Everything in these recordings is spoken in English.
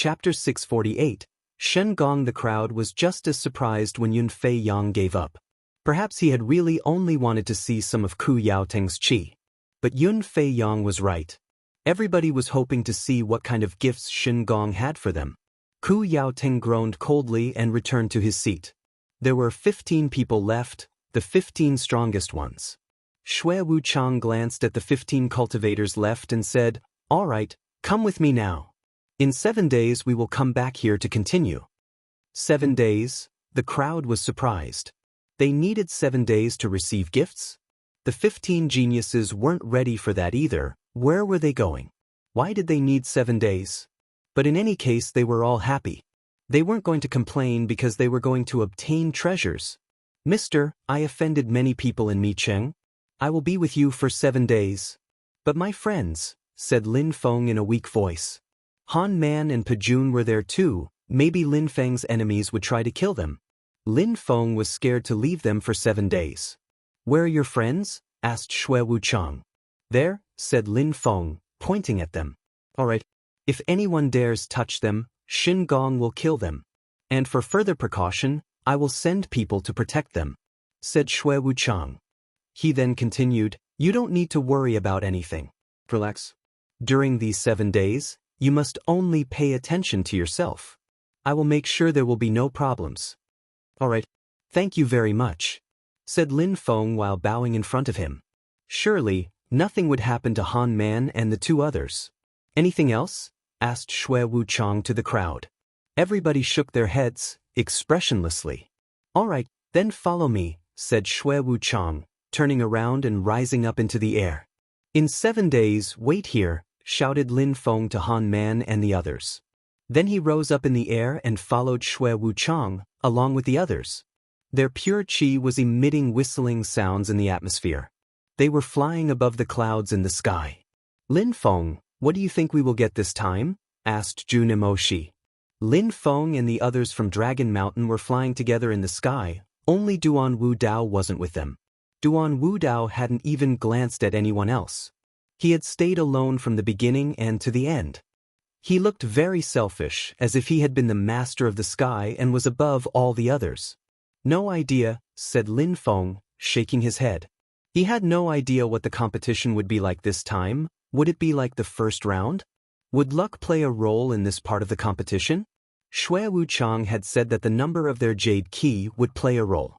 Chapter 648. Shen Gong. The crowd was just as surprised when Yun Fei Yang gave up. Perhaps he had really only wanted to see some of Ku Yaoteng's qi. But Yun Fei Yang was right. Everybody was hoping to see what kind of gifts Shen Gong had for them. Ku Yaoteng groaned coldly and returned to his seat. There were 15 people left, the 15 strongest ones. Xue Wuchang glanced at the 15 cultivators left and said, "All right, come with me now. In 7 days we will come back here to continue." 7 days? The crowd was surprised. They needed 7 days to receive gifts? The 15 geniuses weren't ready for that either. Where were they going? Why did they need 7 days? But in any case they were all happy. They weren't going to complain because they were going to obtain treasures. "Mister, I offended many people in Micheng. I will be with you for 7 days." "But my friends," said Lin Feng in a weak voice. Han Man and Pejun were there too. Maybe Lin Feng's enemies would try to kill them. Lin Feng was scared to leave them for 7 days. "Where are your friends?" asked Xue Wuchang. "There," said Lin Feng, pointing at them. "All right. If anyone dares touch them, Shen Gong will kill them. And for further precaution, I will send people to protect them," said Xue Wuchang. He then continued, "You don't need to worry about anything. Relax. During these 7 days, you must only pay attention to yourself. I will make sure there will be no problems." "All right. Thank you very much," said Lin Feng while bowing in front of him. Surely, nothing would happen to Han Man and the 2 others. "Anything else?" asked Xue Wuchang to the crowd. Everybody shook their heads, expressionlessly. "All right, then follow me," said Xue Wuchang, turning around and rising up into the air. "In 7 days, wait here," shouted Lin Feng to Han Man and the others. Then he rose up in the air and followed Xue Wuchang, along with the others. Their pure qi was emitting whistling sounds in the atmosphere. They were flying above the clouds in the sky. "Lin Feng, what do you think we will get this time?" asked Zhu Nemoshi. Lin Feng and the others from Dragon Mountain were flying together in the sky. Only Duan Wu Dao wasn't with them. Duan Wu Dao hadn't even glanced at anyone else. He had stayed alone from the beginning and to the end. He looked very selfish, as if he had been the master of the sky and was above all the others. "No idea," said Lin Feng, shaking his head. He had no idea what the competition would be like this time. Would it be like the first round? Would luck play a role in this part of the competition? Xue Wuchang had said that the number of their jade key would play a role.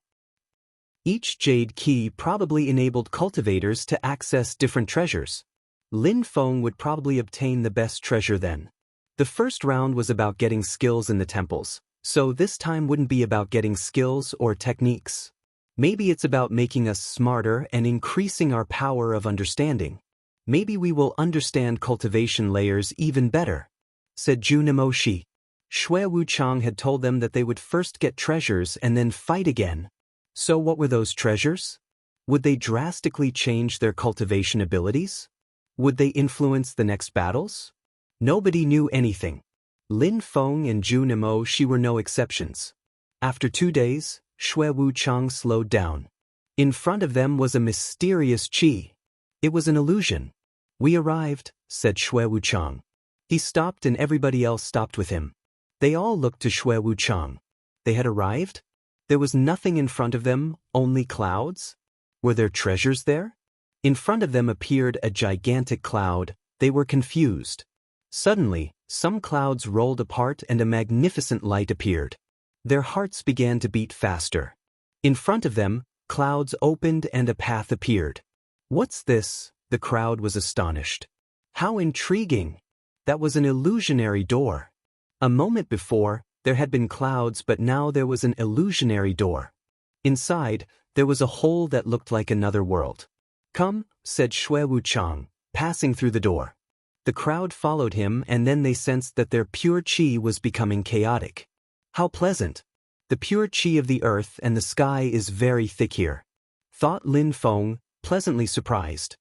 Each jade key probably enabled cultivators to access different treasures. Lin Feng would probably obtain the best treasure then. The first round was about getting skills in the temples, so this time wouldn't be about getting skills or techniques. Maybe it's about making us smarter and increasing our power of understanding. "Maybe we will understand cultivation layers even better," said Zhu Nemoshi. Xue Wuchang had told them that they would first get treasures and then fight again. So what were those treasures? Would they drastically change their cultivation abilities? Would they influence the next battles? Nobody knew anything. Lin Feng and Zhu Nemoshi were no exceptions. After 2 days, Xue Wuchang slowed down. In front of them was a mysterious qi. It was an illusion. "We arrived," said Xue Wuchang. He stopped and everybody else stopped with him. They all looked to Xue Wuchang. They had arrived? There was nothing in front of them, only clouds? Were there treasures there? In front of them appeared a gigantic cloud. They were confused. Suddenly, some clouds rolled apart and a magnificent light appeared. Their hearts began to beat faster. In front of them, clouds opened and a path appeared. "What's this?" The crowd was astonished. "How intriguing! That was an illusionary door." A moment before, there had been clouds, but now there was an illusionary door. Inside, there was a hole that looked like another world. "Come," said Xue Wuchang, passing through the door. The crowd followed him and then they sensed that their pure qi was becoming chaotic. "How pleasant! The pure qi of the earth and the sky is very thick here," thought Lin Feng, pleasantly surprised.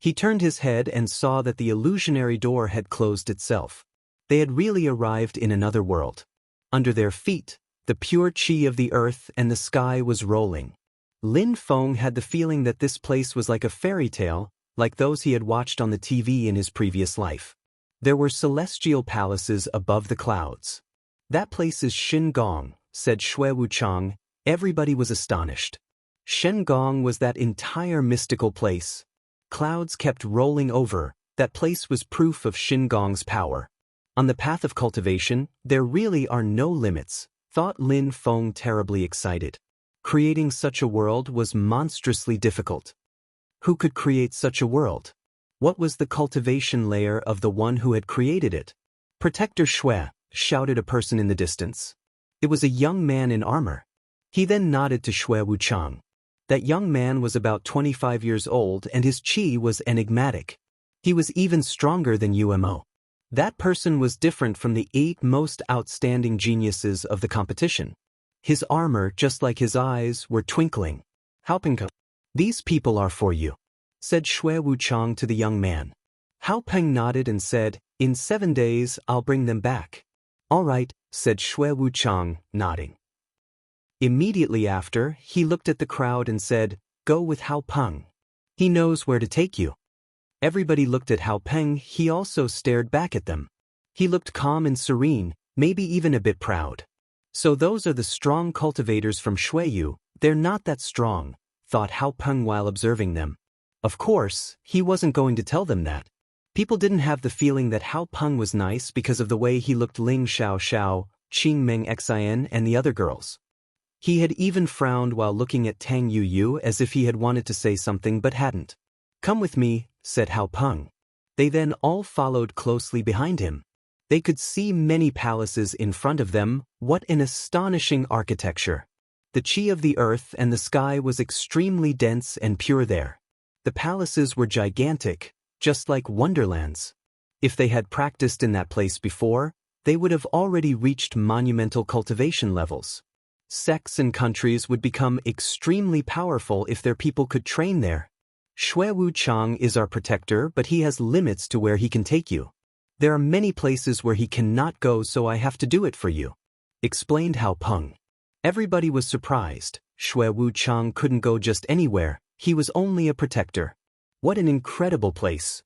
He turned his head and saw that the illusionary door had closed itself. They had really arrived in another world. Under their feet, the pure qi of the earth and the sky was rolling. Lin Feng had the feeling that this place was like a fairy tale, like those he had watched on the TV in his previous life. There were celestial palaces above the clouds. That place is Shingong, said Shui Wuchang. Everybody was astonished. Shingong was that entire mystical place. Clouds kept rolling over. That place was proof of Shingong's power. On the path of cultivation, there really are no limits, thought Lin Feng, terribly excited. Creating such a world was monstrously difficult. Who could create such a world? What was the cultivation layer of the one who had created it? Protector Shui, shouted a person in the distance. It was a young man in armor. He then nodded to Shui Wuchang. That young man was about 25 years old and his qi was enigmatic. He was even stronger than Umo. That person was different from the 8 most outstanding geniuses of the competition. His armor, just like his eyes, were twinkling. Hao Peng, these people are for you, said Shui Wuchang to the young man. Hao Peng nodded and said, in 7 days I'll bring them back. All right, said Shui Wuchang, nodding. Immediately after, he looked at the crowd and said, go with Hao Peng. He knows where to take you. Everybody looked at Hao Peng. He also stared back at them. He looked calm and serene, maybe even a bit proud. So those are the strong cultivators from Shuiyu. They're not that strong, thought Hao Peng while observing them. Of course, he wasn't going to tell them that. People didn't have the feeling that Hao Peng was nice because of the way he looked Ling Xiao Xiao, Qing Meng Xin and the other girls. He had even frowned while looking at Tang Yuyu as if he had wanted to say something but hadn't. Come with me, said Hao Peng. They then all followed closely behind him. They could see many palaces in front of them. What an astonishing architecture! The qi of the earth and the sky was extremely dense and pure there. The palaces were gigantic, just like wonderlands. If they had practiced in that place before, they would have already reached monumental cultivation levels. Sects and countries would become extremely powerful if their people could train there. Shui Wuchang is our protector, but he has limits to where he can take you. There are many places where he cannot go, so I have to do it for you, explained Hao Peng. Everybody was surprised. Shui Wuchang couldn't go just anywhere. He was only a protector. What an incredible place.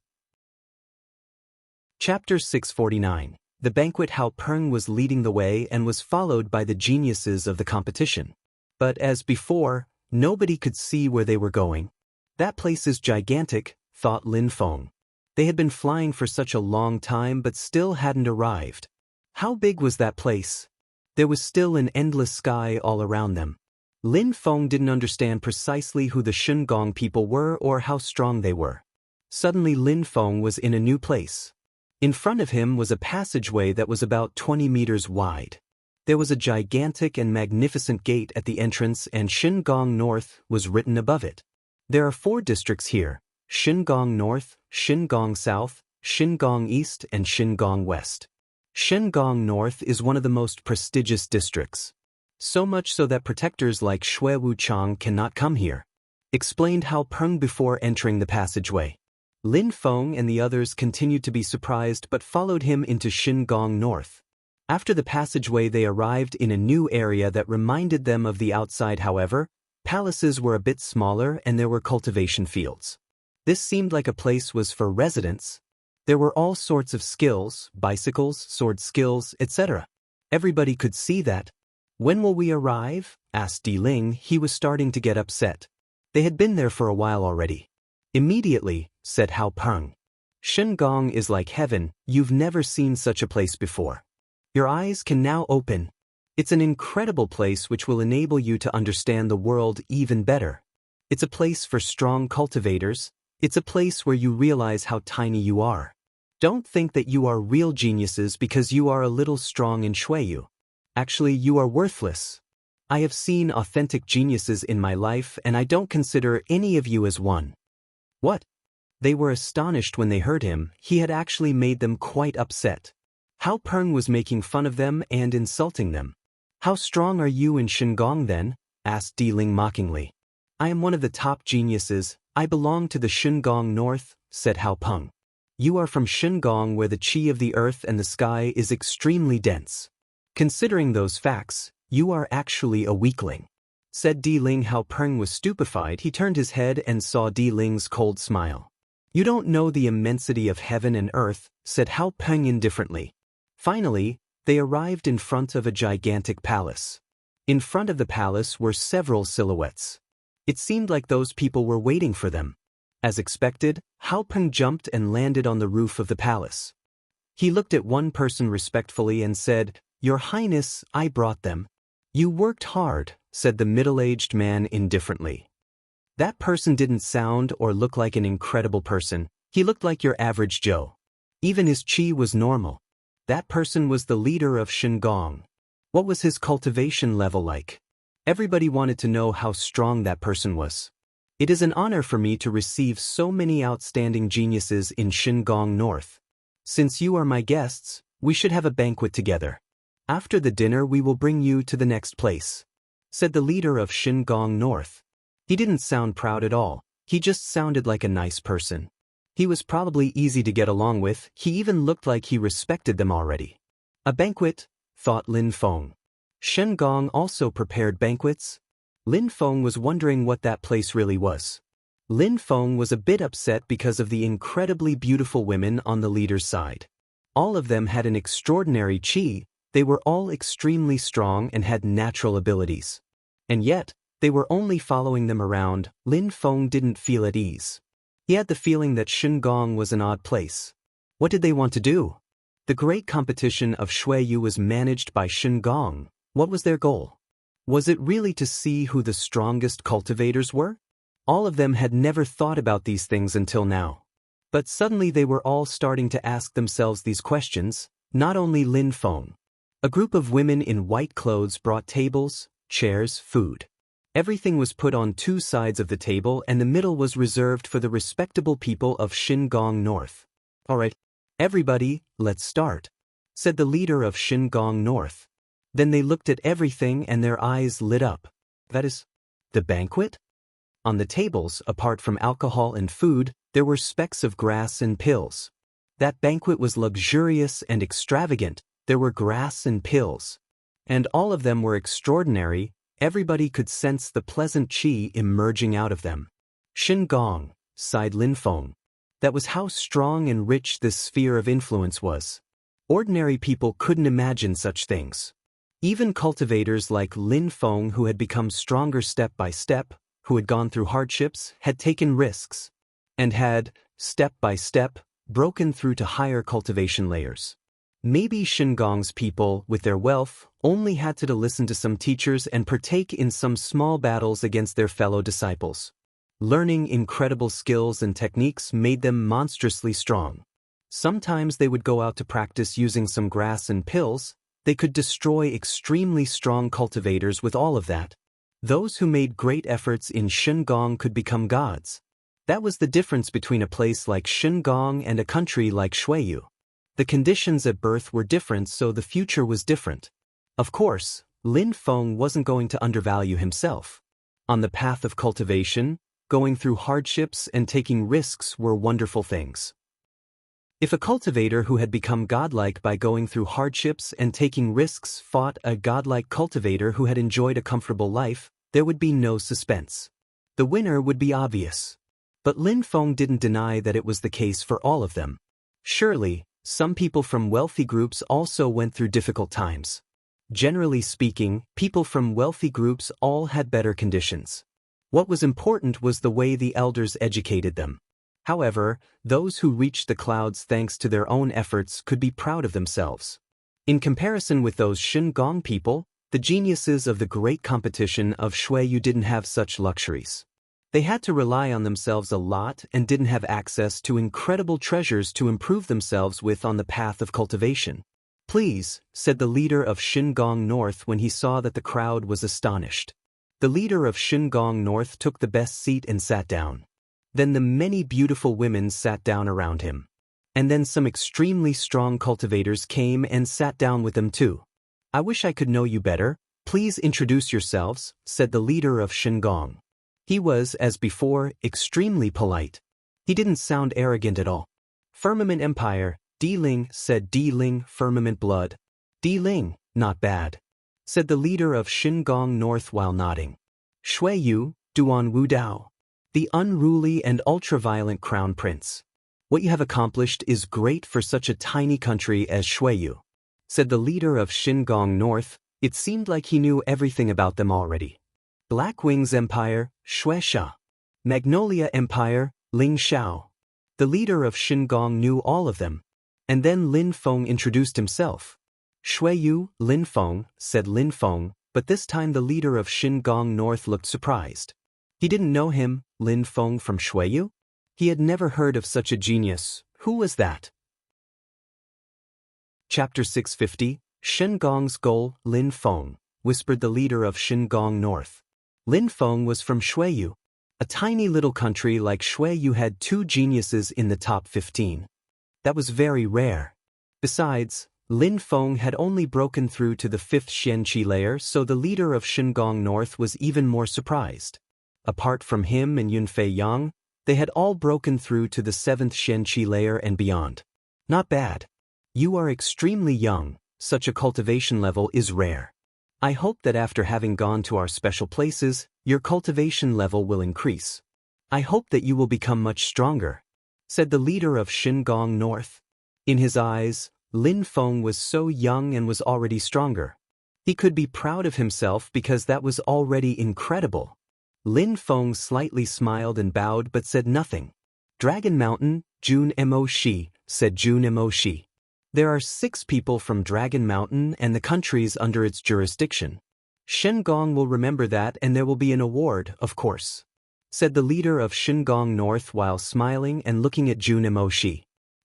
Chapter 649. The banquet. Hao Peng was leading the way and was followed by the geniuses of the competition. But as before, nobody could see where they were going. That place is gigantic, thought Lin Feng. They had been flying for such a long time but still hadn't arrived. How big was that place? There was still an endless sky all around them. Lin Feng didn't understand precisely who the Shingong people were or how strong they were. Suddenly Lin Feng was in a new place. In front of him was a passageway that was about 20 meters wide. There was a gigantic and magnificent gate at the entrance and Shingong North was written above it. There are 4 districts here: Shingong North, Shingong South, Shingong East and Shingong West. Shingong North is one of the most prestigious districts. So much so that protectors like Shui Wuchang cannot come here, explained Hao Peng before entering the passageway. Lin Feng and the others continued to be surprised but followed him into Shingong North. After the passageway they arrived in a new area that reminded them of the outside. However, palaces were a bit smaller and there were cultivation fields. This seemed like a place was for residents. There were all sorts of skills, bicycles, sword skills, etc. Everybody could see that. When will we arrive? Asked Di Ling. He was starting to get upset. They had been there for a while already. Immediately, said Hao Peng. Shingong is like heaven. You've never seen such a place before. Your eyes can now open. It's an incredible place which will enable you to understand the world even better. It's a place for strong cultivators. It's a place where you realize how tiny you are. Don't think that you are real geniuses because you are a little strong in Shuiyu. Actually, you are worthless. I have seen authentic geniuses in my life and I don't consider any of you as one. What? They were astonished when they heard him. He had actually made them quite upset. Hao Peng was making fun of them and insulting them. How strong are you in Shingong then? Asked Di Ling mockingly. I am one of the top geniuses. I belong to the Shingong North, said Hao Peng. You are from Shingong where the qi of the earth and the sky is extremely dense. Considering those facts, you are actually a weakling, said Di Ling. Hao Peng was stupefied. He turned his head and saw Di Ling's cold smile. You don't know the immensity of heaven and earth, said Hao Peng indifferently. Finally, they arrived in front of a gigantic palace. In front of the palace were several silhouettes. It seemed like those people were waiting for them. As expected, Hao Peng jumped and landed on the roof of the palace. He looked at one person respectfully and said, "Your Highness, I brought them." "You worked hard," said the middle-aged man indifferently. That person didn't sound or look like an incredible person. He looked like your average Joe. Even his chi was normal. That person was the leader of Shengong. What was his cultivation level like? Everybody wanted to know how strong that person was. It is an honor for me to receive so many outstanding geniuses in Shengong North. Since you are my guests, we should have a banquet together. After the dinner we will bring you to the next place," said the leader of Shengong North. He didn't sound proud at all, he just sounded like a nice person. He was probably easy to get along with, he even looked like he respected them already. A banquet, thought Lin Feng. Shengong also prepared banquets? Lin Feng was wondering what that place really was. Lin Feng was a bit upset because of the incredibly beautiful women on the leader's side. All of them had an extraordinary chi, they were all extremely strong and had natural abilities. And yet, they were only following them around. Lin Feng didn't feel at ease. He had the feeling that Shengong was an odd place. What did they want to do? The great competition of Shuiyu was managed by Shengong. What was their goal? Was it really to see who the strongest cultivators were? All of them had never thought about these things until now. But suddenly they were all starting to ask themselves these questions, not only Lin Feng. A group of women in white clothes brought tables, chairs, food. Everything was put on two sides of the table and the middle was reserved for the respectable people of Shengong North. "All right, everybody, let's start," said the leader of Shengong North. Then they looked at everything and their eyes lit up. That is, the banquet? On the tables, apart from alcohol and food, there were specks of grass and pills. That banquet was luxurious and extravagant. There were grass and pills. And all of them were extraordinary. Everybody could sense the pleasant chi emerging out of them. Shengong, sighed Lin Feng. That was how strong and rich this sphere of influence was. Ordinary people couldn't imagine such things. Even cultivators like Lin Feng, who had become stronger step by step, who had gone through hardships, had taken risks, and had, step by step, broken through to higher cultivation layers. Maybe Shengong's people, with their wealth, only had to listen to some teachers and partake in some small battles against their fellow disciples. Learning incredible skills and techniques made them monstrously strong. Sometimes they would go out to practice using some grass and pills. They could destroy extremely strong cultivators with all of that. Those who made great efforts in Shengong could become gods. That was the difference between a place like Shengong and a country like Shuiyu. The conditions at birth were different, so the future was different. Of course, Lin Feng wasn't going to undervalue himself. On the path of cultivation, going through hardships and taking risks were wonderful things. If a cultivator who had become godlike by going through hardships and taking risks fought a godlike cultivator who had enjoyed a comfortable life, there would be no suspense. The winner would be obvious. But Lin Feng didn't deny that it was the case for all of them. Surely, some people from wealthy groups also went through difficult times. Generally speaking, people from wealthy groups all had better conditions. What was important was the way the elders educated them. However, those who reached the clouds thanks to their own efforts could be proud of themselves. In comparison with those Shengong people, the geniuses of the great competition of Shuiyu didn't have such luxuries. They had to rely on themselves a lot and didn't have access to incredible treasures to improve themselves with on the path of cultivation. "Please," said the leader of Shengong North when he saw that the crowd was astonished. The leader of Shengong North took the best seat and sat down. Then the many beautiful women sat down around him. And then some extremely strong cultivators came and sat down with them too. "I wish I could know you better. Please introduce yourselves," said the leader of Shengong. He was, as before, extremely polite. He didn't sound arrogant at all. "Firmament Empire," Di Ling said. Di Ling, Firmament Blood. Di Ling, not bad, said the leader of Shengong North while nodding. "Shuiyu, Duan Wu Dao." The unruly and ultra-violent crown prince. What you have accomplished is great for such a tiny country as Shuiyu, said the leader of Xingong North. It seemed like he knew everything about them already. Black Wings Empire, Shueisha. Magnolia Empire, Ling Xiao. The leader of Xingong knew all of them. And then Lin Feng introduced himself. Shuiyu, Lin Feng, said Lin Feng, but this time the leader of Xingong North looked surprised. He didn't know him, Lin Feng from Shuiyu? He had never heard of such a genius. Who was that? Chapter 650, Xingong's Goal, Lin Feng, whispered the leader of Xingong North. Lin Feng was from Shuiyu. A tiny little country like Shuiyu had 2 geniuses in the top 15. That was very rare. Besides, Lin Feng had only broken through to the 5th Xianqi layer, so the leader of Xingong North was even more surprised. Apart from him and Yunfei Yang, they had all broken through to the 7th Xianqi layer and beyond. Not bad. You are extremely young, such a cultivation level is rare. I hope that after having gone to our special places, your cultivation level will increase. I hope that you will become much stronger, said the leader of Xingong North. In his eyes, Lin Feng was so young and was already stronger. He could be proud of himself because that was already incredible. Lin Feng slightly smiled and bowed but said nothing. Dragon Mountain, Jun Mo Shi, said Jun Mo Shi. There are 6 people from Dragon Mountain and the countries under its jurisdiction. Shengong will remember that and there will be an award, of course, said the leader of Xingong North while smiling and looking at Jun Mo Shi.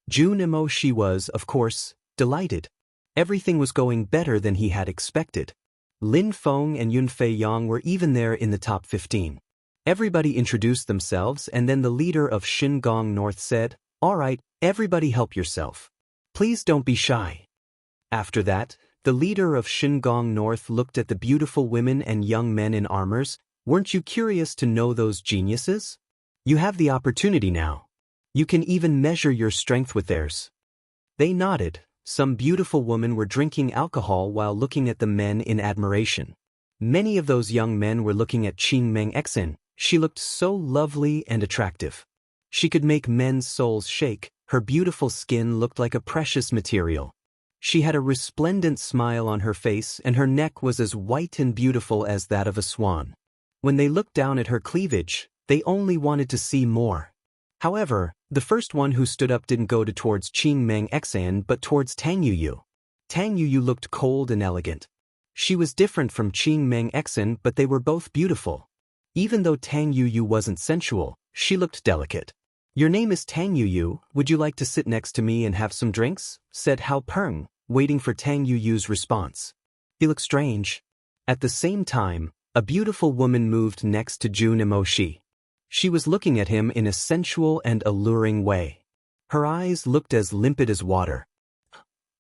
Jun Mo Shi was, of course, delighted. Everything was going better than he had expected. Lin Feng and Yunfei Yang were even there in the top 15. Everybody introduced themselves and then the leader of Xingong North said, "All right, everybody help yourself. Please don't be shy." After that, the leader of Xingong North looked at the beautiful women and young men in armors. Weren't you curious to know those geniuses? You have the opportunity now. You can even measure your strength with theirs. They nodded. Some beautiful women were drinking alcohol while looking at the men in admiration. Many of those young men were looking at Qing Meng Exin. She looked so lovely and attractive. She could make men's souls shake. Her beautiful skin looked like a precious material. She had a resplendent smile on her face and her neck was as white and beautiful as that of a swan. When they looked down at her cleavage, they only wanted to see more. However, the first one who stood up didn't go towards Qing Meng Exan but towards Tang Yuyu. Tang Yuyu looked cold and elegant. She was different from Qing Meng Exan but they were both beautiful. Even though Tang Yuyu wasn't sensual, she looked delicate. "Your name is Tang Yuyu, would you like to sit next to me and have some drinks?" said Hao Peng, waiting for Tang Yuyu's response. He looked strange. At the same time, a beautiful woman moved next to Jun Mo Shi. She was looking at him in a sensual and alluring way. Her eyes looked as limpid as water.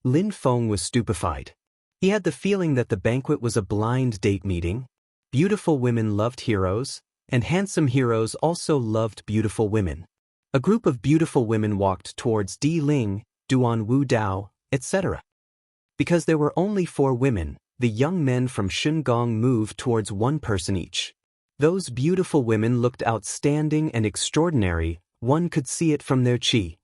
Lin Feng was stupefied. He had the feeling that the banquet was a blind date meeting. Beautiful women loved heroes, and handsome heroes also loved beautiful women. A group of beautiful women walked towards Di Ling, Duan Wu Dao, etc. Because there were only 4 women, the young men from Xingong moved towards 1 person each. Those beautiful women looked outstanding and extraordinary, one could see it from their qi.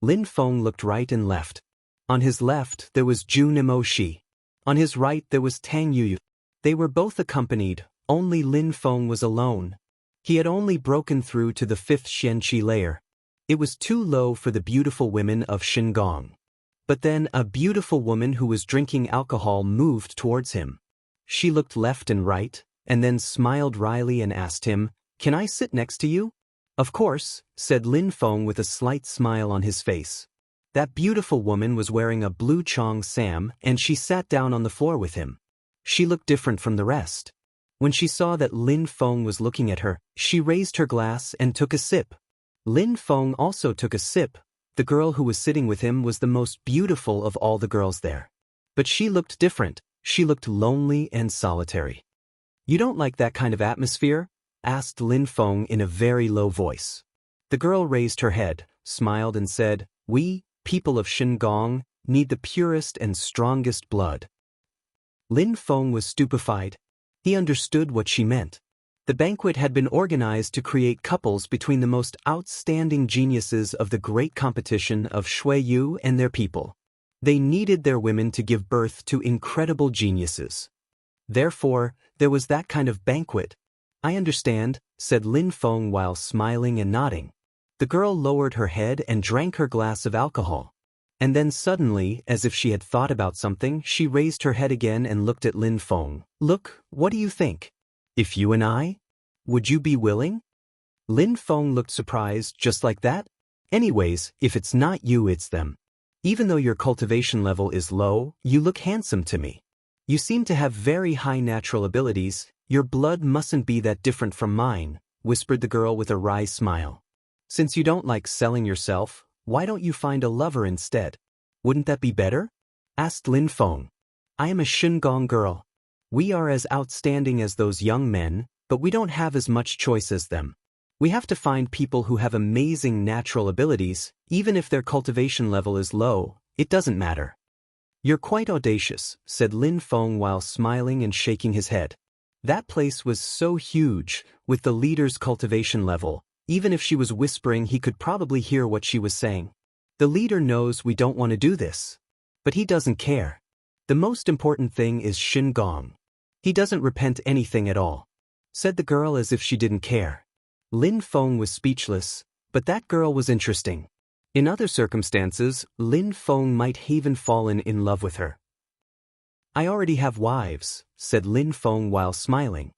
Lin Feng looked right and left. On his left there was Jun Mo Shi. On his right there was Tang Yuyu. They were both accompanied, only Lin Feng was alone. He had only broken through to the 5th Xianqi layer. It was too low for the beautiful women of Xingong. But then a beautiful woman who was drinking alcohol moved towards him. She looked left and right, and then smiled wryly and asked him, "Can I sit next to you?" "Of course," said Lin Feng with a slight smile on his face. That beautiful woman was wearing a blue Chong Sam and she sat down on the floor with him. She looked different from the rest. When she saw that Lin Feng was looking at her, she raised her glass and took a sip. Lin Feng also took a sip. The girl who was sitting with him was the most beautiful of all the girls there. But she looked different. She looked lonely and solitary. "You don't like that kind of atmosphere?" asked Lin Feng in a very low voice. The girl raised her head, smiled and said, "We, people of Xingong, need the purest and strongest blood." Lin Feng was stupefied. He understood what she meant. The banquet had been organized to create couples between the most outstanding geniuses of the great competition of Shuiyu and their people. They needed their women to give birth to incredible geniuses. Therefore, there was that kind of banquet. I understand, said Lin Feng while smiling and nodding. The girl lowered her head and drank her glass of alcohol. And then suddenly, as if she had thought about something, she raised her head again and looked at Lin Feng. Look, what do you think? If you and I? Would you be willing? Lin Feng looked surprised just like that. Anyways, if it's not you, it's them. Even though your cultivation level is low, you look handsome to me. You seem to have very high natural abilities. Your blood mustn't be that different from mine, whispered the girl with a wry smile. Since you don't like selling yourself, why don't you find a lover instead? Wouldn't that be better? Asked Lin Feng. I am a Shengong girl. We are as outstanding as those young men, but we don't have as much choice as them. We have to find people who have amazing natural abilities, even if their cultivation level is low, it doesn't matter. You're quite audacious, said Lin Feng while smiling and shaking his head. That place was so huge, with the leader's cultivation level. Even if she was whispering, he could probably hear what she was saying. The leader knows we don't want to do this. But he doesn't care. The most important thing is Shengong. He doesn't repent anything at all, said the girl as if she didn't care. Lin Feng was speechless, but that girl was interesting. In other circumstances, Lin Feng might even fallen in love with her. I already have wives, said Lin Feng while smiling.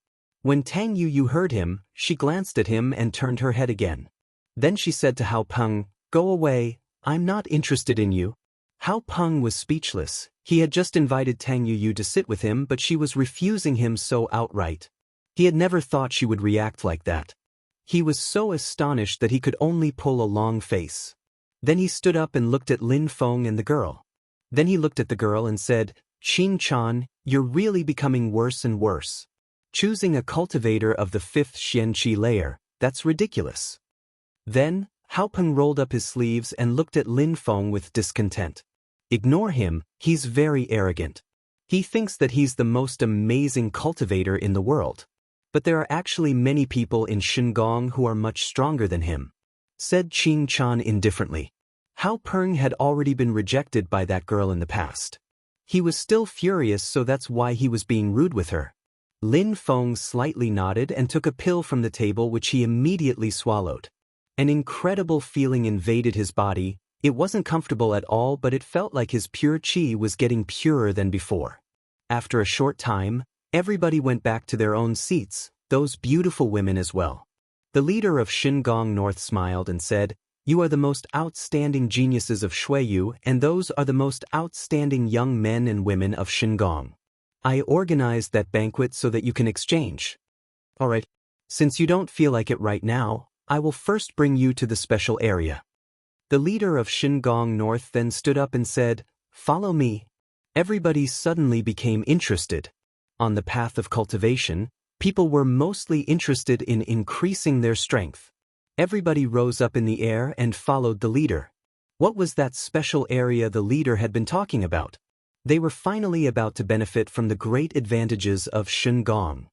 When Tang Yu heard him, she glanced at him and turned her head again. Then she said to Hao Peng, Go away, I'm not interested in you. Hao Peng was speechless. He had just invited Tang Yu to sit with him, but she was refusing him so outright. He had never thought she would react like that. He was so astonished that he could only pull a long face. Then he stood up and looked at Lin Feng and the girl. Then he looked at the girl and said, Qin Chan, you're really becoming worse and worse. Choosing a cultivator of the 5th Xianqi layer, that's ridiculous. Then, Hao Peng rolled up his sleeves and looked at Lin Feng with discontent. Ignore him, he's very arrogant. He thinks that he's the most amazing cultivator in the world. But there are actually many people in Shengong who are much stronger than him, said Qing Chan indifferently. Hao Peng had already been rejected by that girl in the past. He was still furious, so that's why he was being rude with her. Lin Feng slightly nodded and took a pill from the table which he immediately swallowed. An incredible feeling invaded his body. It wasn't comfortable at all, but it felt like his pure qi was getting purer than before. After a short time, everybody went back to their own seats, those beautiful women as well. The leader of Shengong North smiled and said, You are the most outstanding geniuses of Shuiyu, and those are the most outstanding young men and women of Shengong. I organized that banquet so that you can exchange. All right, since you don't feel like it right now, I will first bring you to the special area. The leader of Shengong North then stood up and said, Follow me. Everybody suddenly became interested. On the path of cultivation, people were mostly interested in increasing their strength. Everybody rose up in the air and followed the leader. What was that special area the leader had been talking about? They were finally about to benefit from the great advantages of Shengong.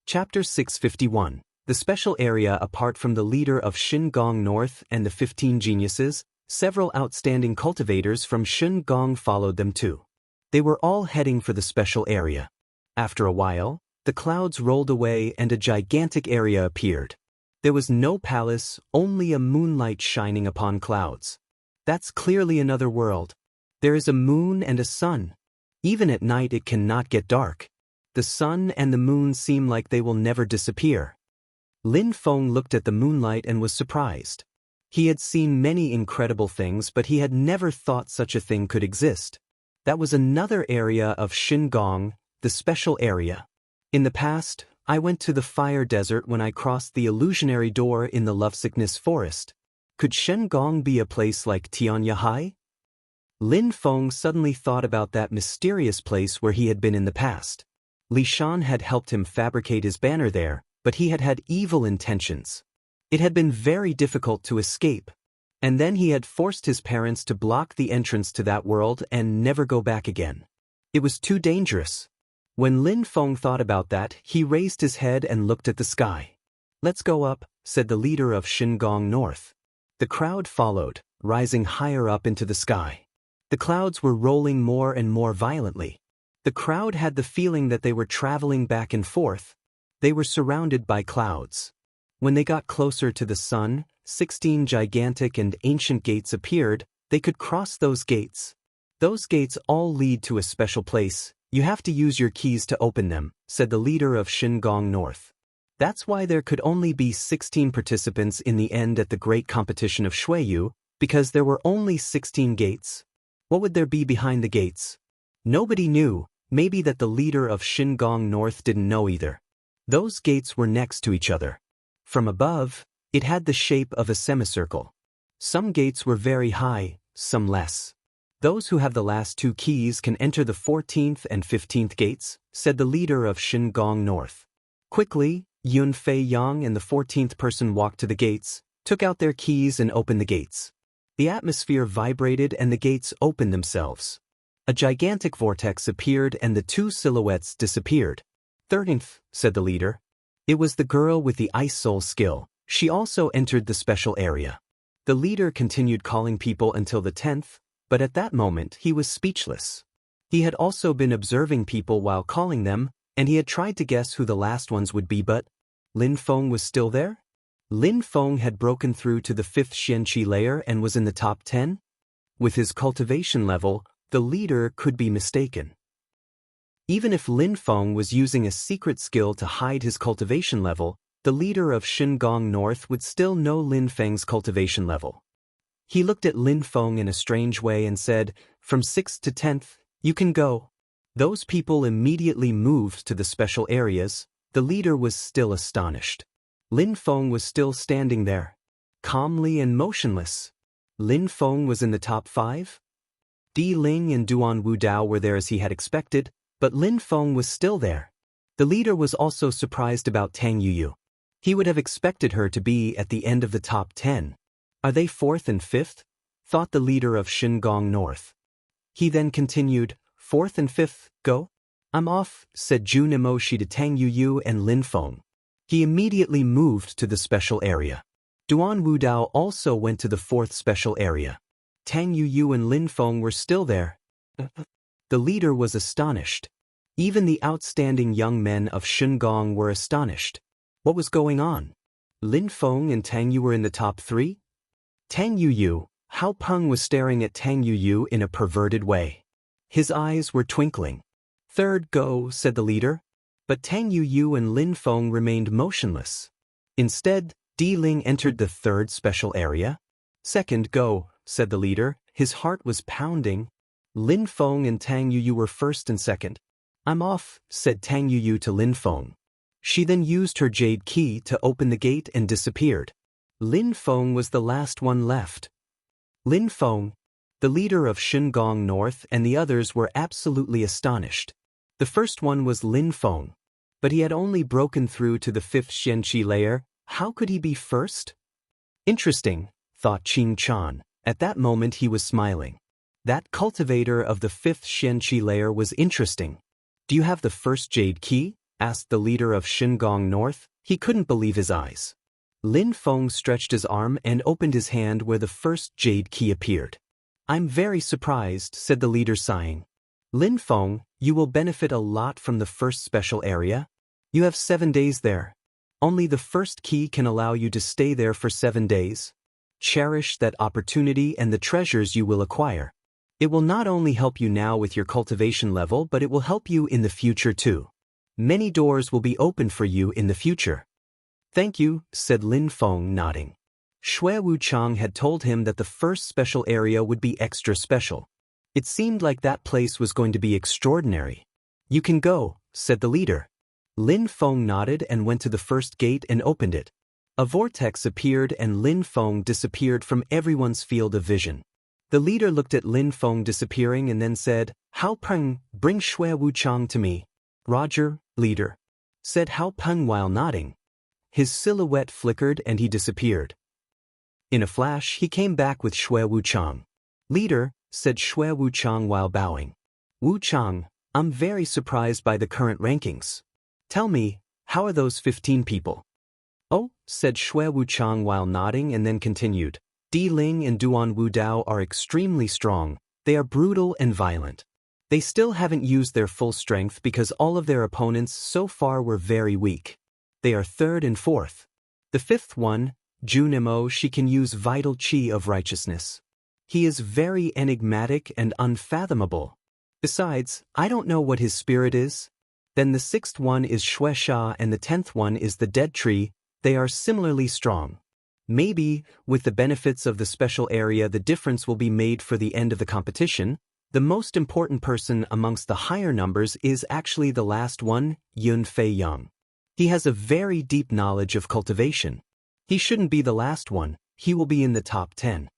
Chapter 651. The special area. Apart from the leader of Shengong North and the 15 geniuses, several outstanding cultivators from Shengong followed them too. They were all heading for the special area. After a while, the clouds rolled away and a gigantic area appeared. There was no palace, only a moonlight shining upon clouds. That's clearly another world. There is a moon and a sun. Even at night it cannot get dark. The sun and the moon seem like they will never disappear. Lin Feng looked at the moonlight and was surprised. He had seen many incredible things, but he had never thought such a thing could exist. That was another area of Shengong, the special area. In the past, I went to the fire desert when I crossed the illusionary door in the lovesickness forest. Could Shengong be a place like Tianyahai? Lin Feng suddenly thought about that mysterious place where he had been in the past. Li Shan had helped him fabricate his banner there, but he had evil intentions. It had been very difficult to escape. And then he had forced his parents to block the entrance to that world and never go back again. It was too dangerous. When Lin Feng thought about that, he raised his head and looked at the sky. "Let's go up," said the leader of Shingong North. The crowd followed, rising higher up into the sky. The clouds were rolling more and more violently. The crowd had the feeling that they were traveling back and forth. They were surrounded by clouds. When they got closer to the sun, 16 gigantic and ancient gates appeared. They could cross those gates. "Those gates all lead to a special place. You have to use your keys to open them," said the leader of Shingong North. That's why there could only be 16 participants in the end at the great competition of Shuiyu, because there were only 16 gates. What would there be behind the gates? Nobody knew. Maybe that the leader of Shingong North didn't know either. Those gates were next to each other. From above, it had the shape of a semicircle. Some gates were very high, some less. "Those who have the last two keys can enter the 14th and 15th gates," said the leader of Shingong North. Quickly, Yun Fei Yang and the 14th person walked to the gates, took out their keys and opened the gates. The atmosphere vibrated and the gates opened themselves. A gigantic vortex appeared and the two silhouettes disappeared. "13th," said the leader. It was the girl with the ice soul skill. She also entered the special area. The leader continued calling people until the 10th, but at that moment he was speechless. He had also been observing people while calling them, and he had tried to guess who the last ones would be, but Lin Feng was still there? Lin Feng had broken through to the 5th Xianqi layer and was in the top 10? With his cultivation level, the leader could be mistaken. Even if Lin Feng was using a secret skill to hide his cultivation level, the leader of Shingong North would still know Lin Feng's cultivation level. He looked at Lin Feng in a strange way and said, "From 6th to 10th, you can go." Those people immediately moved to the special areas. The leader was still astonished. Lin Feng was still standing there, calmly and motionless. Lin Feng was in the top 5? Di Ling and Duan Wudao were there as he had expected, but Lin Feng was still there. The leader was also surprised about Tang Yuyu. He would have expected her to be at the end of the top 10. "Are they 4th and 5th? Thought the leader of Shingong North. He then continued, "4th and 5th, go." "I'm off," said Jun Emoshi to Tang Yuyu and Lin Feng. He immediately moved to the special area. Duan Wudao also went to the 4th special area. Tang Yuyu and Lin Feng were still there. The leader was astonished. Even the outstanding young men of Shingong were astonished. What was going on? Lin Feng and Tang Yu were in the top 3? Tang Yuyu, Hao Peng was staring at Tang Yuyu in a perverted way. His eyes were twinkling. "Third, go," said the leader. But Tang Yuyu and Lin Feng remained motionless. Instead, Di Ling entered the 3rd special area. "Second, go," said the leader. His heart was pounding. Lin Feng and Tang Yuyu were 1st and 2nd. "I'm off," said Tang Yuyu to Lin Feng. She then used her jade key to open the gate and disappeared. Lin Feng was the last one left. Lin Feng, the leader of Shingong North, and the others were absolutely astonished. The first one was Lin Feng, but he had only broken through to the 5th Xianqi layer. How could he be first? Interesting, thought Qing Chan. At that moment he was smiling. That cultivator of the 5th Xianqi layer was interesting. "Do you have the first jade key?" asked the leader of Shingong North. He couldn't believe his eyes. Lin Feng stretched his arm and opened his hand where the first jade key appeared. "I'm very surprised," said the leader sighing. "Lin Feng, you will benefit a lot from the 1st special area. You have 7 days there. Only the first key can allow you to stay there for 7 days. Cherish that opportunity and the treasures you will acquire. It will not only help you now with your cultivation level, but it will help you in the future too. Many doors will be opened for you in the future." "Thank you," said Lin Feng, nodding. Shui Wuchang had told him that the 1st special area would be extra special. It seemed like that place was going to be extraordinary. "You can go," said the leader. Lin Feng nodded and went to the 1st gate and opened it. A vortex appeared and Lin Feng disappeared from everyone's field of vision. The leader looked at Lin Feng disappearing and then said, "Hao Peng, bring Shui Wuchang to me." "Roger, leader," said Hao Peng while nodding. His silhouette flickered and he disappeared. In a flash, he came back with Shui Wuchang. "Leader," said Shui Wuchang while bowing. "Wuchang, I'm very surprised by the current rankings. Tell me, how are those 15 people? Oh, said Shui Wuchang while nodding and then continued. Di Ling and Duan Wudao are extremely strong. They are brutal and violent. They still haven't used their full strength because all of their opponents so far were very weak. They are third and fourth. The fifth one, Junimo, she can use vital chi of righteousness. He is very enigmatic and unfathomable. Besides, I don't know what his spirit is. Then the sixth one is Shuesha and the 10th one is the dead tree. They are similarly strong. Maybe, with the benefits of the special area, the difference will be made for the end of the competition. The most important person amongst the higher numbers is actually the last one, Yun Fei Yang. He has a very deep knowledge of cultivation. He shouldn't be the last one, he will be in the top 10.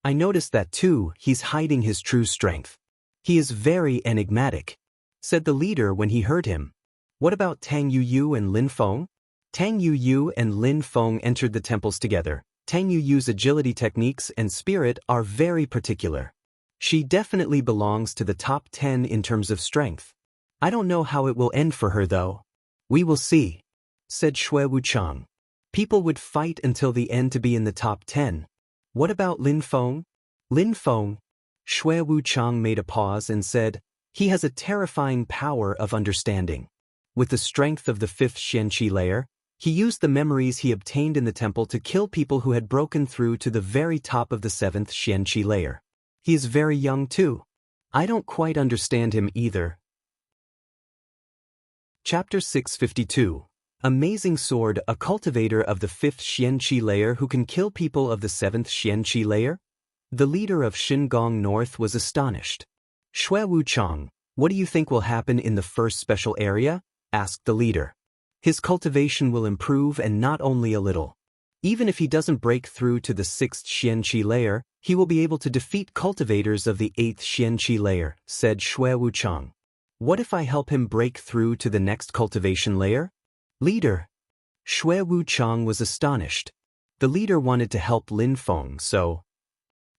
I noticed that too, he's hiding his true strength. He is very enigmatic, said the leader when he heard him. What about Tang Yuyu and Lin Feng? Tang Yuyu and Lin Feng entered the temples together. Tang Yuyu's agility techniques and spirit are very particular. She definitely belongs to the top 10 in terms of strength. I don't know how it will end for her though. We will see, said Shui Wuchang. People would fight until the end to be in the top 10. What about Lin Feng? Lin Feng? Shui Wuchang made a pause and said, he has a terrifying power of understanding. With the strength of the 5th Xianqi layer, he used the memories he obtained in the temple to kill people who had broken through to the very top of the 7th Xianqi layer. He is very young too. I don't quite understand him either. Chapter 652. Amazing Sword, a cultivator of the 5th Xianqi layer who can kill people of the 7th Xianqi layer? The leader of Shingong North was astonished. Shui Wuchang, what do you think will happen in the first special area? Asked the leader. His cultivation will improve and not only a little. Even if he doesn't break through to the 6th Xianqi layer, he will be able to defeat cultivators of the 8th Xianqi layer, said Shui Wuchang. What if I help him break through to the next cultivation layer? Leader. Shui Wuchang was astonished. The leader wanted to help Lin Feng, so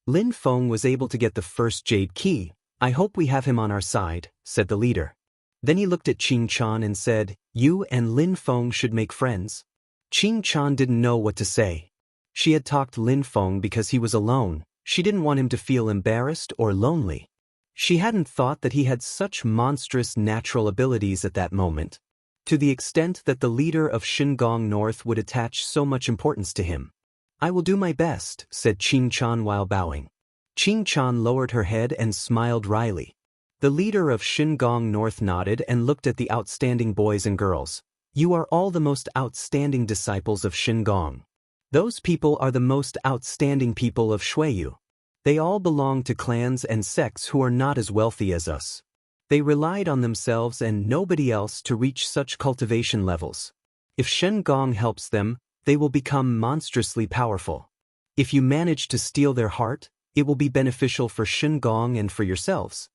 Lin Feng was able to get the first jade key. I hope we have him on our side, said the leader. Then he looked at Qing Chan and said, you and Lin Feng should make friends. Qing Chan didn't know what to say. She had talked Lin Feng because he was alone. She didn't want him to feel embarrassed or lonely. She hadn't thought that he had such monstrous natural abilities at that moment, to the extent that the leader of Shingong North would attach so much importance to him. I will do my best, said Qing Chan while bowing. Qing Chan lowered her head and smiled wryly. The leader of Shingong North nodded and looked at the outstanding boys and girls. You are all the most outstanding disciples of Shingong. Those people are the most outstanding people of Shuiyu. They all belong to clans and sects who are not as wealthy as us. They relied on themselves and nobody else to reach such cultivation levels. If Shengong helps them, they will become monstrously powerful. If you manage to steal their heart, it will be beneficial for Shengong and for yourselves.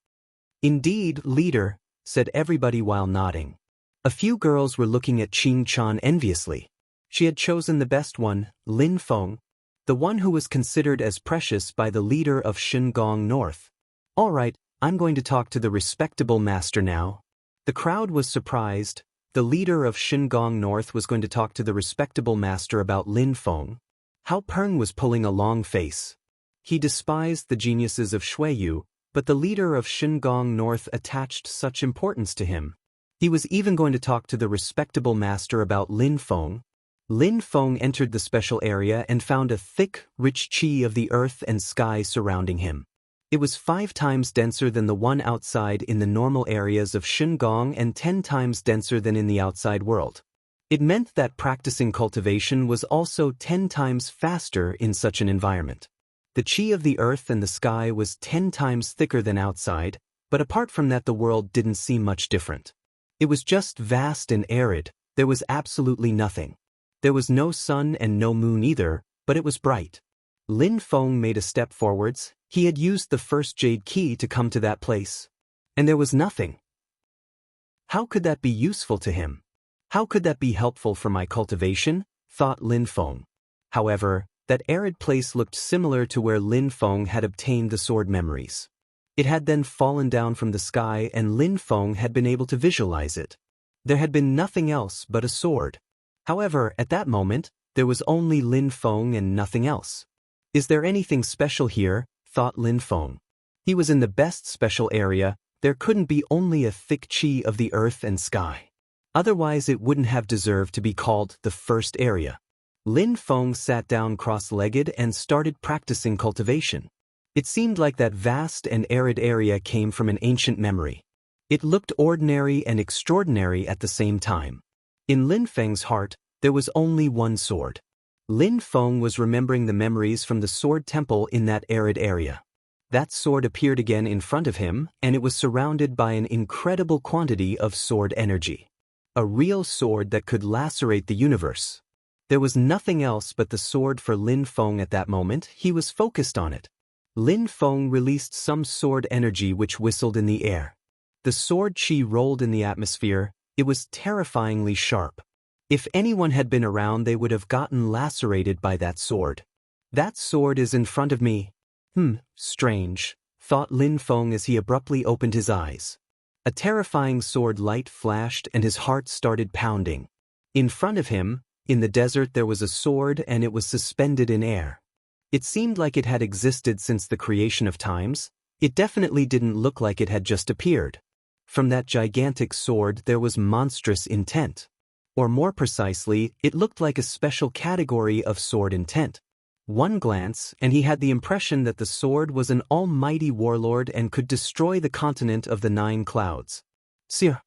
Indeed, leader, said everybody while nodding. A few girls were looking at Qing Chan enviously. She had chosen the best one, Lin Feng, the one who was considered as precious by the leader of Shingong North. All right, I'm going to talk to the respectable master now. The crowd was surprised. The leader of Shingong North was going to talk to the respectable master about Lin Feng. Hao Peng was pulling a long face. He despised the geniuses of Shuiyu, but the leader of Shingong North attached such importance to him. He was even going to talk to the respectable master about Lin Feng. Lin Feng entered the special area and found a thick, rich qi of the earth and sky surrounding him. It was 5 times denser than the one outside in the normal areas of Shingong and 10 times denser than in the outside world. It meant that practicing cultivation was also 10 times faster in such an environment. The qi of the earth and the sky was 10 times thicker than outside, but apart from that the world didn't seem much different. It was just vast and arid. There was absolutely nothing. There was no sun and no moon either, but it was bright. Lin Feng made a step forwards. He had used the first jade key to come to that place. And there was nothing. How could that be useful to him? How could that be helpful for my cultivation? Thought Lin Feng. However, that arid place looked similar to where Lin Feng had obtained the sword memories. It had then fallen down from the sky and Lin Feng had been able to visualize it. There had been nothing else but a sword. However, at that moment, there was only Lin Feng and nothing else. Is there anything special here? Thought Lin Feng. He was in the best special area. There couldn't be only a thick chi of the earth and sky. Otherwise it wouldn't have deserved to be called the first area. Lin Feng sat down cross-legged and started practicing cultivation. It seemed like that vast and arid area came from an ancient memory. It looked ordinary and extraordinary at the same time. In Lin Feng's heart, there was only one sword. Lin Feng was remembering the memories from the sword temple in that arid area. That sword appeared again in front of him, and it was surrounded by an incredible quantity of sword energy. A real sword that could lacerate the universe. There was nothing else but the sword for Lin Feng at that moment. He was focused on it. Lin Feng released some sword energy which whistled in the air. The sword chi rolled in the atmosphere. It was terrifyingly sharp. If anyone had been around, they would have gotten lacerated by that sword. That sword is in front of me. Strange, thought Lin Feng as he abruptly opened his eyes. A terrifying sword light flashed and his heart started pounding. In front of him, in the desert, there was a sword and it was suspended in air. It seemed like it had existed since the creation of times. It definitely didn't look like it had just appeared. From that gigantic sword there was monstrous intent. Or more precisely, it looked like a special category of sword intent. One glance, and he had the impression that the sword was an almighty warlord and could destroy the continent of the 9 clouds. Xia.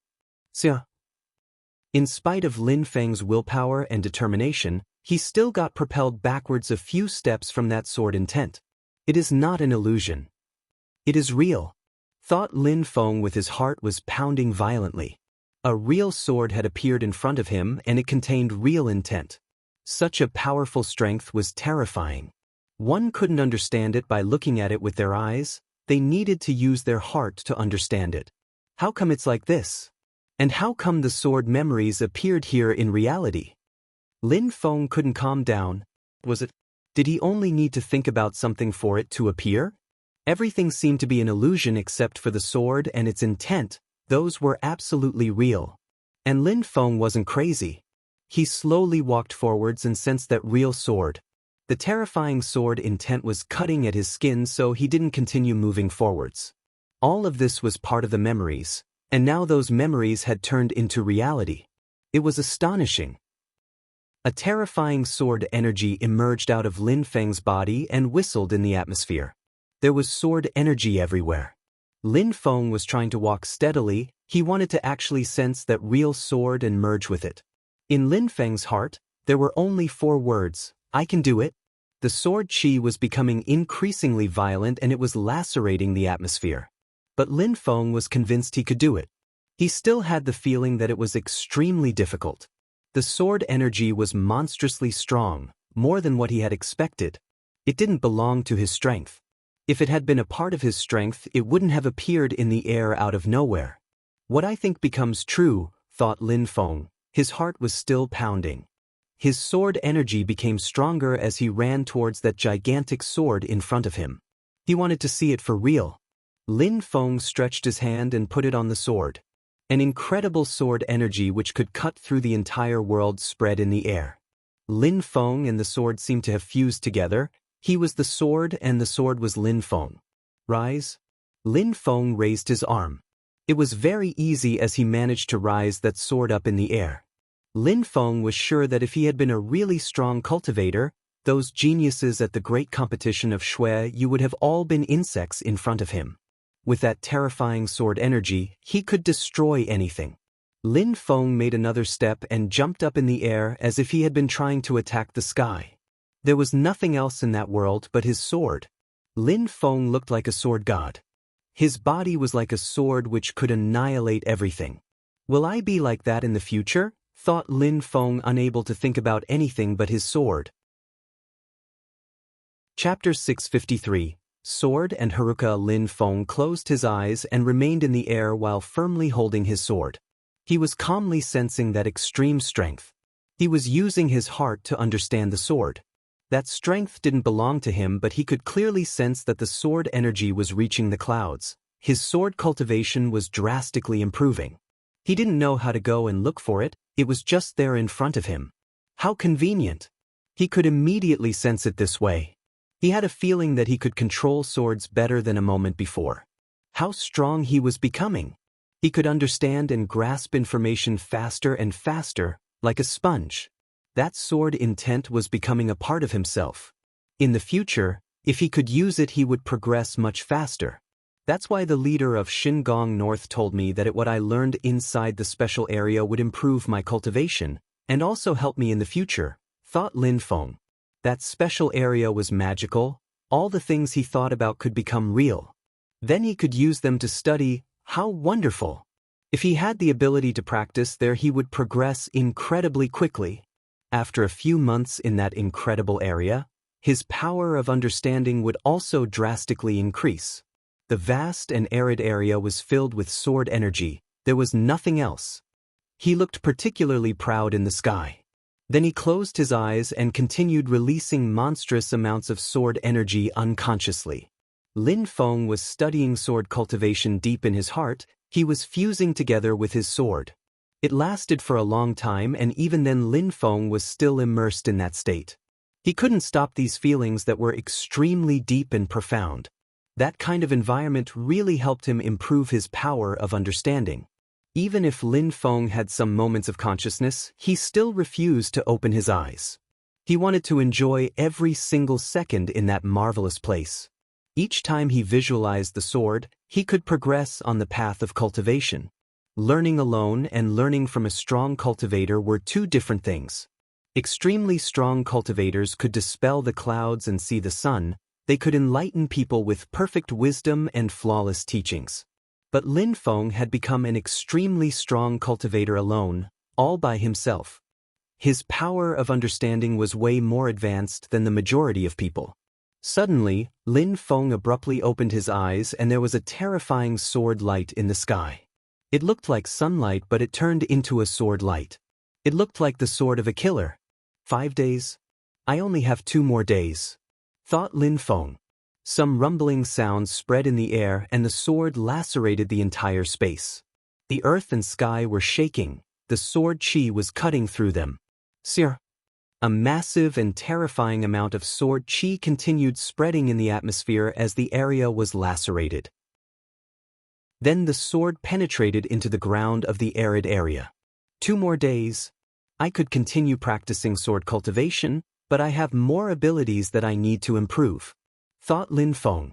In spite of Lin Feng's willpower and determination, he still got propelled backwards a few steps from that sword intent. It is not an illusion. It is real, thought Lin Feng with his heart was pounding violently. A real sword had appeared in front of him and it contained real intent. Such a powerful strength was terrifying. One couldn't understand it by looking at it with their eyes. They needed to use their heart to understand it. How come it's like this? And how come the sword memories appeared here in reality? Lin Feng couldn't calm down. Did he only need to think about something for it to appear? Everything seemed to be an illusion except for the sword and its intent. Those were absolutely real. And Lin Feng wasn't crazy. He slowly walked forwards and sensed that real sword. The terrifying sword intent was cutting at his skin, so he didn't continue moving forwards. All of this was part of the memories, and now those memories had turned into reality. It was astonishing. A terrifying sword energy emerged out of Lin Feng's body and whistled in the atmosphere. There was sword energy everywhere. Lin Feng was trying to walk steadily. He wanted to actually sense that real sword and merge with it. In Lin Feng's heart, there were only 4 words: I can do it. The sword chi was becoming increasingly violent and it was lacerating the atmosphere. But Lin Feng was convinced he could do it. He still had the feeling that it was extremely difficult. The sword energy was monstrously strong, more than what he had expected. It didn't belong to his strength. If it had been a part of his strength, it wouldn't have appeared in the air out of nowhere. What I think becomes true, thought Lin Feng. His heart was still pounding. His sword energy became stronger as he ran towards that gigantic sword in front of him. He wanted to see it for real. Lin Feng stretched his hand and put it on the sword. An incredible sword energy which could cut through the entire world spread in the air. Lin Feng and the sword seemed to have fused together. He was the sword and the sword was Lin Feng. Rise. Lin Feng raised his arm. It was very easy as he managed to rise that sword up in the air. Lin Feng was sure that if he had been a really strong cultivator, those geniuses at the great competition of Shui, you would have all been insects in front of him. With that terrifying sword energy, he could destroy anything. Lin Feng made another step and jumped up in the air as if he had been trying to attack the sky. There was nothing else in that world but his sword. Lin Feng looked like a sword god. His body was like a sword which could annihilate everything. Will I be like that in the future? Thought Lin Feng, unable to think about anything but his sword. Chapter 653. Sword and Haruka. Lin Feng closed his eyes and remained in the air while firmly holding his sword. He was calmly sensing that extreme strength. He was using his heart to understand the sword. That strength didn't belong to him, but he could clearly sense that the sword energy was reaching the clouds. His sword cultivation was drastically improving. He didn't know how to go and look for it, it was just there in front of him. How convenient! He could immediately sense it this way. He had a feeling that he could control swords better than a moment before. How strong he was becoming! He could understand and grasp information faster and faster, like a sponge. That sword intent was becoming a part of himself. In the future, if he could use it, he would progress much faster. That's why the leader of Shingang North told me that what I learned inside the special area would improve my cultivation, and also help me in the future, thought Lin Feng. That special area was magical, all the things he thought about could become real. Then he could use them to study. How wonderful! If he had the ability to practice there, he would progress incredibly quickly. After a few months in that incredible area, his power of understanding would also drastically increase. The vast and arid area was filled with sword energy, there was nothing else. He looked particularly proud in the sky. Then he closed his eyes and continued releasing monstrous amounts of sword energy unconsciously. Lin Feng was studying sword cultivation deep in his heart, he was fusing together with his sword. It lasted for a long time, and even then Lin Feng was still immersed in that state. He couldn't stop these feelings that were extremely deep and profound. That kind of environment really helped him improve his power of understanding. Even if Lin Feng had some moments of consciousness, he still refused to open his eyes. He wanted to enjoy every single second in that marvelous place. Each time he visualized the sword, he could progress on the path of cultivation. Learning alone and learning from a strong cultivator were two different things. Extremely strong cultivators could dispel the clouds and see the sun, they could enlighten people with perfect wisdom and flawless teachings. But Lin Feng had become an extremely strong cultivator alone, all by himself. His power of understanding was way more advanced than the majority of people. Suddenly, Lin Feng abruptly opened his eyes and there was a terrifying sword light in the sky. It looked like sunlight, but it turned into a sword light. It looked like the sword of a killer. 5 days? I only have 2 more days, thought Lin Feng. Some rumbling sounds spread in the air and the sword lacerated the entire space. The earth and sky were shaking, the sword chi was cutting through them. Sir. A massive and terrifying amount of sword chi continued spreading in the atmosphere as the area was lacerated. Then the sword penetrated into the ground of the arid area. 2 more days. I could continue practicing sword cultivation, but I have more abilities that I need to improve, thought Lin Feng.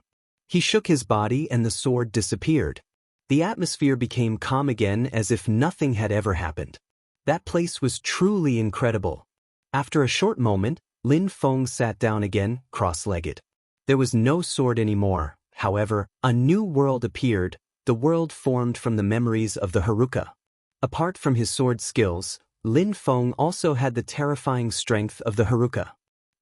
He shook his body and the sword disappeared. The atmosphere became calm again as if nothing had ever happened. That place was truly incredible. After a short moment, Lin Feng sat down again, cross-legged. There was no sword anymore. However, a new world appeared, the world formed from the memories of the Haruka. Apart from his sword skills, Lin Feng also had the terrifying strength of the Haruka.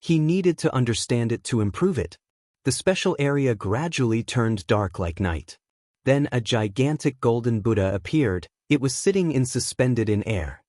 He needed to understand it to improve it. The special area gradually turned dark like night. Then a gigantic golden Buddha appeared, it was sitting in suspended in air.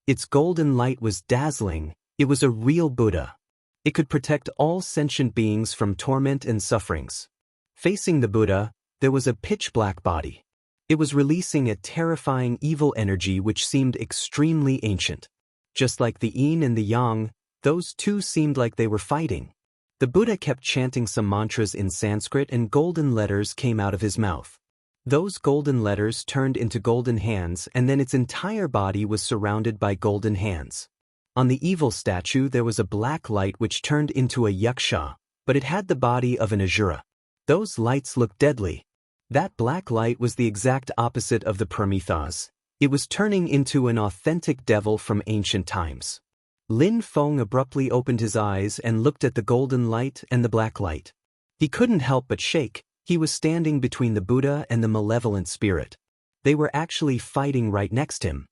Its golden light was dazzling, it was a real Buddha. It could protect all sentient beings from torment and sufferings. Facing the Buddha, there was a pitch-black body. It was releasing a terrifying evil energy which seemed extremely ancient. Just like the yin and the yang, those two seemed like they were fighting. The Buddha kept chanting some mantras in Sanskrit and golden letters came out of his mouth. Those golden letters turned into golden hands and then its entire body was surrounded by golden hands. On the evil statue there was a black light which turned into a yaksha, but it had the body of an asura. Those lights looked deadly. That black light was the exact opposite of the Prometheus. It was turning into an authentic devil from ancient times. Lin Feng abruptly opened his eyes and looked at the golden light and the black light. He couldn't help but shake. He was standing between the Buddha and the malevolent spirit. They were actually fighting right next to him.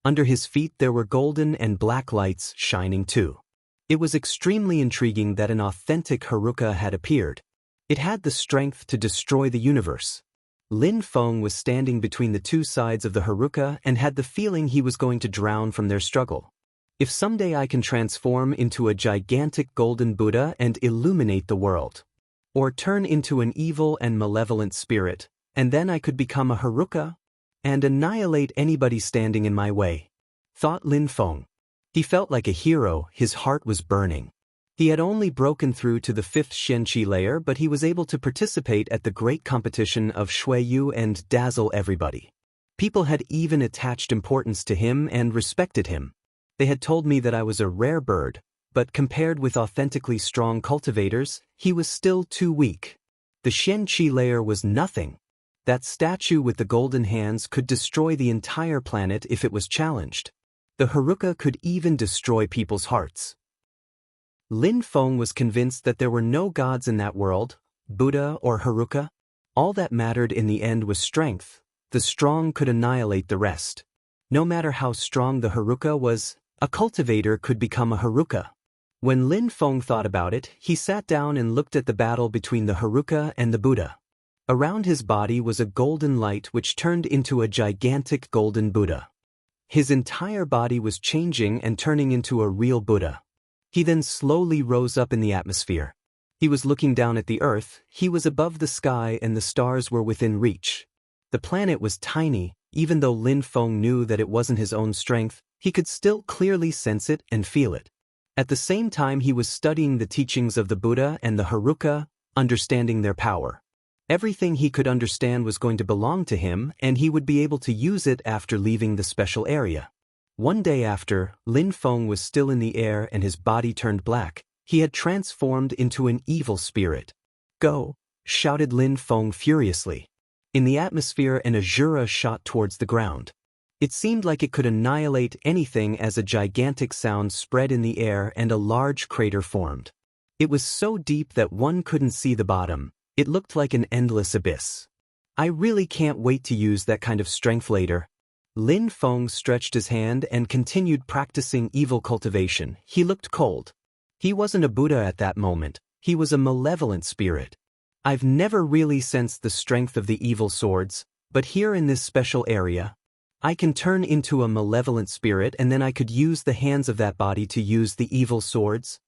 Under his feet there were golden and black lights shining too. It was extremely intriguing that an authentic Haruka had appeared. It had the strength to destroy the universe. Lin Feng was standing between the two sides of the Haruka and had the feeling he was going to drown from their struggle. If someday I can transform into a gigantic golden Buddha and illuminate the world, or turn into an evil and malevolent spirit, and then I could become a Haruka and annihilate anybody standing in my way, thought Lin Feng. He felt like a hero, his heart was burning. He had only broken through to the 5th Shenqi layer, but he was able to participate at the great competition of Shuiyu and dazzle everybody. People had even attached importance to him and respected him. They had told me that I was a rare bird, but compared with authentically strong cultivators, he was still too weak. The Shenqi layer was nothing. That statue with the golden hands could destroy the entire planet if it was challenged. The Haruka could even destroy people's hearts. Lin Feng was convinced that there were no gods in that world, Buddha or Haruka. All that mattered in the end was strength. The strong could annihilate the rest. No matter how strong the Haruka was, a cultivator could become a Haruka. When Lin Feng thought about it, he sat down and looked at the battle between the Haruka and the Buddha. Around his body was a golden light which turned into a gigantic golden Buddha. His entire body was changing and turning into a real Buddha. He then slowly rose up in the atmosphere. He was looking down at the earth, he was above the sky and the stars were within reach. The planet was tiny, even though Lin Feng knew that it wasn't his own strength, he could still clearly sense it and feel it. At the same time he was studying the teachings of the Buddha and the Haruka, understanding their power. Everything he could understand was going to belong to him and he would be able to use it after leaving the special area. One day after, Lin Feng was still in the air and his body turned black. He had transformed into an evil spirit. "Go!" shouted Lin Feng furiously. In the atmosphere an Azura shot towards the ground. It seemed like it could annihilate anything as a gigantic sound spread in the air and a large crater formed. It was so deep that one couldn't see the bottom. It looked like an endless abyss. "I really can't wait to use that kind of strength later." Lin Feng stretched his hand and continued practicing evil cultivation. He looked cold. He wasn't a Buddha at that moment. He was a malevolent spirit. I've never really sensed the strength of the evil swords, but here in this special area, I can turn into a malevolent spirit and then I could use the hands of that body to use the evil swords.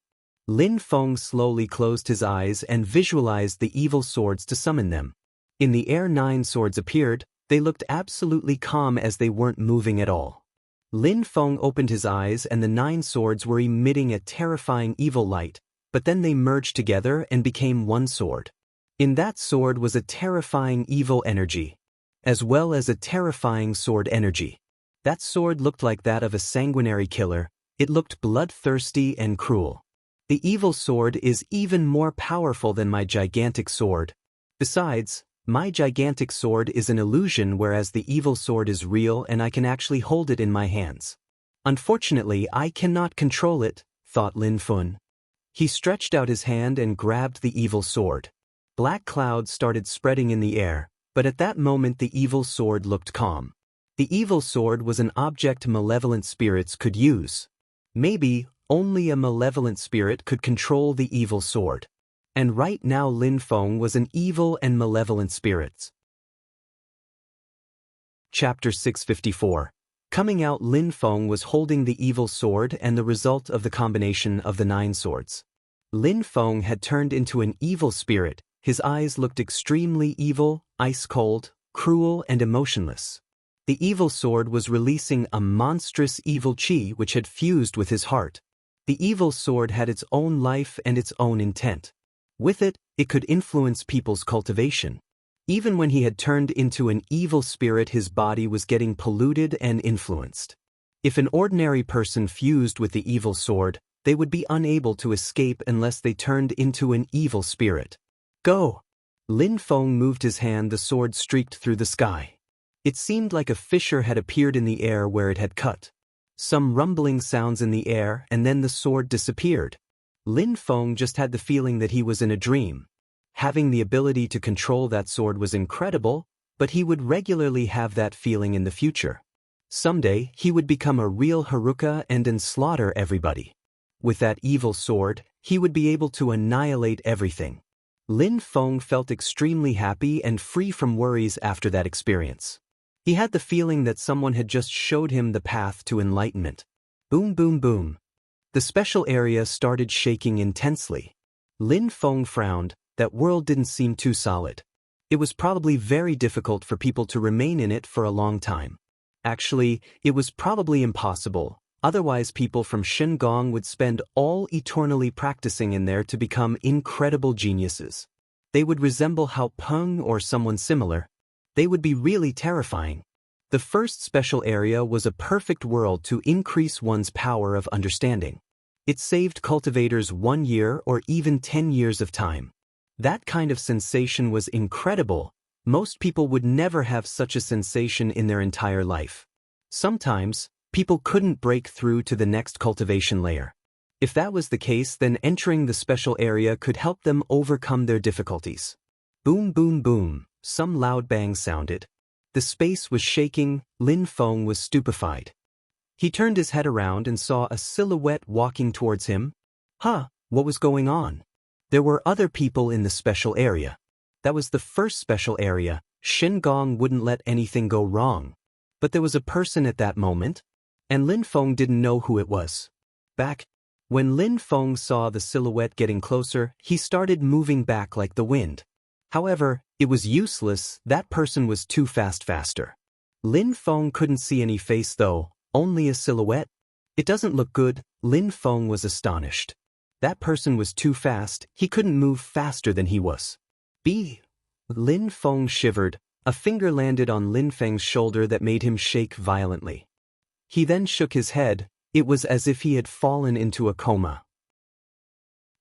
Lin Feng slowly closed his eyes and visualized the evil swords to summon them. In the air 9 swords appeared. They looked absolutely calm as they weren't moving at all. Lin Feng opened his eyes and the 9 swords were emitting a terrifying evil light, but then they merged together and became one sword. In that sword was a terrifying evil energy, as well as a terrifying sword energy. That sword looked like that of a sanguinary killer. It looked bloodthirsty and cruel. The evil sword is even more powerful than my gigantic sword. Besides, my gigantic sword is an illusion whereas the evil sword is real and I can actually hold it in my hands. Unfortunately, I cannot control it, thought Lin Feng. He stretched out his hand and grabbed the evil sword. Black clouds started spreading in the air, but at that moment the evil sword looked calm. The evil sword was an object malevolent spirits could use. Maybe only a malevolent spirit could control the evil sword. And right now Lin Feng was an evil and malevolent spirit. Chapter 654. Coming out, Lin Feng was holding the evil sword and the result of the combination of the 9 swords. Lin Feng had turned into an evil spirit. His eyes looked extremely evil, ice-cold, cruel and emotionless. The evil sword was releasing a monstrous evil chi which had fused with his heart. The evil sword had its own life and its own intent. With it, it could influence people's cultivation. Even when he had turned into an evil spirit, his body was getting polluted and influenced. If an ordinary person fused with the evil sword, they would be unable to escape unless they turned into an evil spirit. "Go!" Lin Feng moved his hand, the sword streaked through the sky. It seemed like a fissure had appeared in the air where it had cut. Some rumbling sounds in the air and then the sword disappeared. Lin Feng just had the feeling that he was in a dream. Having the ability to control that sword was incredible, but he would regularly have that feeling in the future. Someday, he would become a real Haruka and slaughter everybody. With that evil sword, he would be able to annihilate everything. Lin Feng felt extremely happy and free from worries after that experience. He had the feeling that someone had just showed him the path to enlightenment. Boom boom boom. The special area started shaking intensely. Lin Feng frowned. That world didn't seem too solid. It was probably very difficult for people to remain in it for a long time. Actually, it was probably impossible, otherwise people from Shengong would spend all eternally practicing in there to become incredible geniuses. They would resemble Hao Peng or someone similar. They would be really terrifying. The first special area was a perfect world to increase one's power of understanding. It saved cultivators 1 year or even 10 years of time. That kind of sensation was incredible. Most people would never have such a sensation in their entire life. Sometimes, people couldn't break through to the next cultivation layer. If that was the case, then entering the special area could help them overcome their difficulties. Boom boom boom, some loud bangs sounded. The space was shaking. Lin Feng was stupefied. He turned his head around and saw a silhouette walking towards him. What was going on? There were other people in the special area. That was the first special area. Shengong wouldn't let anything go wrong. But there was a person at that moment, and Lin Feng didn't know who it was. When Lin Feng saw the silhouette getting closer, he started moving back like the wind. However, it was useless. That person was too faster. Lin Feng couldn't see any face though, only a silhouette. It doesn't look good. Lin Feng was astonished. That person was too fast. He couldn't move faster than he was. Lin Feng shivered. A finger landed on Lin Feng's shoulder that made him shake violently. He then shook his head. It was as if he had fallen into a coma.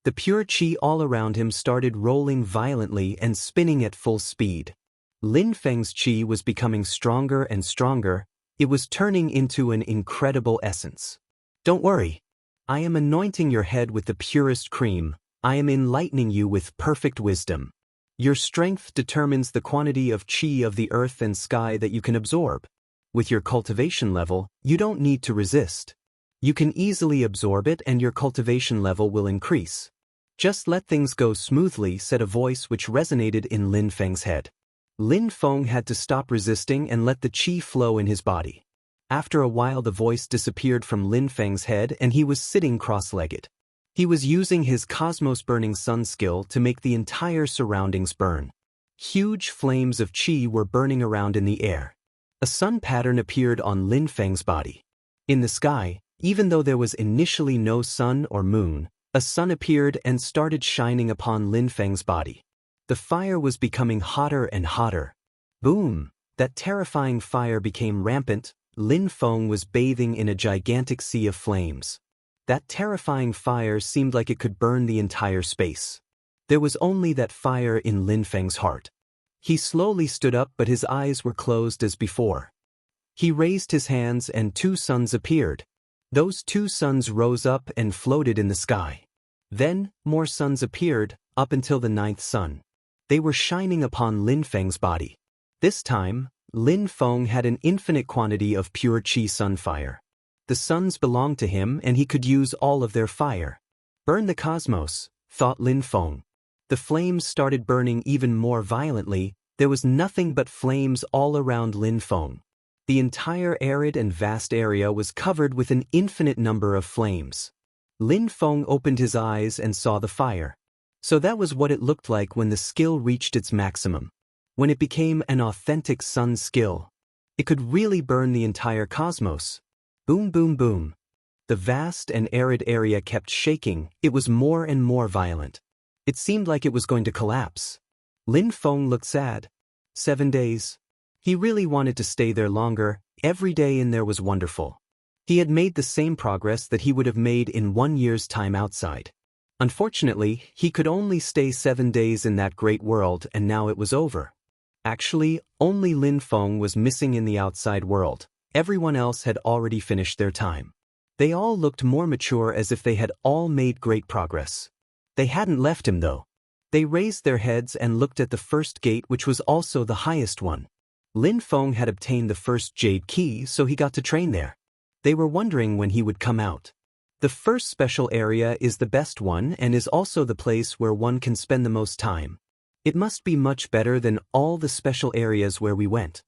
The pure qi all around him started rolling violently and spinning at full speed. Lin Feng's qi was becoming stronger and stronger. It was turning into an incredible essence. Don't worry. I am anointing your head with the purest cream. I am enlightening you with perfect wisdom. Your strength determines the quantity of qi of the earth and sky that you can absorb. With your cultivation level, you don't need to resist. You can easily absorb it and your cultivation level will increase. Just let things go smoothly, said a voice which resonated in Lin Feng's head. Lin Feng had to stop resisting and let the qi flow in his body. After a while the voice disappeared from Lin Feng's head and he was sitting cross-legged. He was using his Cosmos Burning Sun skill to make the entire surroundings burn. Huge flames of qi were burning around in the air. A sun pattern appeared on Lin Feng's body. In the sky, even though there was initially no sun or moon, a sun appeared and started shining upon Lin Feng's body. The fire was becoming hotter and hotter. Boom! That terrifying fire became rampant. Lin Feng was bathing in a gigantic sea of flames. That terrifying fire seemed like it could burn the entire space. There was only that fire in Lin Feng's heart. He slowly stood up but his eyes were closed as before. He raised his hands and 2 suns appeared. Those 2 suns rose up and floated in the sky. Then, more suns appeared, up until the 9th sun. They were shining upon Lin Feng's body. This time, Lin Feng had an infinite quantity of pure qi sun fire. The suns belonged to him and he could use all of their fire. Burn the cosmos, thought Lin Feng. The flames started burning even more violently. There was nothing but flames all around Lin Feng. The entire arid and vast area was covered with an infinite number of flames. Lin Feng opened his eyes and saw the fire. So that was what it looked like when the skill reached its maximum. When it became an authentic sun skill. It could really burn the entire cosmos. Boom boom boom. The vast and arid area kept shaking. It was more and more violent. It seemed like it was going to collapse. Lin Feng looked sad. 7 days. He really wanted to stay there longer. Every day in there was wonderful. He had made the same progress that he would have made in 1 year's time outside. Unfortunately, he could only stay 7 days in that great world and now it was over. Actually, only Lin Feng was missing in the outside world. Everyone else had already finished their time. They all looked more mature as if they had all made great progress. They hadn't left him though. They raised their heads and looked at the first gate which was also the highest one. Lin Feng had obtained the first jade key so he got to train there. They were wondering when he would come out. The first special area is the best one and is also the place where one can spend the most time. It must be much better than all the special areas where we went.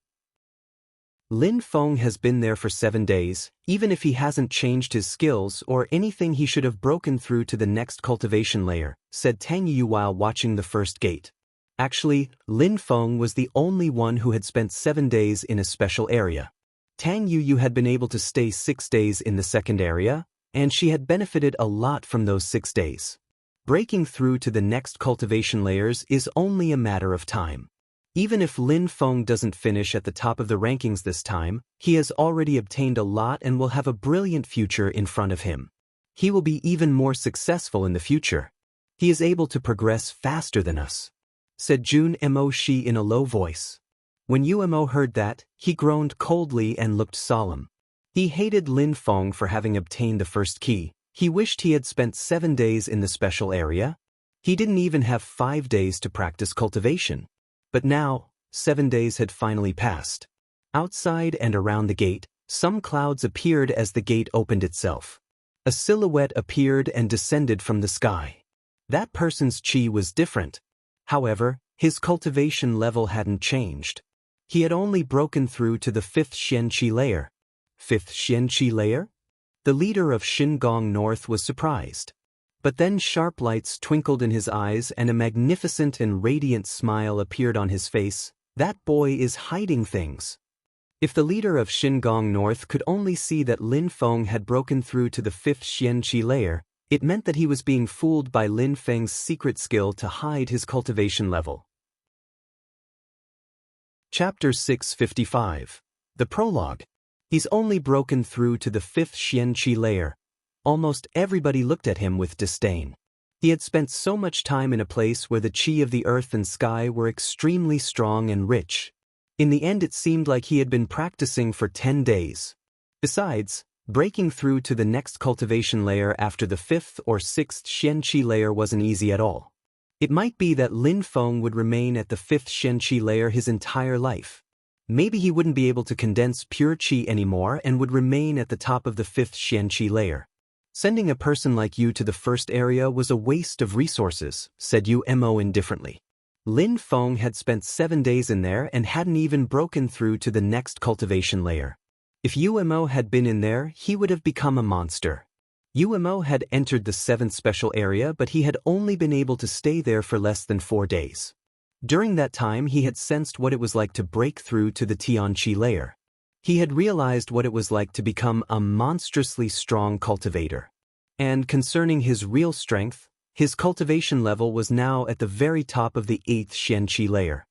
Lin Feng has been there for 7 days, even if he hasn't changed his skills or anything he should have broken through to the next cultivation layer, said Tang Yu while watching the first gate. Actually, Lin Feng was the only one who had spent 7 days in a special area. Tang Yu had been able to stay 6 days in the second area, and she had benefited a lot from those 6 days. Breaking through to the next cultivation layers is only a matter of time. Even if Lin Feng doesn't finish at the top of the rankings this time, he has already obtained a lot and will have a brilliant future in front of him. He will be even more successful in the future. He is able to progress faster than us, said Jun Mo Shi in a low voice. When Umo heard that, he groaned coldly and looked solemn. He hated Lin Feng for having obtained the first key. He wished he had spent 7 days in the special area. He didn't even have 5 days to practice cultivation. But now, 7 days had finally passed. Outside and around the gate, some clouds appeared as the gate opened itself. A silhouette appeared and descended from the sky. That person's chi was different. However, his cultivation level hadn't changed. He had only broken through to the 5th Xian Qi layer. 5th Xian Qi layer? The leader of Shingong North was surprised. But then sharp lights twinkled in his eyes and a magnificent and radiant smile appeared on his face. That boy is hiding things. If the leader of Shingong North could only see that Lin Feng had broken through to the 5th Xian Qi layer, it meant that he was being fooled by Lin Feng's secret skill to hide his cultivation level. Chapter 655. The Prologue. He's only broken through to the 5th Xian Qi layer. Almost everybody looked at him with disdain. He had spent so much time in a place where the chi of the earth and sky were extremely strong and rich. In the end it seemed like he had been practicing for 10 days. Besides, breaking through to the next cultivation layer after the 5th or 6th Xian Qi layer wasn't easy at all. It might be that Lin Feng would remain at the 5th Xian Qi layer his entire life. Maybe he wouldn't be able to condense pure chi anymore and would remain at the top of the 5th Xian Qi layer. Sending a person like you to the first area was a waste of resources, said Umo indifferently. Lin Feng had spent 7 days in there and hadn't even broken through to the next cultivation layer. If Umo had been in there, he would have become a monster. Umo had entered the 7th special area, but he had only been able to stay there for less than 4 days. During that time he had sensed what it was like to break through to the Tianqi layer. He had realized what it was like to become a monstrously strong cultivator. And concerning his real strength, his cultivation level was now at the very top of the 8th Xian Qi layer.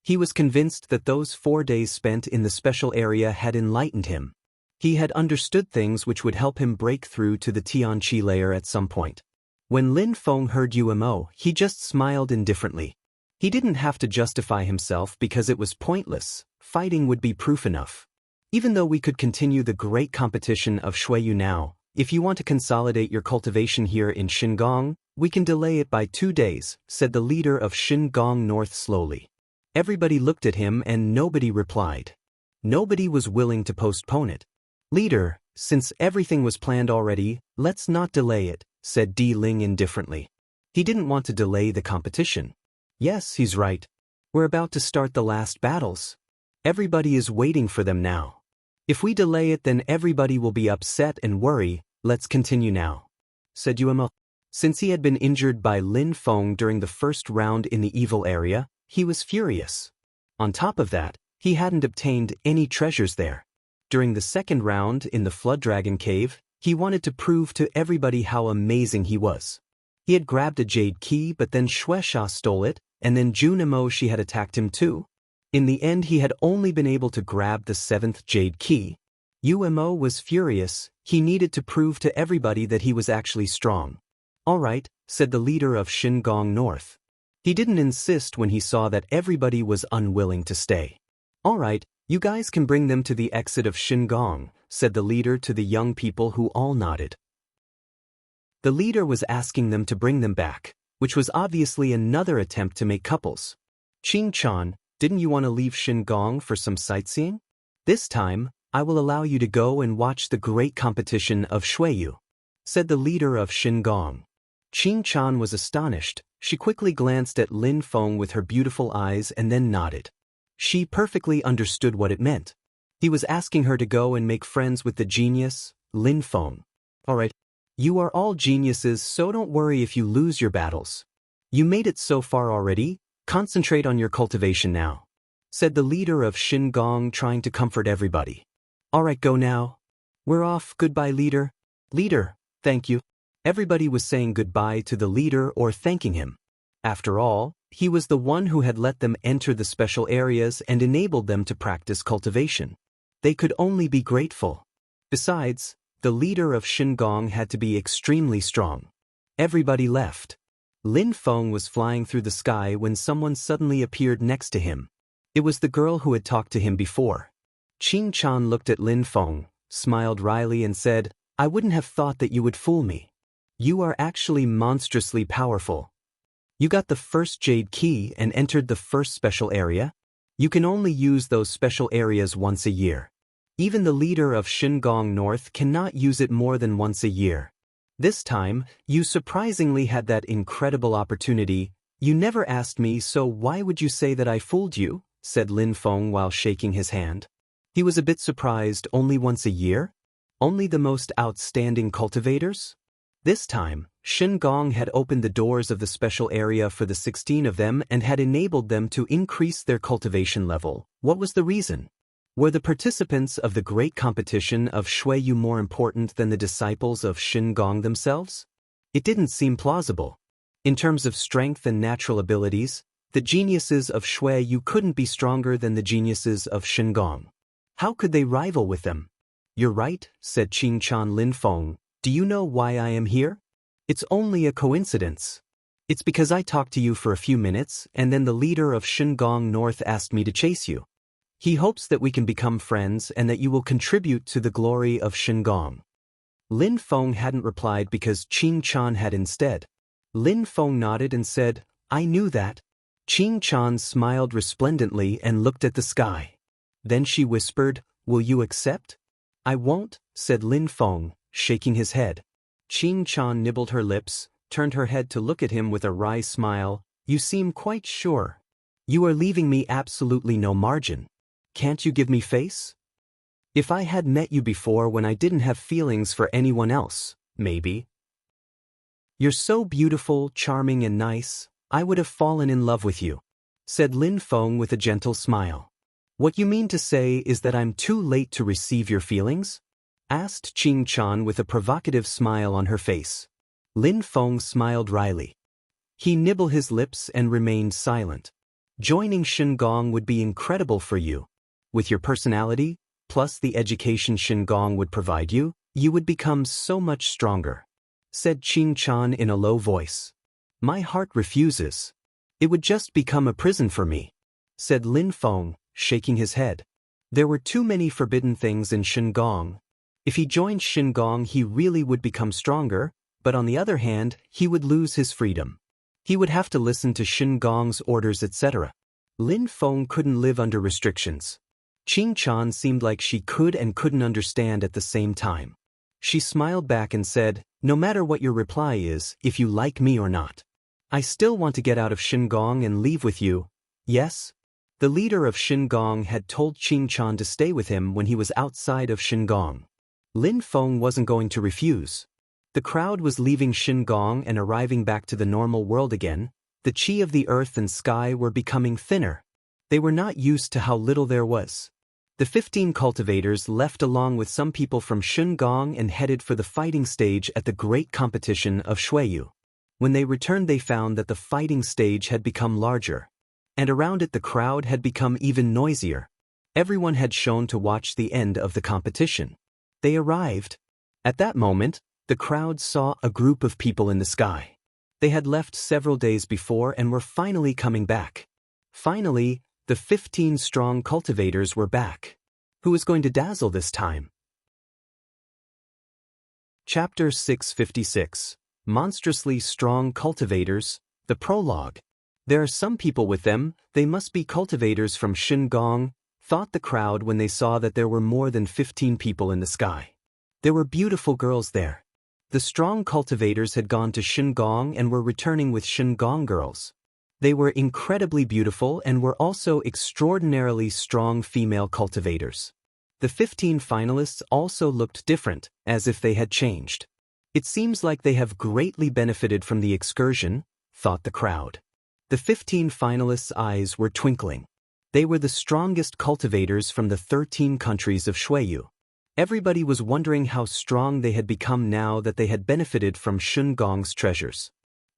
He was convinced that those 4 days spent in the special area had enlightened him. He had understood things which would help him break through to the Tianqi layer at some point. When Lin Feng heard Umo, he just smiled indifferently. He didn't have to justify himself because it was pointless. Fighting would be proof enough. Even though we could continue the great competition of Shuiyu now, if you want to consolidate your cultivation here in Shingong, we can delay it by 2 days, said the leader of Shingong North slowly. Everybody looked at him and nobody replied. Nobody was willing to postpone it. Leader, since everything was planned already, let's not delay it, said Di Ling indifferently. He didn't want to delay the competition. Yes, he's right. We're about to start the last battles. Everybody is waiting for them now. If we delay it, then everybody will be upset and worry. Let's continue now, said Umo. Since he had been injured by Lin Feng during the first round in the evil area, he was furious. On top of that, he hadn't obtained any treasures there. During the second round in the Flood Dragon Cave, he wanted to prove to everybody how amazing he was. He had grabbed a jade key, but then Shueisha stole it, and then Junimo she had attacked him too. In the end he had only been able to grab the 7th jade key. Umo was furious. He needed to prove to everybody that he was actually strong. All right, said the leader of Shingong North. He didn't insist when he saw that everybody was unwilling to stay. All right, you guys can bring them to the exit of Shingong, said the leader to the young people who all nodded. The leader was asking them to bring them back, which was obviously another attempt to make couples. Qing-chan, didn't you want to leave Shingong for some sightseeing? This time, I will allow you to go and watch the great competition of Shuiyu, said the leader of Shingong. Qing-chan was astonished. She quickly glanced at Lin Feng with her beautiful eyes and then nodded. She perfectly understood what it meant. He was asking her to go and make friends with the genius, Lin Feng. Alright. You are all geniuses, so don't worry if you lose your battles. You made it so far already, concentrate on your cultivation now, said the leader of Shin Gong, trying to comfort everybody. Alright, go now. We're off, goodbye leader. Leader, thank you. Everybody was saying goodbye to the leader or thanking him. After all, he was the one who had let them enter the special areas and enabled them to practice cultivation. They could only be grateful. Besides, the leader of Shin Gong had to be extremely strong. Everybody left. Lin Feng was flying through the sky when someone suddenly appeared next to him. It was the girl who had talked to him before. Qing Chan looked at Lin Feng, smiled wryly and said, I wouldn't have thought that you would fool me. You are actually monstrously powerful. You got the first jade key and entered the first special area? You can only use those special areas once a year. Even the leader of Shin Gong North cannot use it more than once a year. This time, you surprisingly had that incredible opportunity. You never asked me, so why would you say that I fooled you? Said Lin Feng while shaking his hand. He was a bit surprised. Only once a year? Only the most outstanding cultivators? This time, Shin Gong had opened the doors of the special area for the 16 of them and had enabled them to increase their cultivation level. What was the reason? Were the participants of the great competition of Shuiyu more important than the disciples of Shin Gong themselves? It didn't seem plausible. In terms of strength and natural abilities, the geniuses of Shuiyu couldn't be stronger than the geniuses of Shin Gong. How could they rival with them? You're right, said Qing Chan Lin Feng. Do you know why I am here? It's only a coincidence. It's because I talked to you for a few minutes and then the leader of Shin Gong North asked me to chase you. He hopes that we can become friends and that you will contribute to the glory of Shin Gong. Lin Feng hadn't replied because Qing Chan had instead. Lin Feng nodded and said, I knew that. Qing Chan smiled resplendently and looked at the sky. Then she whispered, will you accept? I won't, said Lin Feng, shaking his head. Qing Chan nibbled her lips, turned her head to look at him with a wry smile. You seem quite sure. You are leaving me absolutely no margin. Can't you give me face? If I had met you before when I didn't have feelings for anyone else, maybe. You're so beautiful, charming and nice, I would have fallen in love with you, said Lin Feng with a gentle smile. What you mean to say is that I'm too late to receive your feelings? Asked Qing Chan with a provocative smile on her face. Lin Feng smiled wryly. He nibbled his lips and remained silent. Joining Shin Gong would be incredible for you. With your personality, plus the education Shin Gong would provide you, you would become so much stronger, said Qing Chan in a low voice. My heart refuses. It would just become a prison for me, said Lin Feng, shaking his head. There were too many forbidden things in Shin Gong. If he joined Shin Gong, he really would become stronger, but on the other hand, he would lose his freedom. He would have to listen to Shin Gong's orders, etc. Lin Feng couldn't live under restrictions. Qing Chan seemed like she could and couldn't understand at the same time. She smiled back and said, no matter what your reply is, if you like me or not, I still want to get out of Shin Gong and leave with you. Yes? The leader of Shin Gong had told Qing Chan to stay with him when he was outside of Shin Gong. Lin Feng wasn't going to refuse. The crowd was leaving Shin Gong and arriving back to the normal world again. The qi of the earth and sky were becoming thinner. They were not used to how little there was. The 15 cultivators left along with some people from Shin Gong and headed for the fighting stage at the great competition of Shuiyu. When they returned, they found that the fighting stage had become larger, and around it the crowd had become even noisier. Everyone had shown to watch the end of the competition. They arrived. At that moment, the crowd saw a group of people in the sky. They had left several days before and were finally coming back. Finally, the 15 strong cultivators were back. Who was going to dazzle this time? Chapter 656. Monstrously Strong Cultivators, the Prologue. There are some people with them, they must be cultivators from Shin Gong, thought the crowd when they saw that there were more than 15 people in the sky. There were beautiful girls there. The strong cultivators had gone to Shin Gong and were returning with Shin Gong girls. They were incredibly beautiful and were also extraordinarily strong female cultivators. The 15 finalists also looked different, as if they had changed. It seems like they have greatly benefited from the excursion, thought the crowd. The 15 finalists' eyes were twinkling. They were the strongest cultivators from the 13 countries of Shuiyu. Everybody was wondering how strong they had become now that they had benefited from Shun Gong's treasures.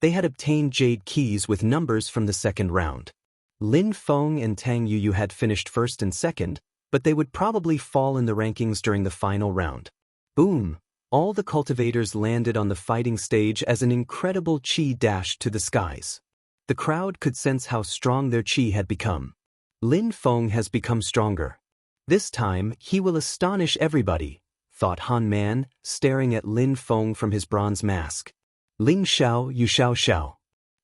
They had obtained jade keys with numbers from the second round. Lin Feng and Tang Yuyu had finished first and second, but they would probably fall in the rankings during the final round. Boom! All the cultivators landed on the fighting stage as an incredible chi dashed to the skies. The crowd could sense how strong their chi had become. Lin Feng has become stronger. This time, he will astonish everybody, thought Han Man, staring at Lin Feng from his bronze mask. Ling Xiao, Yu Xiao Xiao.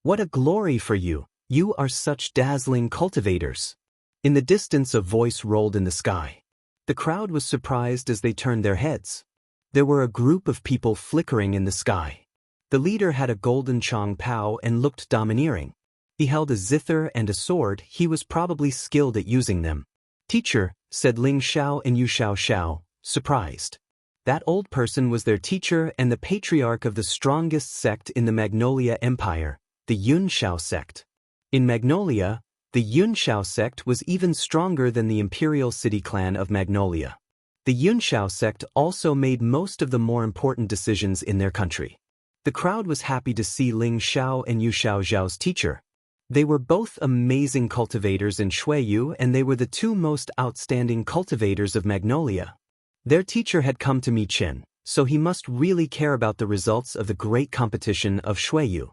What a glory for you! You are such dazzling cultivators. In the distance a voice rolled in the sky. The crowd was surprised as they turned their heads. There were a group of people flickering in the sky. The leader had a golden Chong Pao and looked domineering. He held a zither and a sword. He was probably skilled at using them. Teacher, said Ling Xiao and Yu Xiao Xiao, surprised. That old person was their teacher and the patriarch of the strongest sect in the Magnolia Empire, the Yun Shao sect. In Magnolia, the Yun Shao sect was even stronger than the Imperial City clan of Magnolia. The Yun Shao sect also made most of the more important decisions in their country. The crowd was happy to see Ling Xiao and Yu Xiao Xiao's teacher. They were both amazing cultivators in Shuiyu and they were the two most outstanding cultivators of Magnolia. Their teacher had come to meet Chen, so he must really care about the results of the great competition of Shuiyu.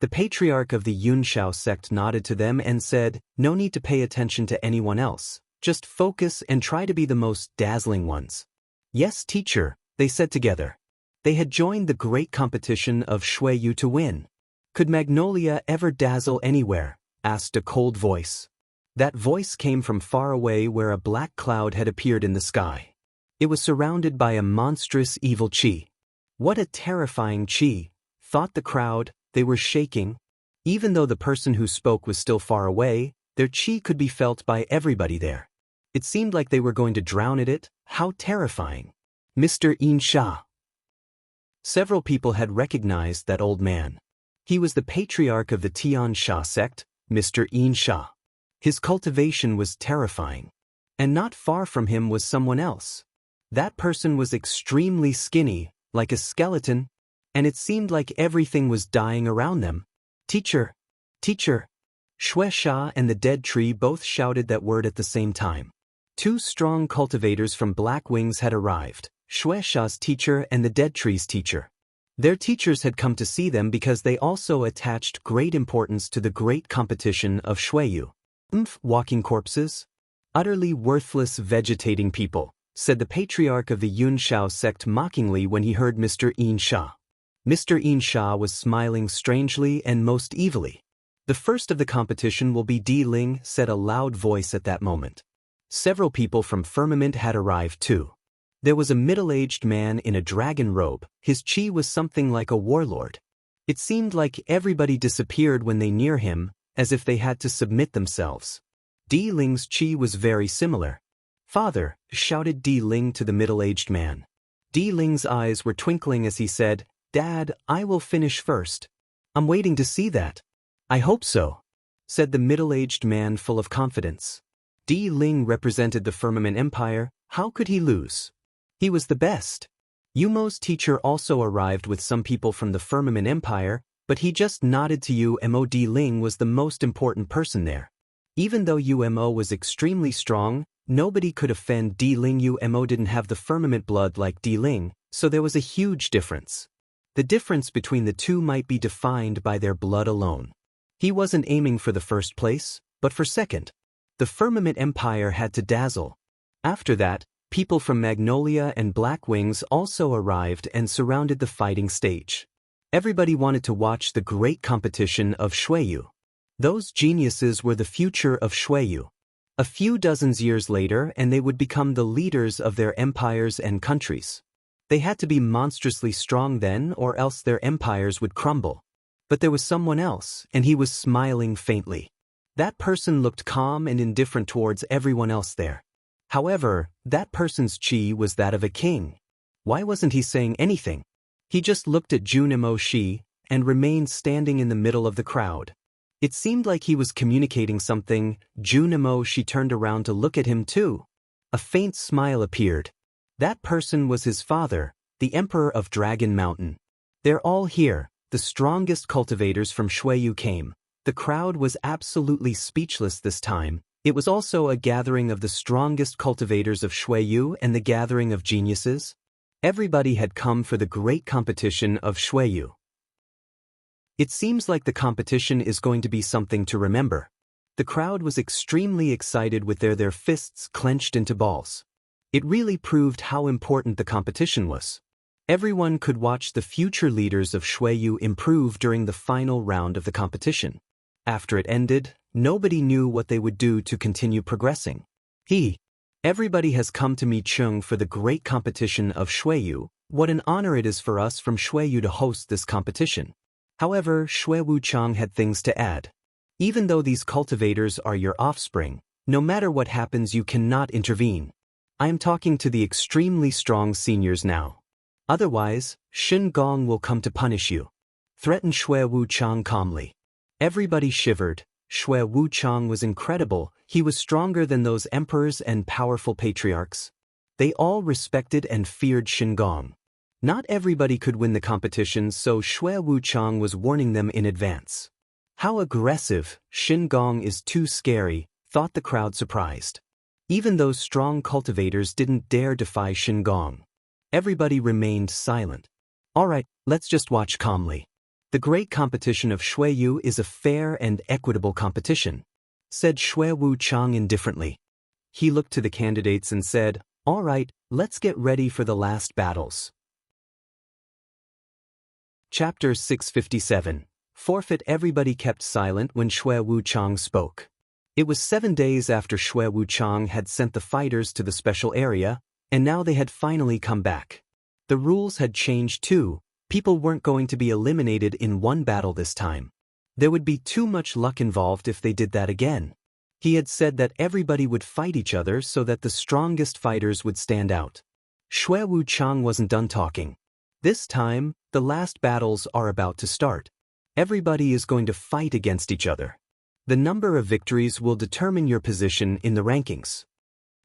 The patriarch of the Yun Shao sect nodded to them and said, no need to pay attention to anyone else, just focus and try to be the most dazzling ones. Yes, teacher, they said together. They had joined the great competition of Shuiyu to win. Could Magnolia ever dazzle anywhere? Asked a cold voice. That voice came from far away where a black cloud had appeared in the sky. It was surrounded by a monstrous evil chi. What a terrifying chi, thought the crowd. They were shaking. Even though the person who spoke was still far away, their chi could be felt by everybody there. It seemed like they were going to drown in it. How terrifying. Mr. Yin Sha. Several people had recognized that old man. He was the patriarch of the Tian Sha sect, Mr. Yin Sha. His cultivation was terrifying. And not far from him was someone else. That person was extremely skinny, like a skeleton, and it seemed like everything was dying around them. Teacher! Teacher! Shui Sha and the dead tree both shouted that word at the same time. Two strong cultivators from Black Wings had arrived, Shui Sha's teacher and the dead tree's teacher. Their teachers had come to see them because they also attached great importance to the great competition of Shuiyu. Walking corpses? Utterly worthless vegetating people, said the patriarch of the Yun Shao sect mockingly when he heard Mr. Yin Sha. Mr. Yin Sha was smiling strangely and most evilly. The first of the competition will be Di Ling, said a loud voice at that moment. Several people from Firmament had arrived too. There was a middle-aged man in a dragon robe. His chi was something like a warlord. It seemed like everybody disappeared when they near him, as if they had to submit themselves. Di Ling's chi was very similar. Father, shouted Di Ling to the middle-aged man. Di Ling's eyes were twinkling as he said, Dad, I will finish first. I'm waiting to see that. I hope so, said the middle-aged man full of confidence. Di Ling represented the Firmament Empire. How could he lose? He was the best. Yumo's teacher also arrived with some people from the Firmament Empire, but he just nodded to Umo. Di Ling was the most important person there. Even though Umo was extremely strong, nobody could offend Di Ling. Umo didn't have the Firmament blood like Di Ling, so there was a huge difference. The difference between the two might be defined by their blood alone. He wasn't aiming for the first place, but for second. The Firmament Empire had to dazzle. After that, people from Magnolia and Black Wings also arrived and surrounded the fighting stage. Everybody wanted to watch the great competition of Shuiyu. Those geniuses were the future of Shuiyu. A few dozens years later and they would become the leaders of their empires and countries. They had to be monstrously strong then or else their empires would crumble. But there was someone else, and he was smiling faintly. That person looked calm and indifferent towards everyone else there. However, that person's chi was that of a king. Why wasn't he saying anything? He just looked at Junimo Shi and remained standing in the middle of the crowd. It seemed like he was communicating something. Junimo Shi turned around to look at him too. A faint smile appeared. That person was his father, the Emperor of Dragon Mountain. They're all here. The strongest cultivators from Xueyu came. The crowd was absolutely speechless this time. It was also a gathering of the strongest cultivators of Xueyu and the gathering of geniuses. Everybody had come for the great competition of Xueyu. It seems like the competition is going to be something to remember. The crowd was extremely excited with their fists clenched into balls. It really proved how important the competition was. Everyone could watch the future leaders of Xueyu improve during the final round of the competition. After it ended, nobody knew what they would do to continue progressing. Everybody has come to meet Chung for the great competition of Xueyu. What an honor it is for us from Xueyu to host this competition. However, Xue Wuchang had things to add. Even though these cultivators are your offspring, no matter what happens you cannot intervene. I am talking to the extremely strong seniors now. Otherwise, Shen Gong will come to punish you. Threatened Xue Wuchang calmly. Everybody shivered. Xue Wuchang was incredible. He was stronger than those emperors and powerful patriarchs. They all respected and feared Shen Gong. Not everybody could win the competition, so Xue Wuchang was warning them in advance. How aggressive! Shen Gong is too scary, thought the crowd surprised. Even those strong cultivators didn't dare defy Shen Gong. Everybody remained silent. Alright, let's just watch calmly. The great competition of Xueyu is a fair and equitable competition, said Xue Wuchang indifferently. He looked to the candidates and said, Alright, let's get ready for the last battles. Chapter 657. Forfeit. Everybody kept silent when Xue Wuchang spoke. It was 7 days after Xue Wuchang had sent the fighters to the special area, and now they had finally come back. The rules had changed too. People weren't going to be eliminated in one battle this time. There would be too much luck involved if they did that again. He had said that everybody would fight each other so that the strongest fighters would stand out. Xue Wuchang wasn't done talking. This time, the last battles are about to start. Everybody is going to fight against each other. The number of victories will determine your position in the rankings.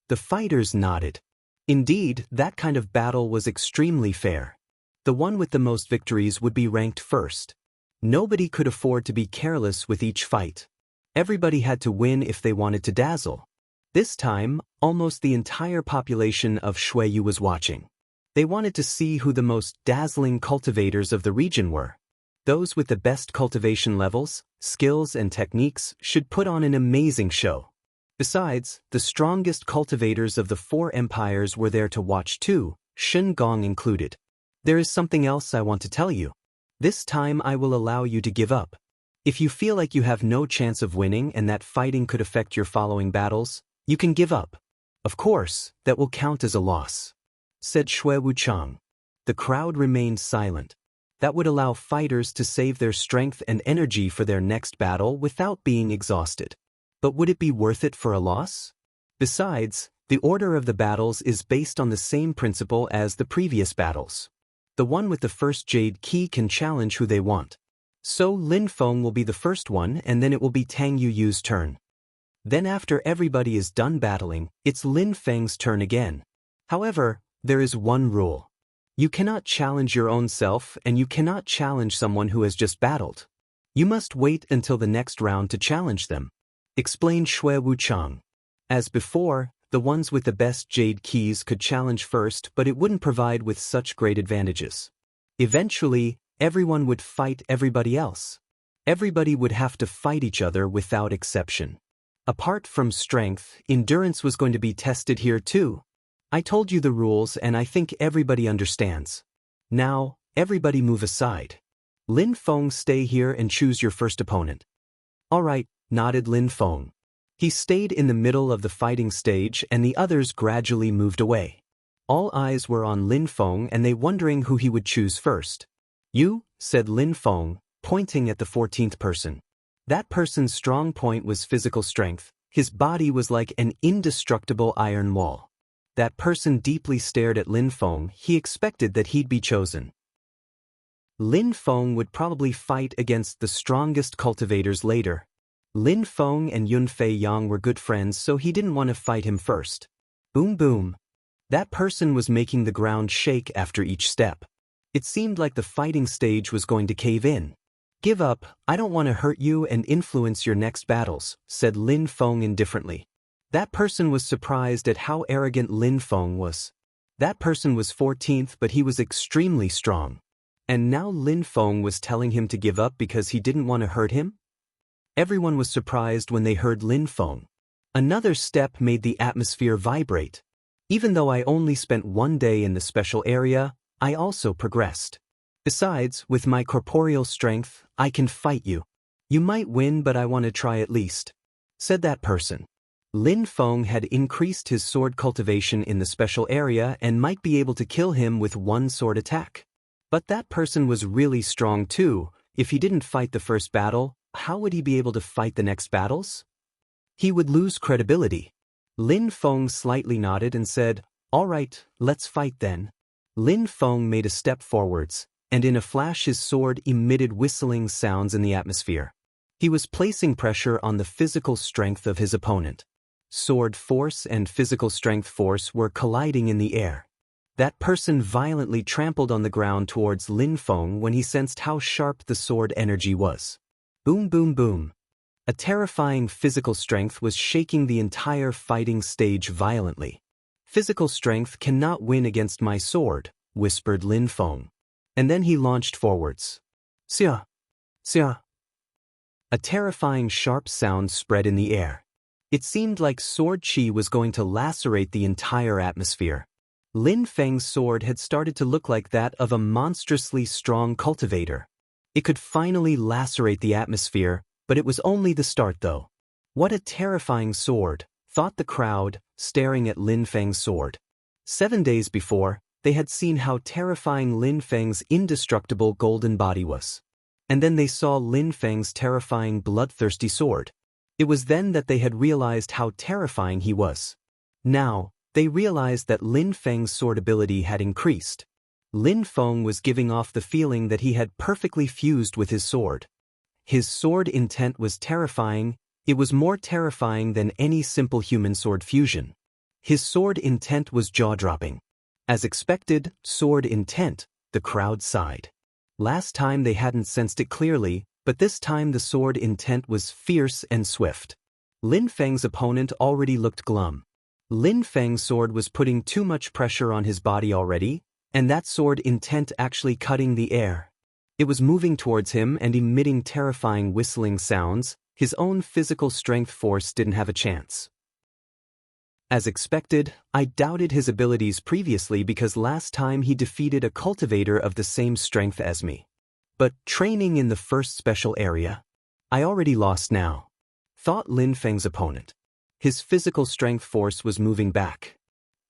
The fighters nodded. Indeed, that kind of battle was extremely fair. The one with the most victories would be ranked first. Nobody could afford to be careless with each fight. Everybody had to win if they wanted to dazzle. This time, almost the entire population of Xueyu was watching. They wanted to see who the most dazzling cultivators of the region were. Those with the best cultivation levels, skills and techniques should put on an amazing show. Besides, the strongest cultivators of the 4 empires were there to watch too, Shen Gong included. There is something else I want to tell you. This time I will allow you to give up. If you feel like you have no chance of winning and that fighting could affect your following battles, you can give up. Of course, that will count as a loss, said Xue Wuchang. The crowd remained silent. That would allow fighters to save their strength and energy for their next battle without being exhausted. But would it be worth it for a loss? Besides, the order of the battles is based on the same principle as the previous battles. The one with the first Jade Key can challenge who they want. So Lin Feng will be the first one and then it will be Tang Yuyu's turn. Then after everybody is done battling, it's Lin Feng's turn again. However, there is one rule. You cannot challenge your own self and you cannot challenge someone who has just battled. You must wait until the next round to challenge them, explained Xue Wuchang. As before, the ones with the best Jade Keys could challenge first, but it wouldn't provide with such great advantages. Eventually, everyone would fight everybody else. Everybody would have to fight each other without exception. Apart from strength, endurance was going to be tested here too. I told you the rules and I think everybody understands. Now, everybody move aside. Lin Feng, stay here and choose your first opponent. Alright, nodded Lin Feng. He stayed in the middle of the fighting stage and the others gradually moved away. All eyes were on Lin Feng and they wondering who he would choose first. You, said Lin Feng, pointing at the 14th person. That person's strong point was physical strength, His body was like an indestructible iron wall. That person deeply stared at Lin Feng. He expected that he'd be chosen. Lin Feng would probably fight against the strongest cultivators later. Lin Feng and Yunfei Yang were good friends, so he didn't want to fight him first. Boom boom. That person was making the ground shake after each step. It seemed like the fighting stage was going to cave in. Give up, I don't want to hurt you and influence your next battles, said Lin Feng indifferently. That person was surprised at how arrogant Lin Feng was. That person was 14th, but he was extremely strong. And now Lin Feng was telling him to give up because he didn't want to hurt him? Everyone was surprised when they heard Lin Feng. Another step made the atmosphere vibrate. Even though I only spent 1 day in the special area, I also progressed. Besides, with my corporeal strength, I can fight you. You might win, but I want to try at least, said that person. Lin Feng had increased his sword cultivation in the special area and might be able to kill him with one sword attack. But that person was really strong too. If he didn't fight the first battle, how would he be able to fight the next battles? He would lose credibility. Lin Feng slightly nodded and said, "All right, let's fight then." Lin Feng made a step forwards, and in a flash his sword emitted whistling sounds in the atmosphere. He was placing pressure on the physical strength of his opponent. Sword force and physical strength force were colliding in the air. That person violently trampled on the ground towards Lin Feng when he sensed how sharp the sword energy was. Boom boom boom. A terrifying physical strength was shaking the entire fighting stage violently. "Physical strength cannot win against my sword," whispered Lin Feng. And then he launched forwards. Xia! Xia! A terrifying sharp sound spread in the air. It seemed like sword chi was going to lacerate the entire atmosphere. Lin Feng's sword had started to look like that of a monstrously strong cultivator. It could finally lacerate the atmosphere, but it was only the start though. What a terrifying sword, thought the crowd, staring at Lin Feng's sword. 7 days before, they had seen how terrifying Lin Feng's indestructible golden body was. And then they saw Lin Feng's terrifying bloodthirsty sword. It was then that they had realized how terrifying he was. Now, they realized that Lin Feng's sword ability had increased. Lin Feng was giving off the feeling that he had perfectly fused with his sword. His sword intent was terrifying. It was more terrifying than any simple human sword fusion. His sword intent was jaw-dropping. As expected, sword intent, the crowd sighed. Last time they hadn't sensed it clearly, but this time the sword intent was fierce and swift. Lin Feng's opponent already looked glum. Lin Feng's sword was putting too much pressure on his body already, and that sword intent actually cutting the air. It was moving towards him and emitting terrifying whistling sounds. His own physical strength force didn't have a chance. As expected, I doubted his abilities previously because last time he defeated a cultivator of the same strength as me. But training in the first special area, I already lost now, thought Lin Feng's opponent. His physical strength force was moving back.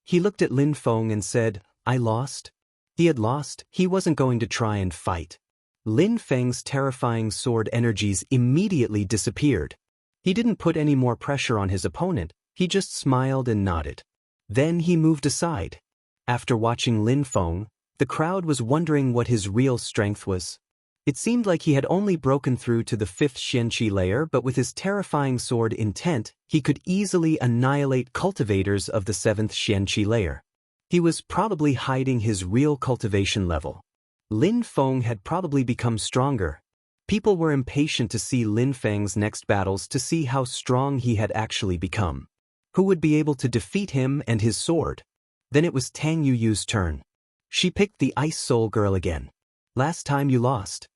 He looked at Lin Feng and said, "I lost?" He had lost. He wasn't going to try and fight. Lin Feng's terrifying sword energies immediately disappeared. He didn't put any more pressure on his opponent. He just smiled and nodded. Then he moved aside. After watching Lin Feng, the crowd was wondering what his real strength was. It seemed like he had only broken through to the 5th Xianqi layer, but with his terrifying sword intent, he could easily annihilate cultivators of the 7th Xianqi layer. He was probably hiding his real cultivation level. Lin Feng had probably become stronger. People were impatient to see Lin Feng's next battles to see how strong he had actually become. Who would be able to defeat him and his sword? Then it was Tang Yuyu's turn. She picked the Ice Soul Girl again. "Last time you lost.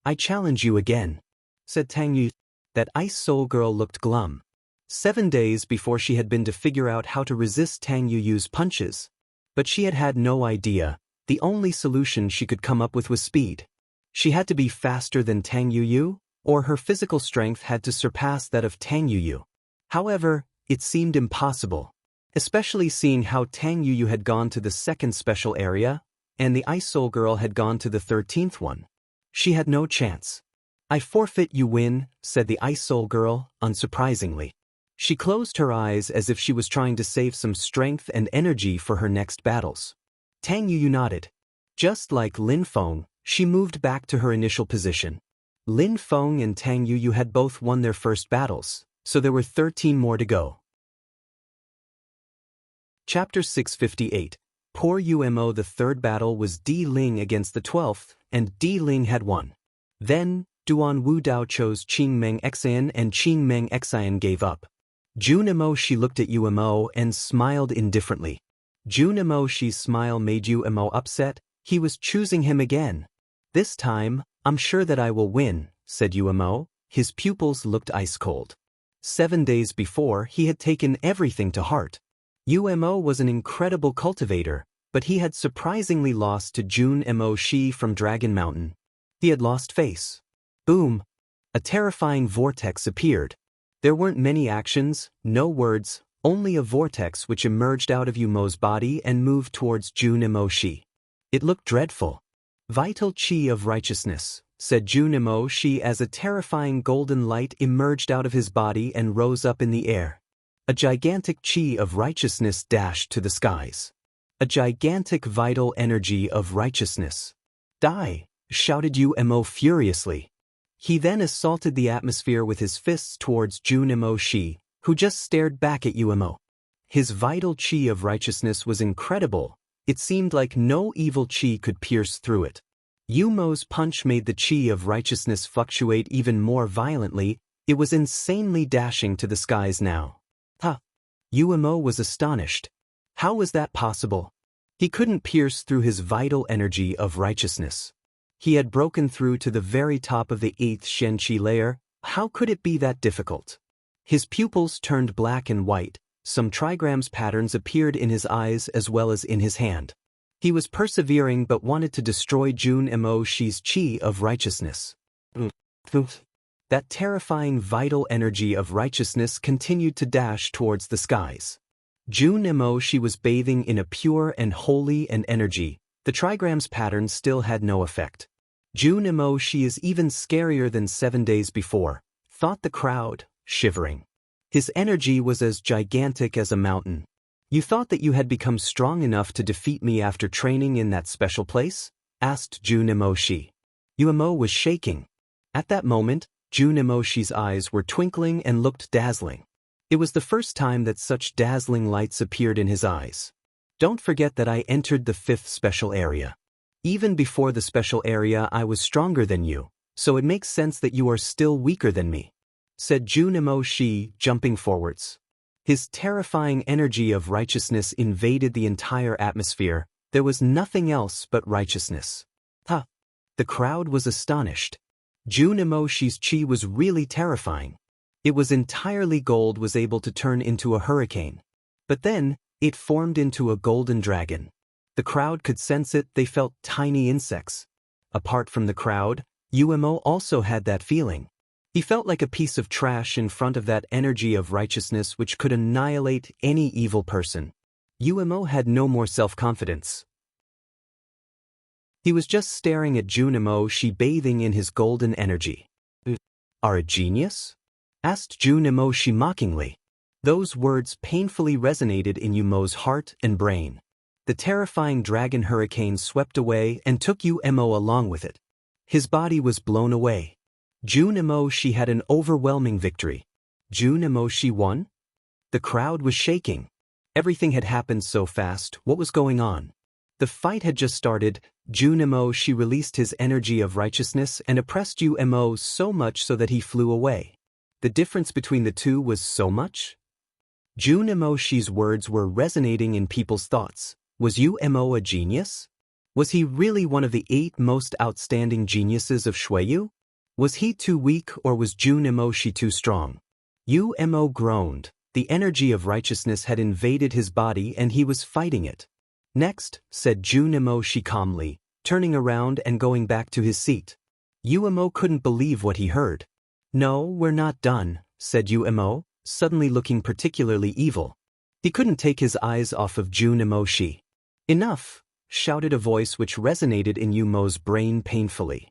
I challenge you again," said Tang Yu. That Ice Soul Girl looked glum. 7 days before she had been to figure out how to resist Tang Yuyu's punches. But she had had no idea. The only solution she could come up with was speed. She had to be faster than Tang Yuyu, or her physical strength had to surpass that of Tang Yuyu. However, it seemed impossible, especially seeing how Tang Yuyu had gone to the 2nd special area, and the Ice Soul Girl had gone to the 13th one. She had no chance. "I forfeit, you win," said the Ice Soul Girl, unsurprisingly. She closed her eyes as if she was trying to save some strength and energy for her next battles. Tang Yu nodded. Just like Lin Feng, she moved back to her initial position. Lin Feng and Tang Yu had both won their first battles, so there were 13 more to go. Chapter 658. Poor Umo. The third battle was Di Ling against the 12th, and Di Ling had won. Then, Duan Wu Dao chose Qing Meng Xian and Qing Meng Xian gave up. Junimo Shi looked at Umo and smiled indifferently. Junimo Shi's smile made Umo upset. He was choosing him again. This time, I'm sure that I will win, said Umo. His pupils looked ice-cold. 7 days before, he had taken everything to heart. Umo was an incredible cultivator, but he had surprisingly lost to Junimo Shi from Dragon Mountain. He had lost face. Boom! A terrifying vortex appeared. There weren't many actions, no words, only a vortex which emerged out of Umo's body and moved towards Junimo Shi. It looked dreadful. Vital Qi of righteousness, said Junimo Shi as a terrifying golden light emerged out of his body and rose up in the air. A gigantic Qi of righteousness dashed to the skies. A gigantic vital energy of righteousness. Die! Shouted Umo furiously. He then assaulted the atmosphere with his fists towards Junimo Shi, who just stared back at Umo. His vital Qi of righteousness was incredible. It seemed like no evil Qi could pierce through it. Umo's punch made the Qi of righteousness fluctuate even more violently. It was insanely dashing to the skies now. Umo was astonished. How was that possible? He couldn't pierce through his vital energy of righteousness. He had broken through to the very top of the 8th Shenqi layer. How could it be that difficult? His pupils turned black and white. Some trigrams patterns appeared in his eyes as well as in his hand. He was persevering but wanted to destroy Junimo Shi's Qi of righteousness. That terrifying vital energy of righteousness continued to dash towards the skies. Junimo Shi was bathing in a pure and holy and energy. The trigrams pattern still had no effect. Junimo Shi is even scarier than 7 days before, thought the crowd, shivering. His energy was as gigantic as a mountain. You thought that you had become strong enough to defeat me after training in that special place? Asked Junimo Shi. Umo was shaking. At that moment, Junimo Shi's eyes were twinkling and looked dazzling. It was the first time that such dazzling lights appeared in his eyes. Don't forget that I entered the 5th special area. Even before the special area I was stronger than you, so it makes sense that you are still weaker than me, said Junimo Shi, jumping forwards. His terrifying energy of righteousness invaded the entire atmosphere. There was nothing else but righteousness. The crowd was astonished. Junimo Shi's Qi was really terrifying. It was entirely gold, was able to turn into a hurricane. But then, it formed into a golden dragon. The crowd could sense it. They felt tiny insects. Apart from the crowd, Umo also had that feeling. He felt like a piece of trash in front of that energy of righteousness which could annihilate any evil person. Umo had no more self-confidence. He was just staring at Junimo Shi bathing in his golden energy. Are a genius? Asked Junimo Shi mockingly. Those words painfully resonated in Umo's heart and brain. The terrifying dragon hurricane swept away and took Umo along with it. His body was blown away. Junimo Shi had an overwhelming victory. Junimo Shi won? The crowd was shaking. Everything had happened so fast. What was going on? The fight had just started. Junimo Shi released his energy of righteousness and oppressed Umo so much so that he flew away. The difference between the two was so much? Junimo Shi's words were resonating in people's thoughts. Was Umo a genius? Was he really one of the 8 most outstanding geniuses of Shuiyu? Was he too weak, or was Junimo Shi too strong? Umo groaned. The energy of righteousness had invaded his body and he was fighting it. Next, said Junimo Shi calmly, turning around and going back to his seat. Umo couldn't believe what he heard. No, we're not done, said Umo, suddenly looking particularly evil. He couldn't take his eyes off of Junimo Shi. Enough, shouted a voice which resonated in Umo's brain painfully.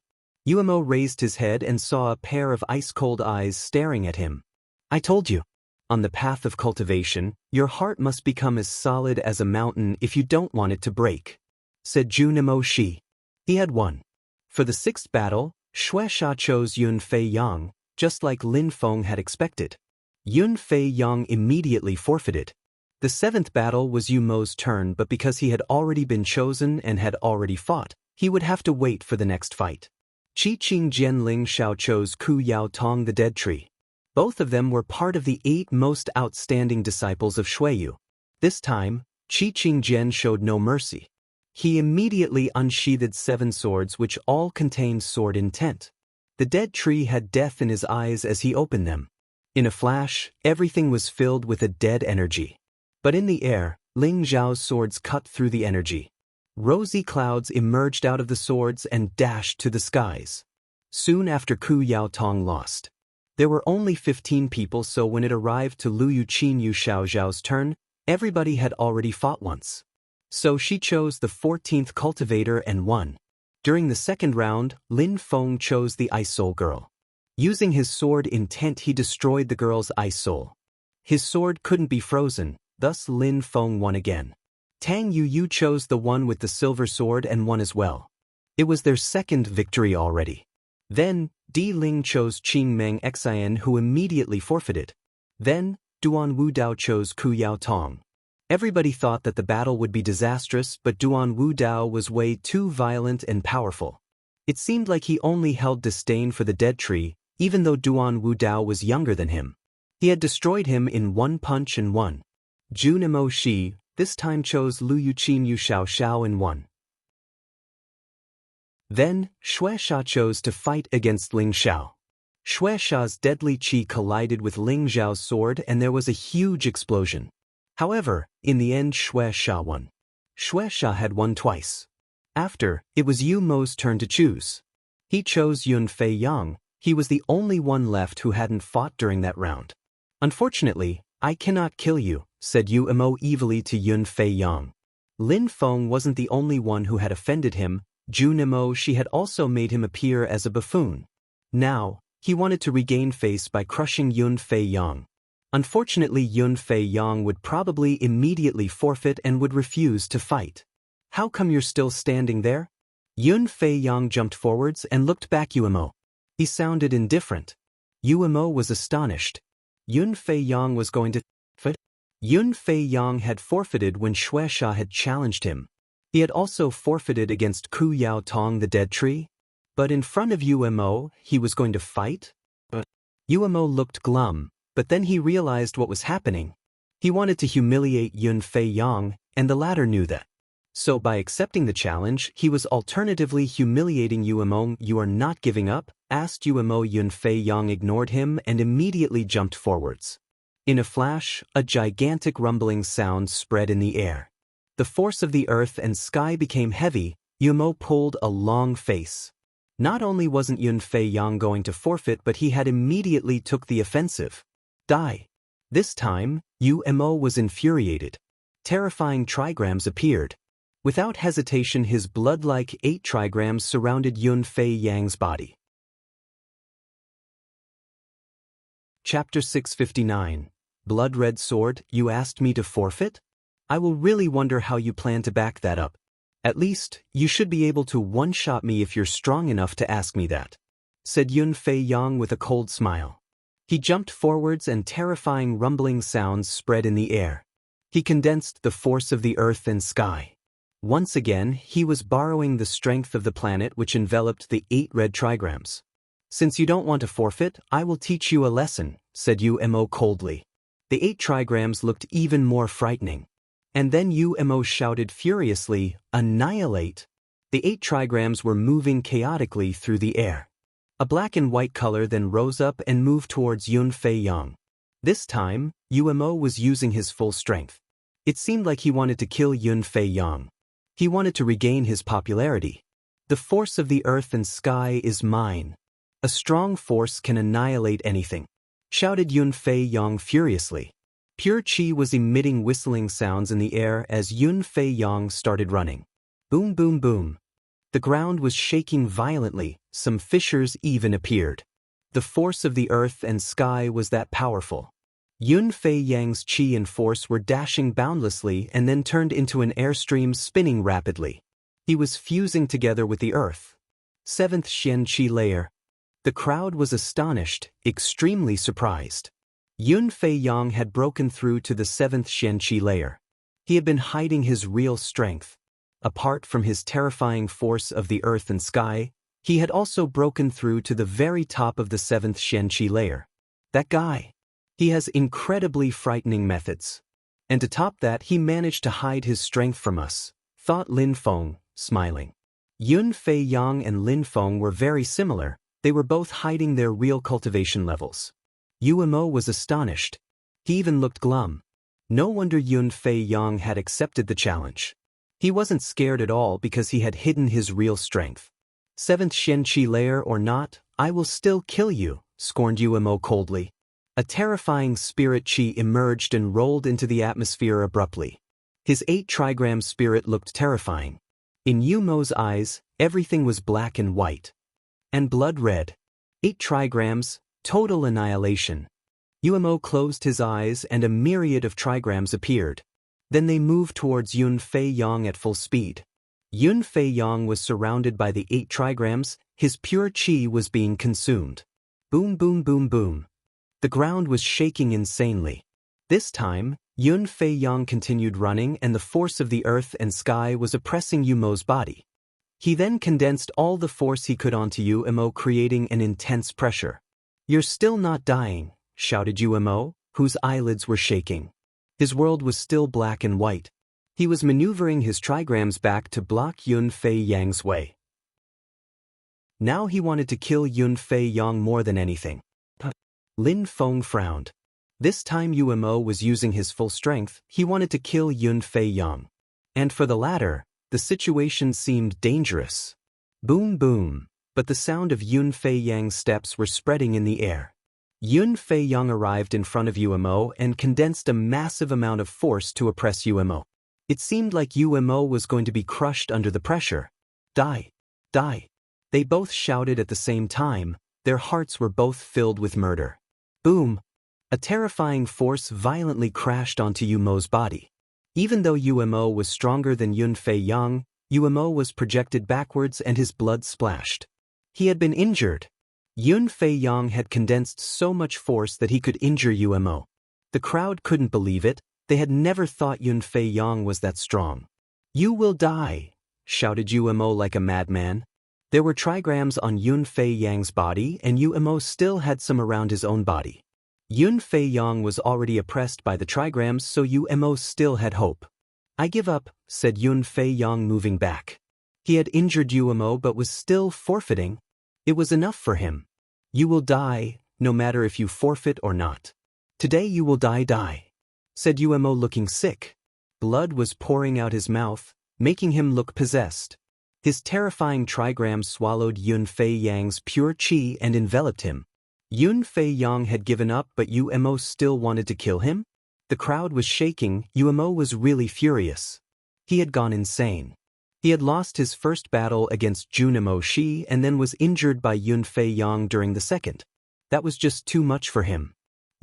Umo raised his head and saw a pair of ice-cold eyes staring at him. I told you. On the path of cultivation, your heart must become as solid as a mountain if you don't want it to break, said Junimo Shi. He had won. For the sixth battle, Shueisha chose Yun Fei Yang, just like Lin Feng had expected. Yun Fei Yang immediately forfeited. The seventh battle was Yu Mo's turn, but because he had already been chosen and had already fought, he would have to wait for the next fight. Qi Qing Jian Ling Xiao chose Ku Yao Tong the Dead Tree. Both of them were part of the 8 most outstanding disciples of Shuiyu. This time, Qi Qing Jian showed no mercy. He immediately unsheathed 7 swords which all contained sword intent. The dead tree had death in his eyes as he opened them. In a flash, everything was filled with a dead energy. But in the air, Ling Zhao's swords cut through the energy. Rosy clouds emerged out of the swords and dashed to the skies. Soon after Ku Yao Tong lost. There were only 15 people, so when it arrived to Lu Yuqin Yu Xiao Zhao's turn, everybody had already fought once. So she chose the 14th cultivator and won. During the second round, Lin Feng chose the Ice Soul girl. Using his sword intent, he destroyed the girl's ice soul. His sword couldn't be frozen, thus Lin Feng won again. Tang Yu chose the one with the silver sword and won as well. It was their second victory already. Then, Di Ling chose Qing Meng Xian, who immediately forfeited. Then, Duan Wudao chose Ku Yao Tong. Everybody thought that the battle would be disastrous, but Duan Wudao was way too violent and powerful. It seemed like he only held disdain for the dead tree, even though Duan Wudao was younger than him. He had destroyed him in one punch and won. Junimo Shi this time chose Lu Yuqin Yu Xiao Xiao and won. Then, Shueisha chose to fight against Ling Xiao. Shueisha's deadly qi collided with Ling Zhao's sword and there was a huge explosion. However, in the end Shueisha won. Shueisha had won twice. After, it was Yu Mo's turn to choose. He chose Yun Fei Yang. He was the only one left who hadn't fought during that round. Unfortunately, I cannot kill you, said Yu Mo evilly to Yun Fei Yang. Lin Feng wasn't the only one who had offended him. Junimo Shi had also made him appear as a buffoon. Now, he wanted to regain face by crushing Yun Fei Yang. Unfortunately, Yun Fei Yang would probably immediately forfeit and would refuse to fight. How come you're still standing there? Yun Fei Yang jumped forwards and looked back Yu Mo. He sounded indifferent. Yu Mo was astonished. Yun Fei Yang was going to fight? Yun Fei Yang had forfeited when Shueisha had challenged him. He had also forfeited against Ku Yao Tong the Dead Tree. But in front of Yu Mo, he was going to fight? Yu Mo looked glum, but then he realized what was happening. He wanted to humiliate Yun Fei Yang, and the latter knew that. So by accepting the challenge, he was alternatively humiliating Yu Mo. You are not giving up? Asked Yu Mo. Yun Fei Yang ignored him and immediately jumped forwards. In a flash, a gigantic rumbling sound spread in the air. The force of the earth and sky became heavy. Yu Mo pulled a long face. Not only wasn't Yun Fei Yang going to forfeit, but he had immediately took the offensive. Die. This time, Yu Mo was infuriated. Terrifying trigrams appeared. Without hesitation, his blood-like 8 trigrams surrounded Yun Fei Yang's body. Chapter 659. Blood-red sword, you asked me to forfeit? I will really wonder how you plan to back that up. At least, you should be able to one-shot me if you're strong enough to ask me that, said Yun Fei Yang with a cold smile. He jumped forwards and terrifying rumbling sounds spread in the air. He condensed the force of the earth and sky. Once again, he was borrowing the strength of the planet which enveloped the 8 red trigrams. Since you don't want to forfeit, I will teach you a lesson, said Yu Mo coldly. The 8 trigrams looked even more frightening. And then Yu Mo shouted furiously, annihilate! The 8 trigrams were moving chaotically through the air. A black and white color then rose up and moved towards Yun Fei Yang. This time, Yu Mo was using his full strength. It seemed like he wanted to kill Yun Fei Yang. He wanted to regain his popularity. The force of the earth and sky is mine. A strong force can annihilate anything, shouted Yun Fei Yang furiously. Pure qi was emitting whistling sounds in the air as Yun Fei Yang started running. Boom, boom, boom. The ground was shaking violently, some fissures even appeared. The force of the earth and sky was that powerful. Yun Fei Yang's qi and force were dashing boundlessly and then turned into an airstream spinning rapidly. He was fusing together with the earth. 7th Xian Qi layer. The crowd was astonished, extremely surprised. Yun Fei Yang had broken through to the 7th Xian Qi layer. He had been hiding his real strength. Apart from his terrifying force of the earth and sky, he had also broken through to the very top of the 7th Xian Qi layer. That guy. He has incredibly frightening methods. And to top that, he managed to hide his strength from us, thought Lin Feng, smiling. Yun Fei Yang and Lin Feng were very similar. They were both hiding their real cultivation levels. Yuemo was astonished. He even looked glum. No wonder Yun Fei Yang had accepted the challenge. He wasn't scared at all because he had hidden his real strength. 7th Xian Qi layer or not, I will still kill you, scorned Yuemo coldly. A terrifying spirit qi emerged and rolled into the atmosphere abruptly. His 8 trigram spirit looked terrifying. In Yumo's eyes, everything was black and white. And blood red. 8 trigrams, total annihilation. Yuemo closed his eyes and a myriad of trigrams appeared. Then they moved towards Yun Fei Yang at full speed. Yun Fei Yang was surrounded by the 8 trigrams, his pure qi was being consumed. Boom boom boom boom. The ground was shaking insanely. This time, Yun Fei Yang continued running and the force of the earth and sky was oppressing Yumo's body. He then condensed all the force he could onto Yuemo, creating an intense pressure. You're still not dying, shouted Yuemo, whose eyelids were shaking. His world was still black and white. He was maneuvering his trigrams back to block Yun Fei Yang's way. Now he wanted to kill Yun Fei Yang more than anything. Lin Feng frowned. This time Yuemo was using his full strength. He wanted to kill Yun Fei Yang. And for the latter, the situation seemed dangerous. Boom boom, but the sound of Yun Fei Yang's steps were spreading in the air. Yun Fei Yang arrived in front of Yuemo and condensed a massive amount of force to oppress Yuemo. It seemed like Yuemo was going to be crushed under the pressure. Die! Die! They both shouted at the same time. Their hearts were both filled with murder. Boom! A terrifying force violently crashed onto Yuemo's body. Even though Yuemo was stronger than Yun Fei Yang, Yuemo was projected backwards and his blood splashed. He had been injured. Yun Fei Yang had condensed so much force that he could injure Yuemo. The crowd couldn't believe it. They had never thought Yun Fei Yang was that strong. You will die, shouted Yuemo like a madman. There were trigrams on Yun Fei Yang's body and Yuemo still had some around his own body. Yun Fei Yang was already oppressed by the trigrams, so Yuemo still had hope. I give up, said Yun Fei Yang, moving back. He had injured Yuemo but was still forfeiting. It was enough for him. You will die, no matter if you forfeit or not. Today you will die, said Yuemo, looking sick. Blood was pouring out his mouth, making him look possessed. His terrifying trigram swallowed Yun Fei Yang's pure qi and enveloped him. Yun Fei Yang had given up, but Yuemo still wanted to kill him? The crowd was shaking. Yuemo was really furious. He had gone insane. He had lost his first battle against Junimo Shi and then was injured by Yun Fei Yang during the second. That was just too much for him.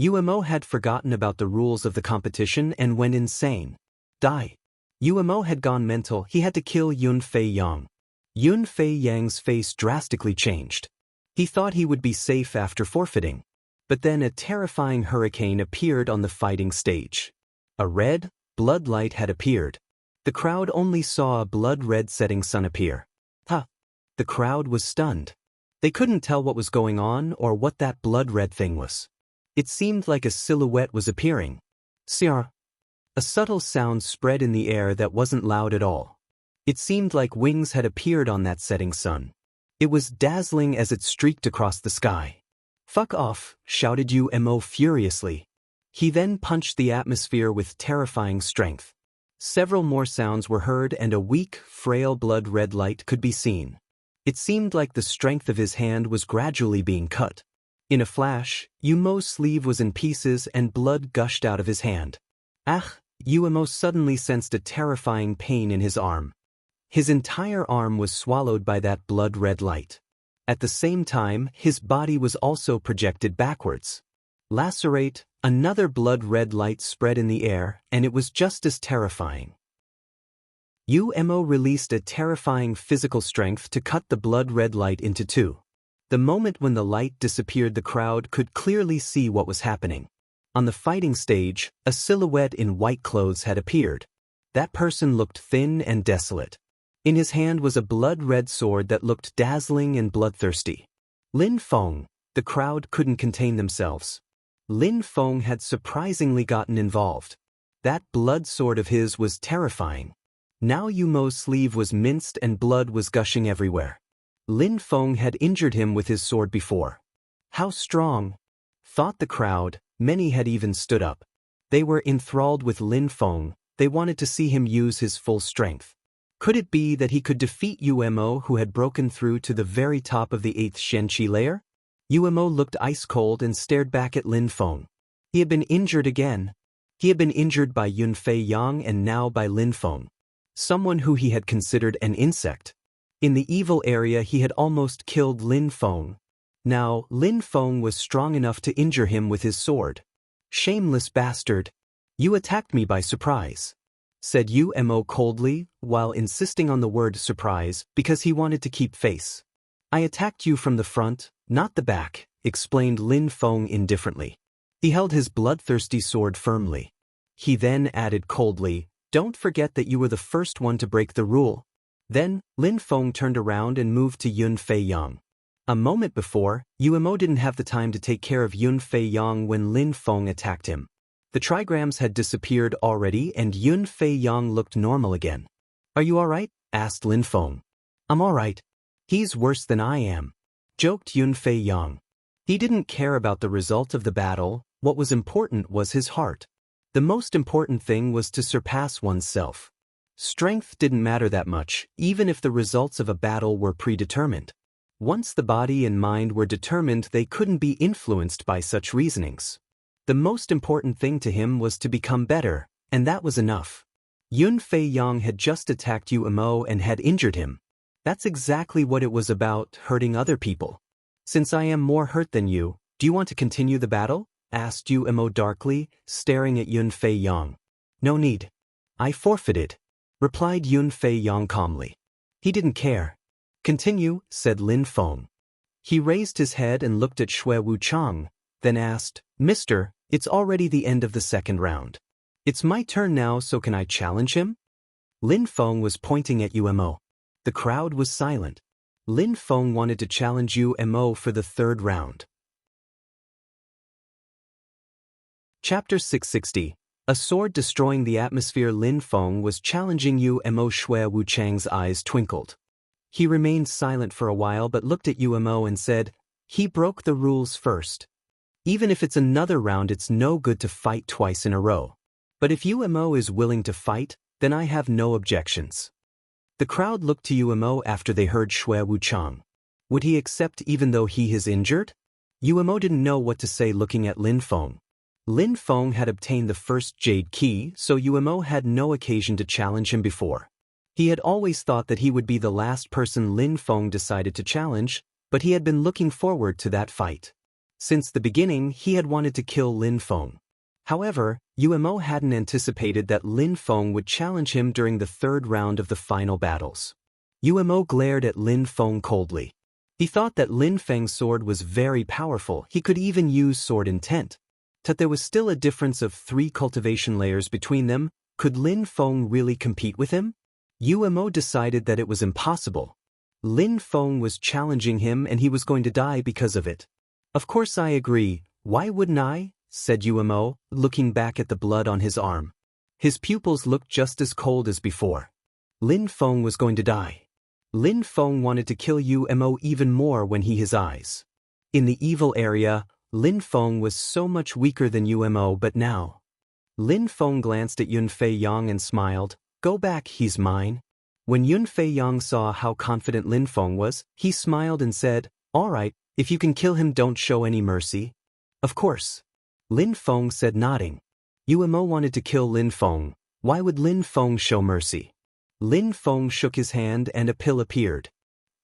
Yuemo had forgotten about the rules of the competition and went insane. Die. Yuemo had gone mental. He had to kill Yun Fei Yang. Yun Fei Yang's face drastically changed. He thought he would be safe after forfeiting. But then a terrifying hurricane appeared on the fighting stage. A red, blood light had appeared. The crowd only saw a blood-red setting sun appear. The crowd was stunned. They couldn't tell what was going on or what that blood-red thing was. It seemed like a silhouette was appearing. Siar. A subtle sound spread in the air that wasn't loud at all. It seemed like wings had appeared on that setting sun. It was dazzling as it streaked across the sky. Fuck off, shouted Yuemo furiously. He then punched the atmosphere with terrifying strength. Several more sounds were heard and a weak, frail blood-red light could be seen. It seemed like the strength of his hand was gradually being cut. In a flash, Yuemo's sleeve was in pieces and blood gushed out of his hand. Yuemo suddenly sensed a terrifying pain in his arm. His entire arm was swallowed by that blood-red light. At the same time, his body was also projected backwards. Lacerate, another blood-red light spread in the air, and it was just as terrifying. Umo released a terrifying physical strength to cut the blood-red light into two. The moment when the light disappeared, the crowd could clearly see what was happening. On the fighting stage, a silhouette in white clothes had appeared. That person looked thin and desolate. In his hand was a blood-red sword that looked dazzling and bloodthirsty. Lin Feng. The crowd couldn't contain themselves. Lin Feng had surprisingly gotten involved. That blood sword of his was terrifying. Now Umo's sleeve was minced and blood was gushing everywhere. Lin Feng had injured him with his sword before. How strong, thought the crowd. Many had even stood up. They were enthralled with Lin Feng. They wanted to see him use his full strength. Could it be that he could defeat Umo, who had broken through to the very top of the 8th Shenqi layer? Umo looked ice-cold and stared back at Lin Feng. He had been injured again. He had been injured by Yunfei Yang and now by Lin Feng, someone who he had considered an insect. In the evil area he had almost killed Lin Feng. Now, Lin Feng was strong enough to injure him with his sword. Shameless bastard. You attacked me by surprise, said Umo coldly, while insisting on the word surprise because he wanted to keep face. I attacked you from the front, not the back, explained Lin Feng indifferently. He held his bloodthirsty sword firmly. He then added coldly, don't forget that you were the first one to break the rule. Then, Lin Feng turned around and moved to Yunfei Yang. A moment before, Umo didn't have the time to take care of Yunfei Yang when Lin Feng attacked him. The trigrams had disappeared already and Yunfei Yang looked normal again. Are you alright? Asked Lin Feng. I'm alright. He's worse than I am, joked Yunfei Yang. He didn't care about the result of the battle. What was important was his heart. The most important thing was to surpass oneself. Strength didn't matter that much, even if the results of a battle were predetermined. Once the body and mind were determined, they couldn't be influenced by such reasonings. The most important thing to him was to become better, and that was enough. Yunfei Yang had just attacked Umo and had injured him. That's exactly what it was about, hurting other people. Since I am more hurt than you, do you want to continue the battle? Asked Umo darkly, staring at Yunfei Yang. No need. I forfeited, replied Yunfei Yang calmly. He didn't care. Continue, said Lin Feng. He raised his head and looked at Xue Wuchang, then asked, Mister, it's already the end of the second round. It's my turn now, so can I challenge him? Lin Feng was pointing at Umo. The crowd was silent. Lin Feng wanted to challenge Umo for the third round. Chapter 660. A sword destroying the atmosphere. Lin Feng was challenging Umo. Xue Wuchang's eyes twinkled. He remained silent for a while but looked at Umo and said, he broke the rules first. Even if it's another round, it's no good to fight twice in a row. But if Umo is willing to fight, then I have no objections. The crowd looked to Umo after they heard Xue Wuchang. Would he accept even though he is injured? Umo didn't know what to say looking at Lin Feng. Lin Feng had obtained the first jade key, so Umo had no occasion to challenge him before. He had always thought that he would be the last person Lin Feng decided to challenge, but he had been looking forward to that fight. Since the beginning, he had wanted to kill Lin Feng. However, Umo hadn't anticipated that Lin Feng would challenge him during the third round of the final battles. Umo glared at Lin Feng coldly. He thought that Lin Feng's sword was very powerful. He could even use sword intent. But there was still a difference of 3 cultivation layers between them. Could Lin Feng really compete with him? Umo decided that it was impossible. Lin Feng was challenging him and he was going to die because of it. Of course I agree, why wouldn't I? Said Umo, looking back at the blood on his arm. His pupils looked just as cold as before. Lin Feng was going to die. Lin Feng wanted to kill Umo even more when his eyes. In the evil area, Lin Feng was so much weaker than Umo, but now. Lin Feng glanced at Yunfei Yang and smiled. Go back, he's mine. When Yunfei Yang saw how confident Lin Feng was, he smiled and said, all right, if you can kill him, don't show any mercy. Of course. Lin Feng said, nodding. Umo wanted to kill Lin Feng. Why would Lin Feng show mercy? Lin Feng shook his hand and a pill appeared.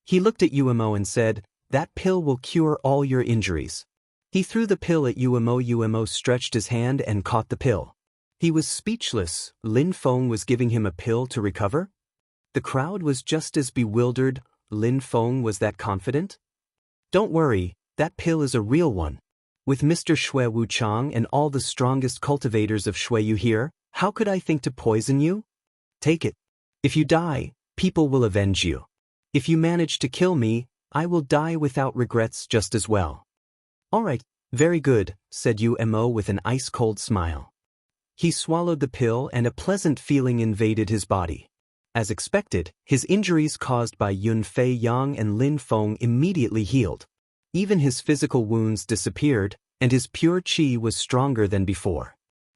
He looked at Umo and said, that pill will cure all your injuries. He threw the pill at Umo. Umo stretched his hand and caught the pill. He was speechless. Lin Feng was giving him a pill to recover? The crowd was just as bewildered. Lin Feng was that confident? Don't worry, that pill is a real one. With Mr. Shui Wuchang and all the strongest cultivators of Shuiyu here, how could I think to poison you? Take it. If you die, people will avenge you. If you manage to kill me, I will die without regrets just as well. All right, very good, said Umo with an ice-cold smile. He swallowed the pill and a pleasant feeling invaded his body. As expected, his injuries caused by Yun Fei Yang and Lin Feng immediately healed. Even his physical wounds disappeared, and his pure qi was stronger than before.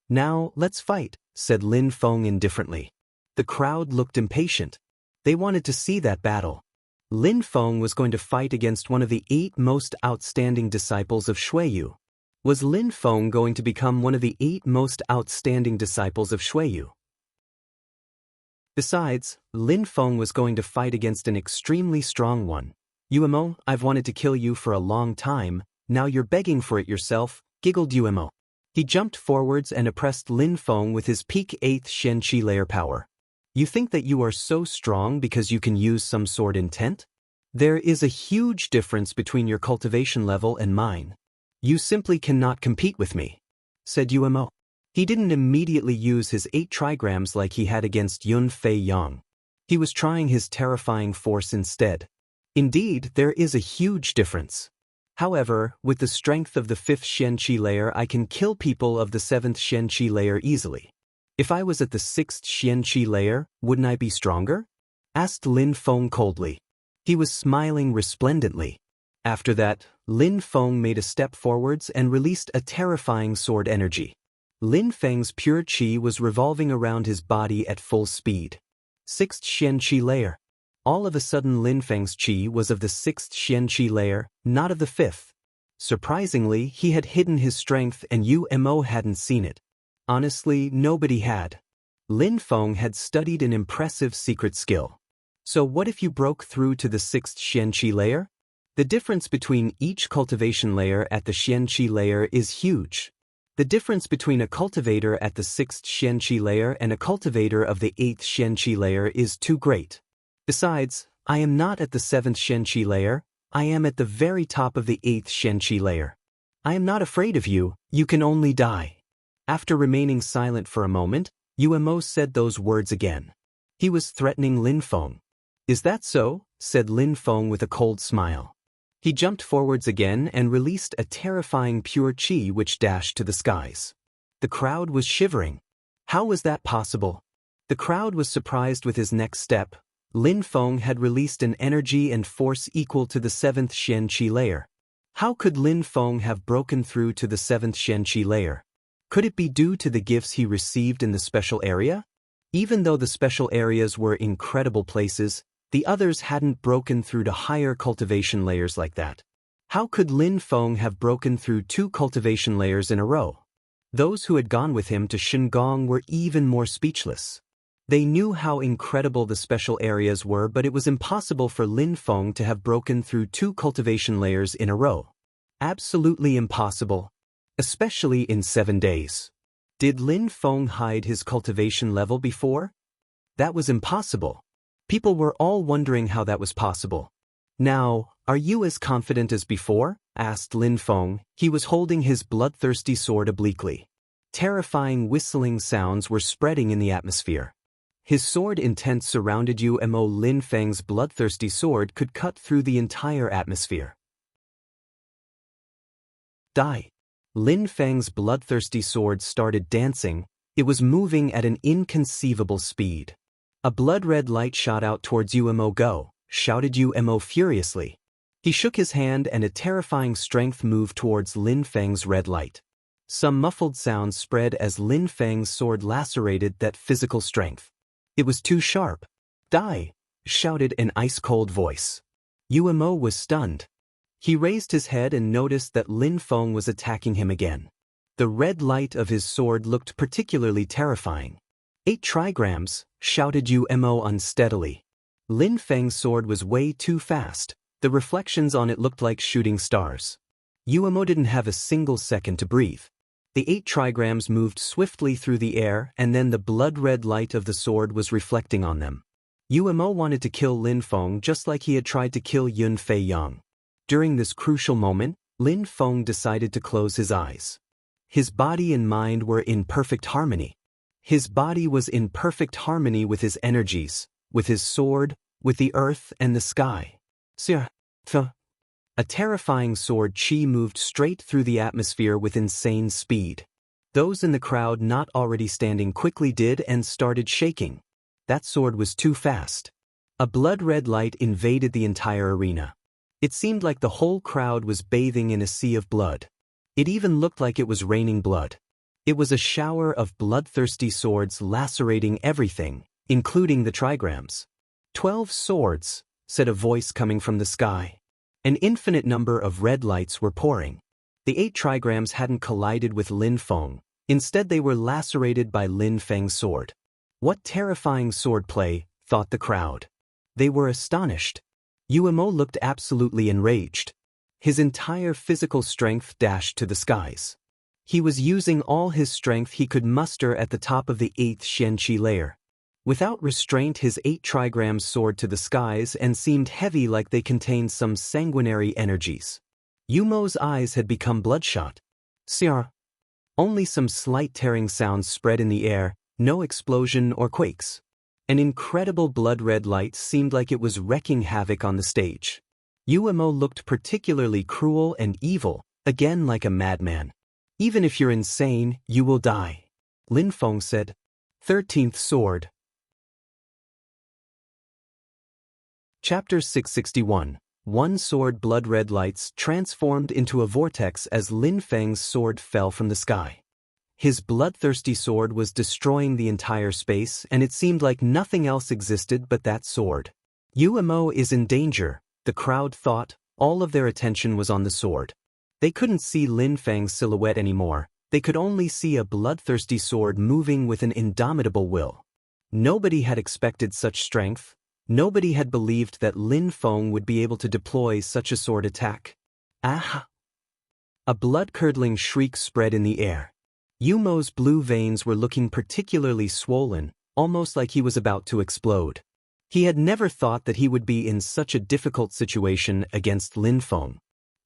Now, let's fight, said Lin Feng indifferently. The crowd looked impatient. They wanted to see that battle. Lin Feng was going to fight against one of the 8 most outstanding disciples of Shuiyu. Was Lin Feng going to become one of the 8 most outstanding disciples of Shuiyu? Besides, Lin Feng was going to fight against an extremely strong one. Umo, I've wanted to kill you for a long time, now you're begging for it yourself, giggled Umo. He jumped forwards and oppressed Lin Feng with his peak 8th Shen Qi layer power. You think that you are so strong because you can use some sword intent? There is a huge difference between your cultivation level and mine. You simply cannot compete with me, said Umo. He didn't immediately use his 8 trigrams like he had against Yun Fei Yang. He was trying his terrifying force instead. Indeed, there is a huge difference. However, with the strength of the 5th Shen Qi layer, I can kill people of the 7th Shen Qi layer easily. If I was at the 6th Shen Qi layer, wouldn't I be stronger? Asked Lin Feng coldly. He was smiling resplendently. After that, Lin Feng made a step forwards and released a terrifying sword energy. Lin Feng's pure qi was revolving around his body at full speed. 6th Shen Qi layer. All of a sudden Lin Feng's qi was of the 6th Shen Qi layer, not of the 5th. Surprisingly, he had hidden his strength and Umo hadn't seen it. Honestly, nobody had. Lin Feng had studied an impressive secret skill. So what if you broke through to the 6th Shen Qi layer? The difference between each cultivation layer at the Shen Qi layer is huge. The difference between a cultivator at the 6th Shen Qi layer and a cultivator of the 8th Shen Qi layer is too great. Besides, I am not at the 7th Shen Qi layer, I am at the very top of the 8th Shen Qi layer. I am not afraid of you, you can only die. After remaining silent for a moment, Umo said those words again. He was threatening Lin Feng. Is that so? Said Lin Feng with a cold smile. He jumped forwards again and released a terrifying pure qi which dashed to the skies. The crowd was shivering. How was that possible? The crowd was surprised with his next step. Lin Feng had released an energy and force equal to the 7th Shen Qi layer. How could Lin Feng have broken through to the 7th Shen Qi layer? Could it be due to the gifts he received in the special area? Even though the special areas were incredible places, the others hadn't broken through to higher cultivation layers like that. How could Lin Feng have broken through 2 cultivation layers in a row? Those who had gone with him to Shingong were even more speechless. They knew how incredible the special areas were, but it was impossible for Lin Feng to have broken through 2 cultivation layers in a row. Absolutely impossible. Especially in 7 days. Did Lin Feng hide his cultivation level before? That was impossible. People were all wondering how that was possible. Now, are you as confident as before? Asked Lin Feng. He was holding his bloodthirsty sword obliquely. Terrifying whistling sounds were spreading in the atmosphere. His sword intent surrounded Umo. Lin Feng's bloodthirsty sword could cut through the entire atmosphere. Die. Lin Feng's bloodthirsty sword started dancing. It was moving at an inconceivable speed. A blood-red light shot out towards Umo. Go, shouted Umo furiously. He shook his hand and a terrifying strength moved towards Lin Feng's red light. Some muffled sounds spread as Lin Feng's sword lacerated that physical strength. It was too sharp. Die, shouted an ice-cold voice. Umo was stunned. He raised his head and noticed that Lin Feng was attacking him again. The red light of his sword looked particularly terrifying. 8 trigrams, shouted Umo unsteadily. Lin Feng's sword was way too fast. The reflections on it looked like shooting stars. Yuemo didn't have a single second to breathe. The 8 trigrams moved swiftly through the air, and then the blood-red light of the sword was reflecting on them. Yuemo wanted to kill Lin Feng just like he had tried to kill Yun Fei Yang. During this crucial moment, Lin Feng decided to close his eyes. His body and mind were in perfect harmony. His body was in perfect harmony with his energies, with his sword, with the earth and the sky. A terrifying sword chi moved straight through the atmosphere with insane speed. Those in the crowd not already standing quickly did and started shaking. That sword was too fast. A blood-red light invaded the entire arena. It seemed like the whole crowd was bathing in a sea of blood. It even looked like it was raining blood. It was a shower of bloodthirsty swords lacerating everything, including the trigrams. 12 swords, said a voice coming from the sky. An infinite number of red lights were pouring. The 8 trigrams hadn't collided with Lin Feng. Instead they were lacerated by Lin Feng's sword. What terrifying swordplay, thought the crowd. They were astonished. Yuemo looked absolutely enraged. His entire physical strength dashed to the skies. He was using all his strength he could muster at the top of the 8th Xianqi layer. Without restraint his 8 trigrams soared to the skies and seemed heavy like they contained some sanguinary energies. Yuemo's eyes had become bloodshot. Sir. Only some slight tearing sounds spread in the air, no explosion or quakes. An incredible blood-red light seemed like it was wreaking havoc on the stage. Yuemo looked particularly cruel and evil, again like a madman. Even if you're insane, you will die. Lin Feng said. 13th Sword. Chapter 661. One sword blood-red lights transformed into a vortex as Lin Feng's sword fell from the sky. His bloodthirsty sword was destroying the entire space, and it seemed like nothing else existed but that sword. Yuemo is in danger, the crowd thought. All of their attention was on the sword. They couldn't see Lin Feng's silhouette anymore. They could only see a bloodthirsty sword moving with an indomitable will. Nobody had expected such strength. Nobody had believed that Lin Feng would be able to deploy such a sword attack. Ah! A blood-curdling shriek spread in the air. Yuemo's blue veins were looking particularly swollen, almost like he was about to explode. He had never thought that he would be in such a difficult situation against Lin Feng.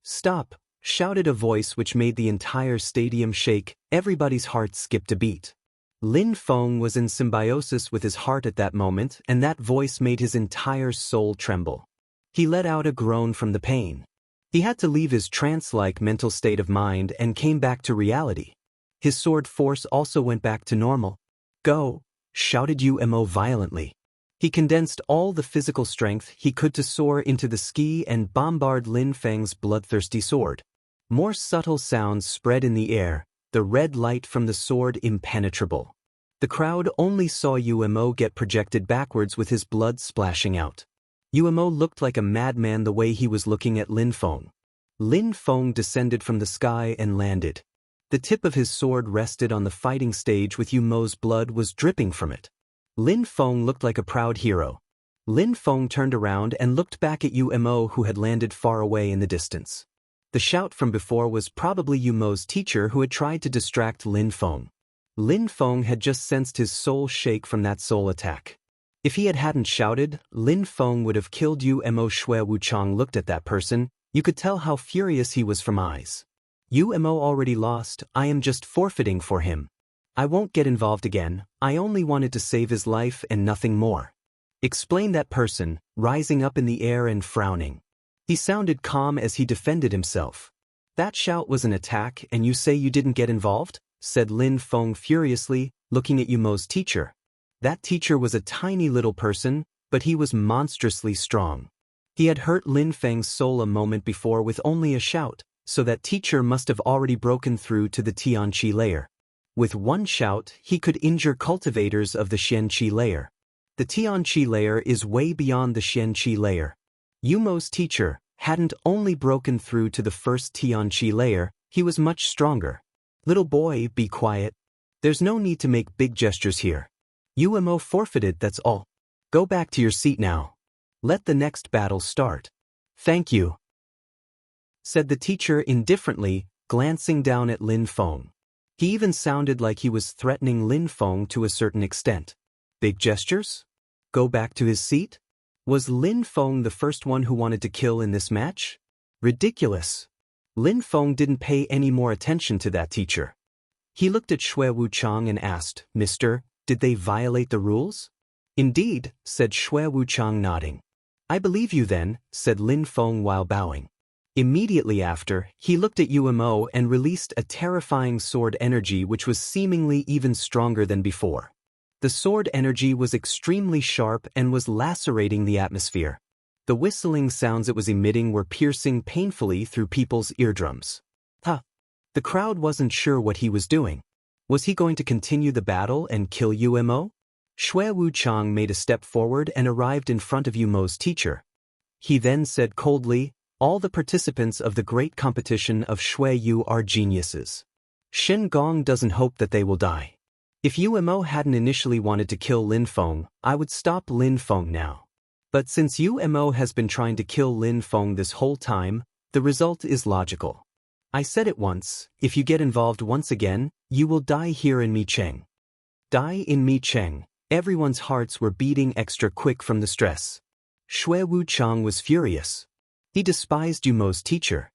Stop! Shouted a voice which made the entire stadium shake. Everybody's heart skipped a beat. Lin Feng was in symbiosis with his heart at that moment, and that voice made his entire soul tremble. He let out a groan from the pain. He had to leave his trance-like mental state of mind and came back to reality. His sword force also went back to normal. Go! Shouted Yuemo violently. He condensed all the physical strength he could to soar into the sky and bombard Lin Feng's bloodthirsty sword. More subtle sounds spread in the air, the red light from the sword impenetrable. The crowd only saw Yuemo get projected backwards with his blood splashing out. Yuemo looked like a madman the way he was looking at Lin Feng. Lin Feng descended from the sky and landed. The tip of his sword rested on the fighting stage with Yuemo's blood was dripping from it. Lin Feng looked like a proud hero. Lin Feng turned around and looked back at Yuemo who had landed far away in the distance. The shout from before was probably Yuemo's teacher who had tried to distract Lin Feng. Lin Feng had just sensed his soul shake from that soul attack. If he hadn't shouted, Lin Feng would have killed Yuemo. Shui Wuchang looked at that person. You could tell how furious he was from eyes. Yuemo already lost. I am just forfeiting for him. I won't get involved again. I only wanted to save his life and nothing more. Explained that person, rising up in the air and frowning. He sounded calm as he defended himself. That shout was an attack and you say you didn't get involved? Said Lin Feng furiously, looking at Yuemo's teacher. That teacher was a tiny little person, but he was monstrously strong. He had hurt Lin Feng's soul a moment before with only a shout, so that teacher must have already broken through to the Tianqi layer. With one shout, he could injure cultivators of the Xianqi layer. The Tianqi layer is way beyond the Xianqi layer. Yuemo's teacher hadn't only broken through to the first Tianqi layer, he was much stronger. Little boy, be quiet. There's no need to make big gestures here. Yuemo forfeited, that's all. Go back to your seat now. Let the next battle start. Thank you. said the teacher indifferently, glancing down at Lin Feng. He even sounded like he was threatening Lin Feng to a certain extent. Big gestures? Go back to his seat? Was Lin Feng the first one who wanted to kill in this match? Ridiculous. Lin Feng didn't pay any more attention to that teacher. He looked at Xue Wuchang and asked, Mister, did they violate the rules? Indeed, said Xue Wuchang nodding. I believe you then, said Lin Feng while bowing. Immediately after, he looked at UMO and released a terrifying sword energy which was seemingly even stronger than before. The sword energy was extremely sharp and was lacerating the atmosphere. The whistling sounds it was emitting were piercing painfully through people's eardrums. The crowd wasn't sure what he was doing. Was he going to continue the battle and kill UMO? Xue Wuchang made a step forward and arrived in front of UMO's teacher. He then said coldly, all the participants of the great competition of Xue Yu are geniuses. Shen Gong doesn't hope that they will die. If UMO hadn't initially wanted to kill Lin Feng, I would stop Lin Feng now. But since UMO has been trying to kill Lin Feng this whole time, the result is logical. I said it once, if you get involved once again, you will die here in Micheng. Die in Micheng. Everyone's hearts were beating extra quick from the stress. Xue Wuchang was furious. He despised Yumo's teacher.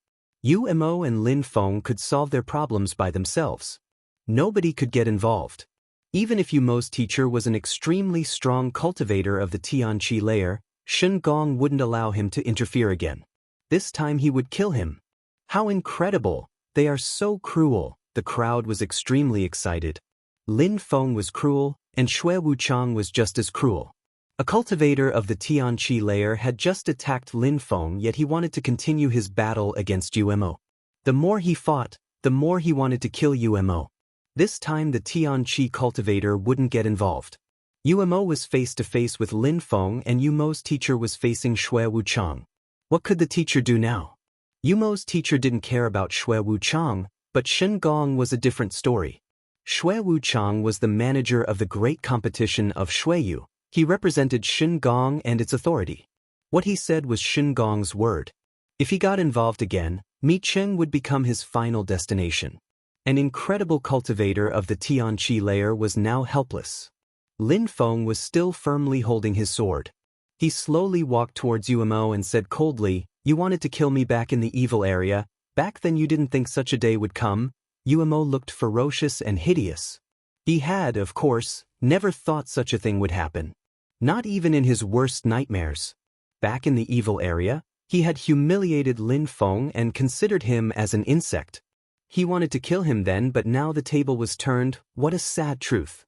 UMO and Lin Feng could solve their problems by themselves. Nobody could get involved. Even if Yumo's teacher was an extremely strong cultivator of the Tianqi layer, Shen Gong wouldn't allow him to interfere again. This time he would kill him. How incredible! They are so cruel. The crowd was extremely excited. Lin Feng was cruel, and Xue Wuchang was just as cruel. A cultivator of the Tianqi layer had just attacked Lin Feng, yet he wanted to continue his battle against UMO. The more he fought, the more he wanted to kill UMO. This time the Tianqi cultivator wouldn't get involved. UMO was face to face with Lin Feng and Yumo's teacher was facing Xue Wuchang. What could the teacher do now? Yumo's teacher didn't care about Xue Wuchang, but Shen Gong was a different story. Xue Wuchang was the manager of the great competition of Xueyu. He represented Shen Gong and its authority. What he said was Shen Gong's word. If he got involved again, Micheng would become his final destination. An incredible cultivator of the Tianqi layer was now helpless. Lin Feng was still firmly holding his sword. He slowly walked towards UMO and said coldly, You wanted to kill me back in the evil area. Back then you didn't think such a day would come. UMO looked ferocious and hideous. He had, of course, never thought such a thing would happen. Not even in his worst nightmares. Back in the evil area, he had humiliated Lin Feng and considered him as an insect. He wanted to kill him then, but now the table was turned. What a sad truth.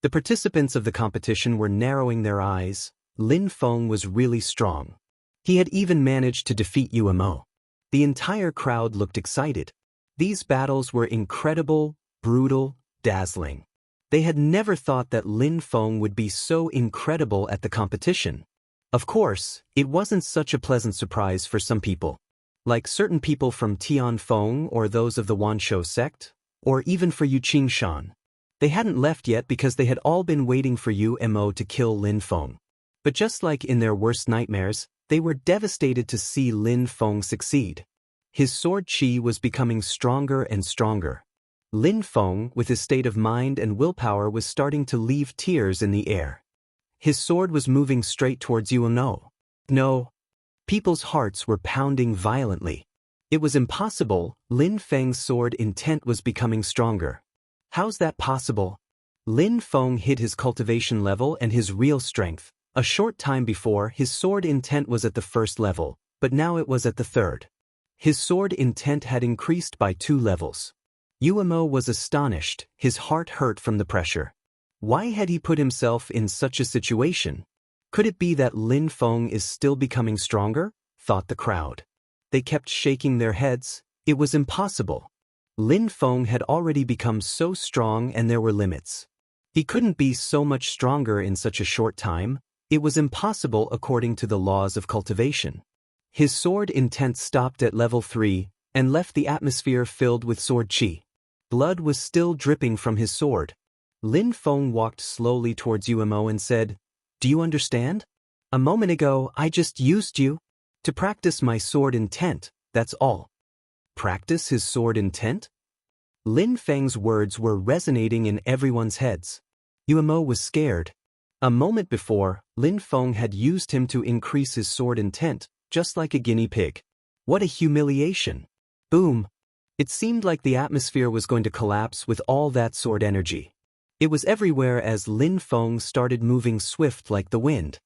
The participants of the competition were narrowing their eyes. Lin Feng was really strong. He had even managed to defeat UMO. The entire crowd looked excited. These battles were incredible, brutal, dazzling. They had never thought that Lin Feng would be so incredible at the competition. Of course, it wasn't such a pleasant surprise for some people. Like certain people from Tianfeng or those of the Wanshou sect, or even for Yu Qingshan. They hadn't left yet because they had all been waiting for UMO to kill Lin Feng. But just like in their worst nightmares, they were devastated to see Lin Feng succeed. His sword qi was becoming stronger and stronger. Lin Feng, with his state of mind and willpower, was starting to leave tears in the air. His sword was moving straight towards UMO. No. People's hearts were pounding violently. It was impossible. Lin Feng's sword intent was becoming stronger. How's that possible? Lin Feng hit his cultivation level and his real strength. A short time before, his sword intent was at the first level, but now it was at the third. His sword intent had increased by 2 levels. UMO was astonished, his heart hurt from the pressure. Why had he put himself in such a situation? Could it be that Lin Feng is still becoming stronger? Thought the crowd. They kept shaking their heads. It was impossible. Lin Feng had already become so strong and there were limits. He couldn't be so much stronger in such a short time. It was impossible according to the laws of cultivation. His sword intent stopped at level 3 and left the atmosphere filled with sword qi. Blood was still dripping from his sword. Lin Feng walked slowly towards UMO and said, Do you understand? A moment ago, I just used you. To practice my sword intent, that's all. Practice his sword intent? Lin Feng's words were resonating in everyone's heads. Yuemo was scared. A moment before, Lin Feng had used him to increase his sword intent, just like a guinea pig. What a humiliation. Boom. It seemed like the atmosphere was going to collapse with all that sword energy. It was everywhere as Lin Feng started moving swift like the wind.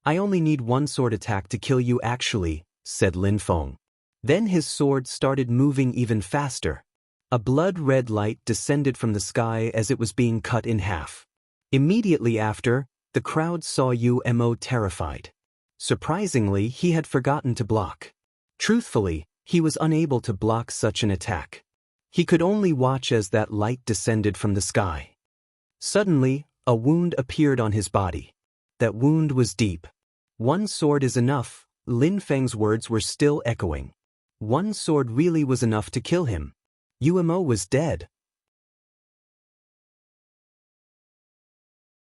I only need one sword attack to kill you actually, said Lin Feng. Then his sword started moving even faster. A blood-red light descended from the sky as it was being cut in half. Immediately after, the crowd saw Yuemo terrified. Surprisingly, he had forgotten to block. Truthfully, he was unable to block such an attack. He could only watch as that light descended from the sky. Suddenly, a wound appeared on his body. That wound was deep. One sword is enough, Lin Feng's words were still echoing. One sword really was enough to kill him. Yuemo was dead.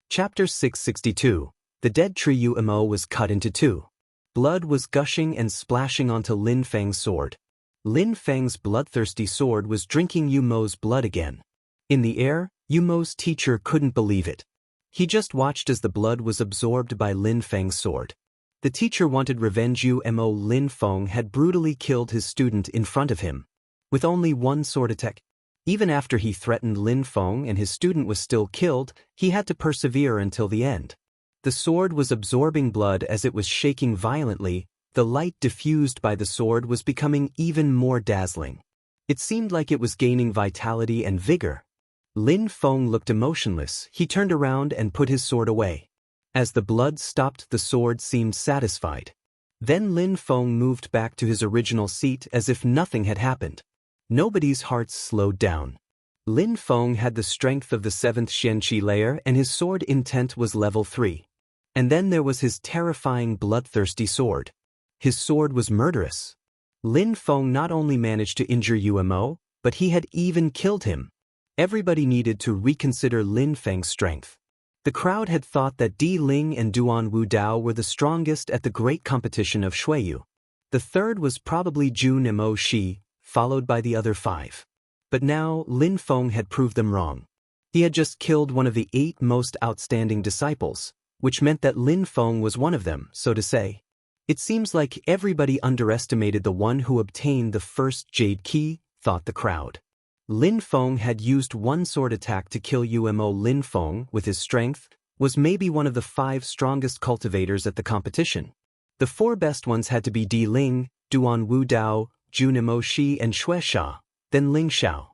Chapter 662. The dead tree Yuemo was cut into two. Blood was gushing and splashing onto Lin Feng's sword. Lin Feng's bloodthirsty sword was drinking Yuemo's blood again. In the air, Yuemo's teacher couldn't believe it. He just watched as the blood was absorbed by Lin Feng's sword. The teacher wanted revenge. Yuemo Lin Feng had brutally killed his student in front of him. With only one sword attack. Even after he threatened Lin Feng and his student was still killed, he had to persevere until the end. The sword was absorbing blood as it was shaking violently. The light diffused by the sword was becoming even more dazzling. It seemed like it was gaining vitality and vigor. Lin Feng looked emotionless. He turned around and put his sword away. As the blood stopped, the sword seemed satisfied. Then Lin Feng moved back to his original seat as if nothing had happened. Nobody's hearts slowed down. Lin Feng had the strength of the 7th Xianqi layer and his sword intent was level 3. And then there was his terrifying bloodthirsty sword. His sword was murderous. Lin Feng not only managed to injure Yuemo, but he had even killed him. Everybody needed to reconsider Lin Feng's strength. The crowd had thought that Di Ling and Duan Wu Dao were the strongest at the great competition of Shuiyu. The third was probably Zhu Nemo Shi, followed by the other 5. But now, Lin Feng had proved them wrong. He had just killed one of the 8 most outstanding disciples, which meant that Lin Feng was one of them, so to say. It seems like everybody underestimated the one who obtained the first Jade Key, thought the crowd. Lin Feng had used one sword attack to kill Yuemo. Lin Feng, with his strength, was maybe one of the 5 strongest cultivators at the competition. The 4 best ones had to be Di Ling, Duan Wu Dao, Zhu Nemo Shi and Xue Sha, then Ling Xiao.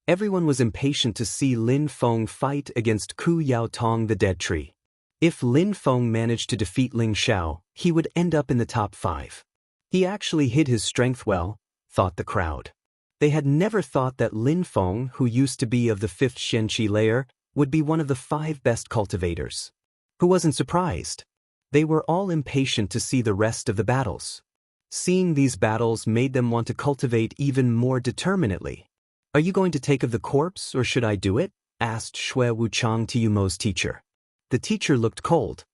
Everyone was impatient to see Lin Feng fight against Ku Yao Tong the dead tree. If Lin Feng managed to defeat Ling Xiao, he would end up in the top 5. He actually hid his strength well, thought the crowd. They had never thought that Lin Feng, who used to be of the 5th Xianqi layer, would be one of the 5 best cultivators. Who wasn't surprised? They were all impatient to see the rest of the battles. Seeing these battles made them want to cultivate even more determinedly. Are you going to take of the corpse or should I do it? Asked Xue Wuchang to Yuemo's teacher. The teacher looked cold.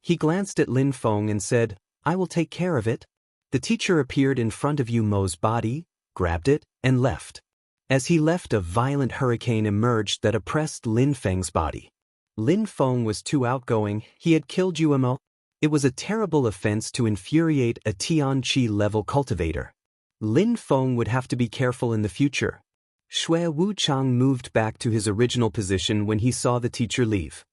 He glanced at Lin Feng and said, I will take care of it. The teacher appeared in front of Yuemo's body, grabbed it, and left. As he left, a violent hurricane emerged that oppressed Lin Feng's body. Lin Feng was too outgoing. He had killed Yuemo. It was a terrible offense to infuriate a Tianqi level cultivator. Lin Feng would have to be careful in the future. Xue Wuchang moved back to his original position when he saw the teacher leave.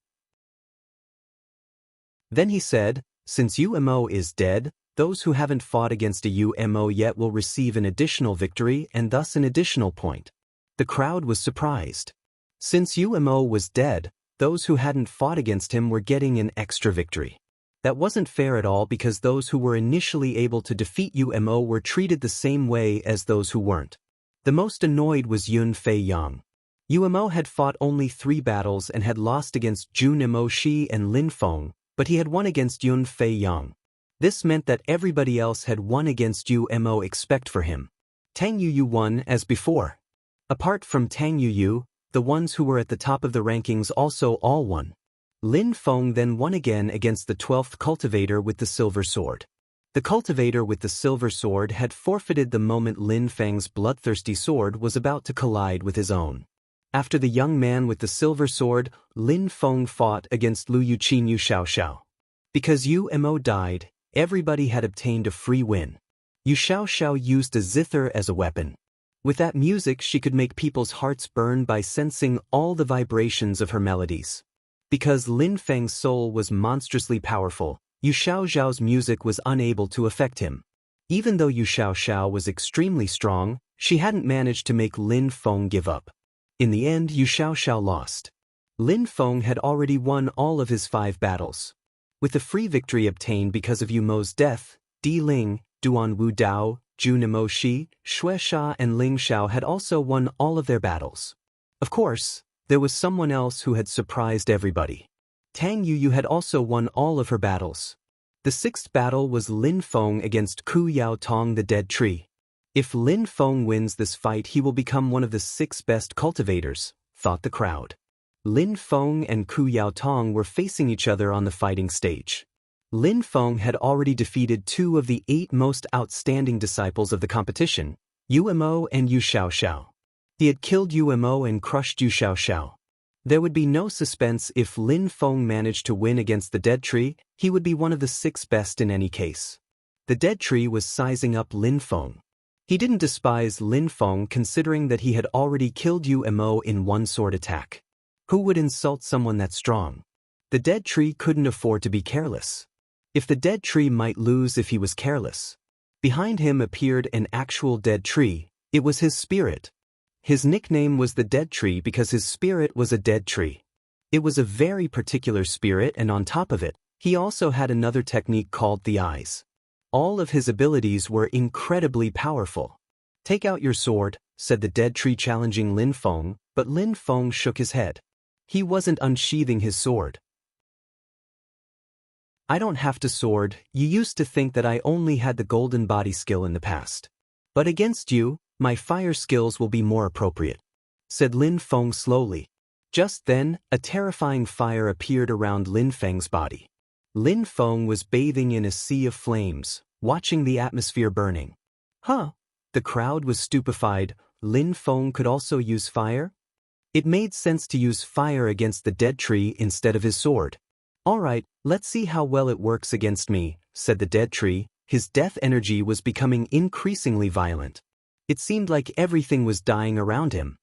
Then he said, since Yuemo is dead, those who haven't fought against a Yuemo yet will receive an additional victory and thus an additional point. The crowd was surprised. Since Yuemo was dead, those who hadn't fought against him were getting an extra victory. That wasn't fair at all because those who were initially able to defeat Yuemo were treated the same way as those who weren't. The most annoyed was Yun Fei Yang. Yuemo had fought only 3 battles and had lost against Zhu Nemo Shi and Lin Feng, but he had won against Yun Fei Yang. This meant that everybody else had won against Yuemo except for him. Tang Yuyu won as before. Apart from Tang Yuyu, the ones who were at the top of the rankings also all won. Lin Feng then won again against the 12th cultivator with the silver sword. The cultivator with the silver sword had forfeited the moment Lin Feng's bloodthirsty sword was about to collide with his own. After the young man with the silver sword, Lin Feng fought against Lu Yuqin Yu Xiaoxiao. Because Yu Mo died, everybody had obtained a free win. Yu Xiaoxiao used a zither as a weapon. With that music she could make people's hearts burn by sensing all the vibrations of her melodies. Because Lin Feng's soul was monstrously powerful, Yu Xiaoxiao's music was unable to affect him. Even though Yu Xiaoxiao was extremely strong, she hadn't managed to make Lin Feng give up. In the end, Yu Xiaoxiao lost. Lin Feng had already won all of his 5 battles. With the free victory obtained because of Yu Mo's death, Di Ling, Duan Wu Dao, Zhu Nemo Shi, Xue Sha and Ling Xiao had also won all of their battles. Of course, there was someone else who had surprised everybody. Tang Yuyu had also won all of her battles. The 6th battle was Lin Feng against Ku Yao Tong the Dead Tree. If Lin Feng wins this fight he will become one of the 6 best cultivators, thought the crowd. Lin Feng and Ku Yao Tong were facing each other on the fighting stage. Lin Feng had already defeated 2 of the 8 most outstanding disciples of the competition, Yu Mo and Yu Xiaoxiao. He had killed Yu Mo and crushed Yu Xiaoxiao. There would be no suspense if Lin Feng managed to win against the Dead Tree, he would be one of the 6 best in any case. The Dead Tree was sizing up Lin Feng. He didn't despise Lin Feng considering that he had already killed Yu Mo in 1 sword attack. Who would insult someone that strong? The Dead Tree couldn't afford to be careless. If the Dead Tree might lose if he was careless. Behind him appeared an actual dead tree, it was his spirit. His nickname was the Dead Tree because his spirit was a dead tree. It was a very particular spirit and on top of it, he also had another technique called the eyes. All of his abilities were incredibly powerful. Take out your sword, said the Dead Tree challenging Lin Feng, but Lin Feng shook his head. He wasn't unsheathing his sword. I don't have to sword, you used to think that I only had the golden body skill in the past. But against you, my fire skills will be more appropriate, said Lin Feng slowly. Just then, a terrifying fire appeared around Lin Feng's body. Lin Feng was bathing in a sea of flames, watching the atmosphere burning. Huh? The crowd was stupefied. Lin Feng could also use fire? It made sense to use fire against the Dead Tree instead of his sword. Alright, let's see how well it works against me, said the Dead Tree. His death energy was becoming increasingly violent. It seemed like everything was dying around him.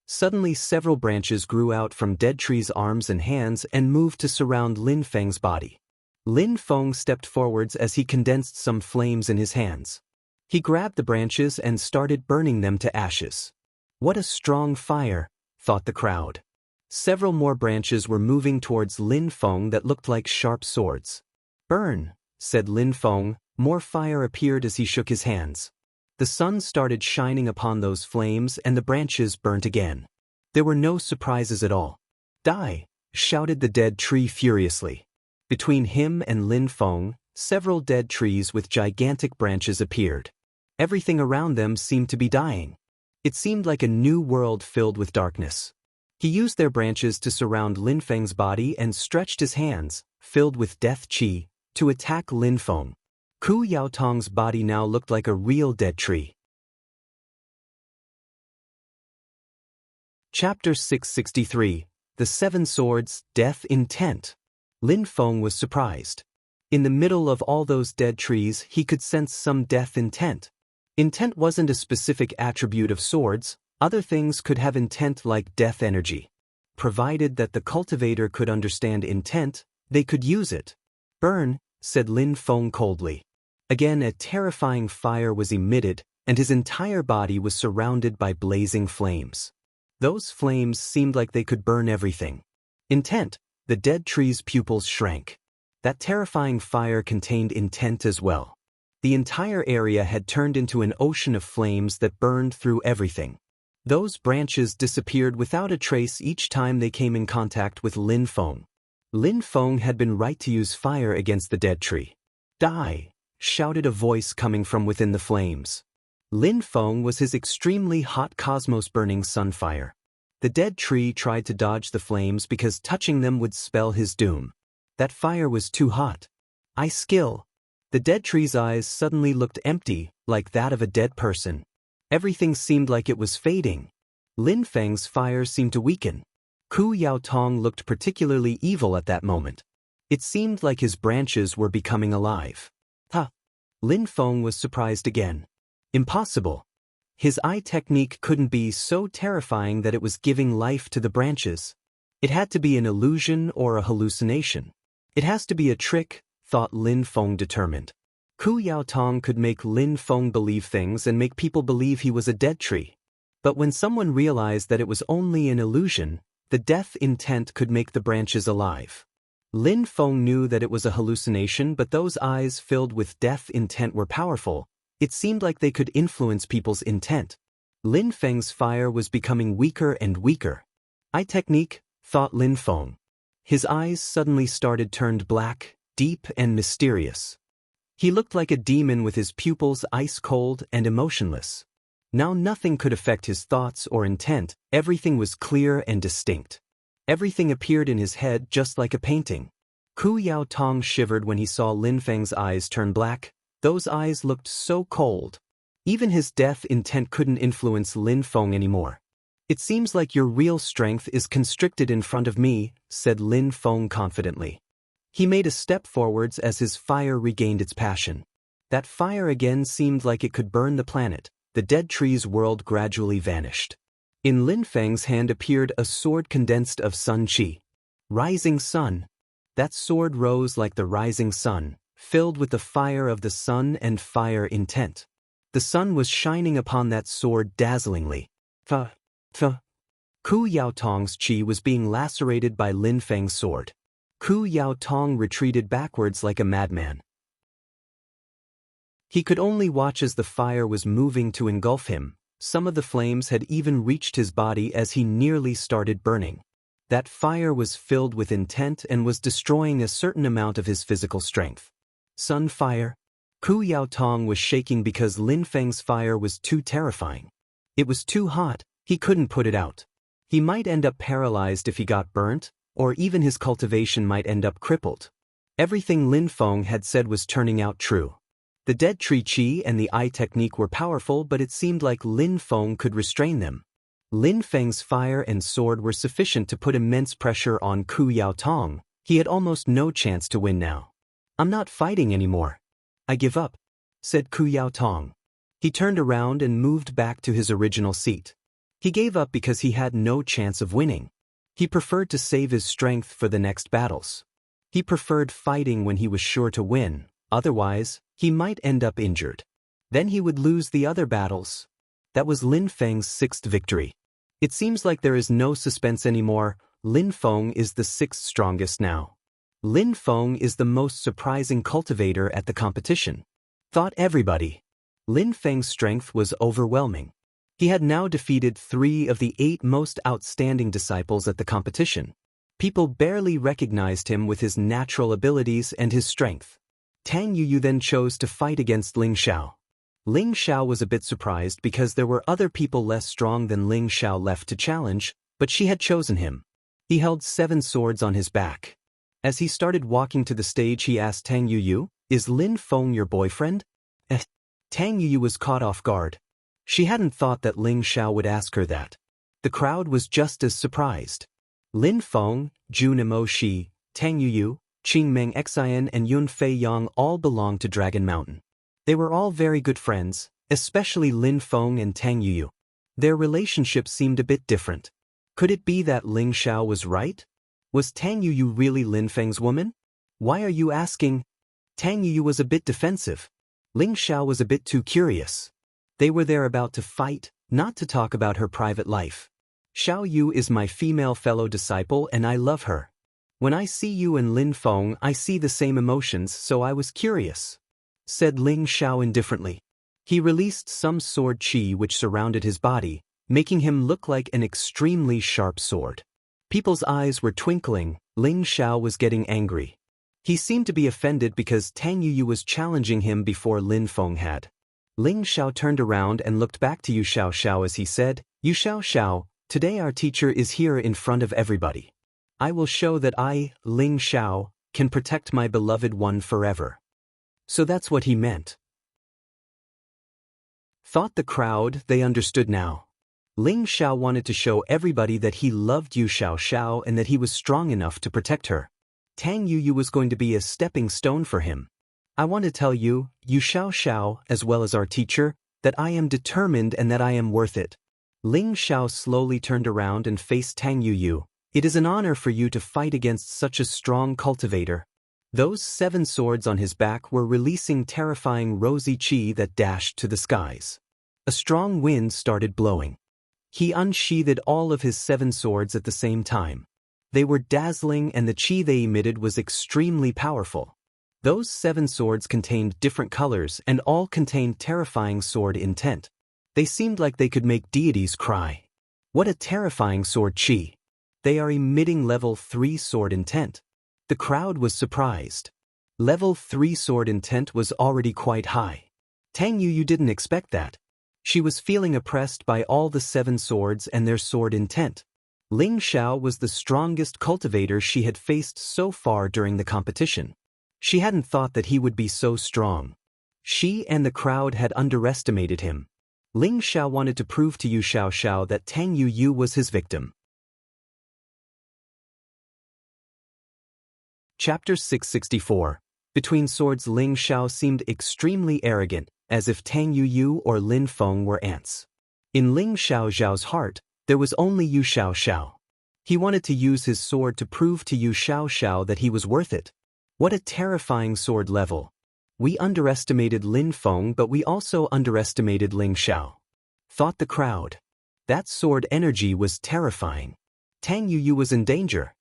Suddenly several branches grew out from Dead Tree's arms and hands and moved to surround Lin Feng's body. Lin Feng stepped forwards as he condensed some flames in his hands. He grabbed the branches and started burning them to ashes. What a strong fire, thought the crowd. Several more branches were moving towards Lin Feng that looked like sharp swords. Burn, said Lin Feng. More fire appeared as he shook his hands. The sun started shining upon those flames and the branches burnt again. There were no surprises at all. Die, shouted the Dead Tree furiously. Between him and Lin Feng, several dead trees with gigantic branches appeared. Everything around them seemed to be dying. It seemed like a new world filled with darkness. He used their branches to surround Lin Feng's body and stretched his hands, filled with death qi, to attack Lin Feng. Ku Yaotong's body now looked like a real dead tree. Chapter 663, The 7 Swords, Death Intent. Lin Feng was surprised. In the middle of all those dead trees he could sense some death intent. Intent wasn't a specific attribute of swords, other things could have intent like death energy. Provided that the cultivator could understand intent, they could use it. Burn, said Lin Feng coldly. Again a terrifying fire was emitted, and his entire body was surrounded by blazing flames. Those flames seemed like they could burn everything. Intent, the dead tree's pupils shrank. That terrifying fire contained intent as well. The entire area had turned into an ocean of flames that burned through everything. Those branches disappeared without a trace each time they came in contact with Lin Feng. Lin Feng had been right to use fire against the dead tree. Die, shouted a voice coming from within the flames. Lin Feng was his extremely hot cosmos-burning sunfire. The dead tree tried to dodge the flames because touching them would spell his doom. That fire was too hot. I skill. The dead tree's eyes suddenly looked empty, like that of a dead person. Everything seemed like it was fading. Lin Feng's fire seemed to weaken. Ku Yaotong looked particularly evil at that moment. It seemed like his branches were becoming alive. Ha! Lin Feng was surprised again. Impossible. His eye technique couldn't be so terrifying that it was giving life to the branches. It had to be an illusion or a hallucination. It has to be a trick, thought Lin Feng determined. Ku Yaotong could make Lin Feng believe things and make people believe he was a dead tree. But when someone realized that it was only an illusion, the death intent could make the branches alive. Lin Feng knew that it was a hallucination, but those eyes filled with death intent were powerful. It seemed like they could influence people's intent. Lin Feng's fire was becoming weaker and weaker. Eye technique, thought Lin Feng. His eyes suddenly turned black, deep and mysterious. He looked like a demon with his pupils ice cold and emotionless. Now nothing could affect his thoughts or intent, everything was clear and distinct. Everything appeared in his head just like a painting. Ku Yaotong shivered when he saw Lin Feng's eyes turn black. Those eyes looked so cold. Even his death intent couldn't influence Lin Feng anymore. It seems like your real strength is constricted in front of me, said Lin Feng confidently. He made a step forwards as his fire regained its passion. That fire again seemed like it could burn the planet. The dead tree's world gradually vanished. In Lin Feng's hand appeared a sword condensed of sun qi. Rising sun. That sword rose like the rising sun, filled with the fire of the sun and fire intent. The sun was shining upon that sword dazzlingly. Ku Yaotong's qi was being lacerated by Lin Feng's sword. Ku Yaotong retreated backwards like a madman. He could only watch as the fire was moving to engulf him. Some of the flames had even reached his body as he nearly started burning. That fire was filled with intent and was destroying a certain amount of his physical strength. Sun fire? Ku Yaotong was shaking because Lin Feng's fire was too terrifying. It was too hot, he couldn't put it out. He might end up paralyzed if he got burnt, or even his cultivation might end up crippled. Everything Lin Feng had said was turning out true. The dead tree qi and the eye technique were powerful, but it seemed like Lin Feng could restrain them. Lin Feng's fire and sword were sufficient to put immense pressure on Ku Yaotong. He had almost no chance to win now. I'm not fighting anymore. I give up, said Ku Yaotong. He turned around and moved back to his original seat. He gave up because he had no chance of winning. He preferred to save his strength for the next battles. He preferred fighting when he was sure to win, otherwise, he might end up injured. Then he would lose the other battles. That was Lin Feng's sixth victory. It seems like there is no suspense anymore. Lin Feng is the sixth strongest now. Lin Feng is the most surprising cultivator at the competition, thought everybody. Lin Feng's strength was overwhelming. He had now defeated 3 of the 8 most outstanding disciples at the competition. People barely recognized him with his natural abilities and his strength. Tang Yuyu then chose to fight against Ling Xiao. Ling Xiao was a bit surprised because there were other people less strong than Ling Xiao left to challenge, but she had chosen him. He held 7 swords on his back. As he started walking to the stage, he asked Tang Yuyu, "Is Lin Feng your boyfriend?" Tang Yuyu was caught off guard. She hadn't thought that Ling Xiao would ask her that. The crowd was just as surprised. Lin Feng, Jun Mo Shi, Tang Yuyu, Qing Meng Xian and Yun Fei Yang all belonged to Dragon Mountain. They were all very good friends, especially Lin Feng and Tang Yuyu. Their relationship seemed a bit different. Could it be that Ling Xiao was right? Was Tang Yuyu really Lin Feng's woman? Why are you asking? Tang Yuyu was a bit defensive. Ling Xiao was a bit too curious. They were there about to fight, not to talk about her private life. Xiao Yu is my female fellow disciple and I love her. When I see you and Lin Feng, I see the same emotions, so I was curious, said Ling Xiao indifferently. He released some sword qi which surrounded his body, making him look like an extremely sharp sword. People's eyes were twinkling. Ling Xiao was getting angry. He seemed to be offended because Tang Yuyu was challenging him before Lin Feng had. Ling Xiao turned around and looked back to Yu Xiao Xiao as he said, "Yu Xiao Xiao, today our teacher is here in front of everybody. I will show that I, Ling Xiao, can protect my beloved one forever." So that's what he meant. Thought the crowd, they understood now. Ling Xiao wanted to show everybody that he loved Yu Xiao and that he was strong enough to protect her. Tang Yuyu was going to be a stepping stone for him. I want to tell you, Yu Xiao, as well as our teacher, that I am determined and that I am worth it. Ling Xiao slowly turned around and faced Tang Yuyu. It is an honor for you to fight against such a strong cultivator. Those 7 swords on his back were releasing terrifying rosy qi that dashed to the skies. A strong wind started blowing. He unsheathed all of his 7 swords at the same time. They were dazzling and the qi they emitted was extremely powerful. Those 7 swords contained different colors and all contained terrifying sword intent. They seemed like they could make deities cry. What a terrifying sword qi! They are emitting level 3 sword intent. The crowd was surprised. Level 3 sword intent was already quite high. Tang Yuyu didn't expect that. She was feeling oppressed by all the 7 swords and their sword intent. Ling Xiao was the strongest cultivator she had faced so far during the competition. She hadn't thought that he would be so strong. She and the crowd had underestimated him. Ling Xiao wanted to prove to Yu Xiao that Tang Yuyu was his victim. Chapter 664. Between swords, Ling Xiao seemed extremely arrogant, as if Tang Yuyu or Lin Feng were ants. In Ling Xiao's heart, there was only Yu Xiao. He wanted to use his sword to prove to Yu Xiao that he was worth it. What a terrifying sword level. We underestimated Lin Feng, but we also underestimated Ling Xiao. Thought the crowd. That sword energy was terrifying. Tang Yuyu was in danger.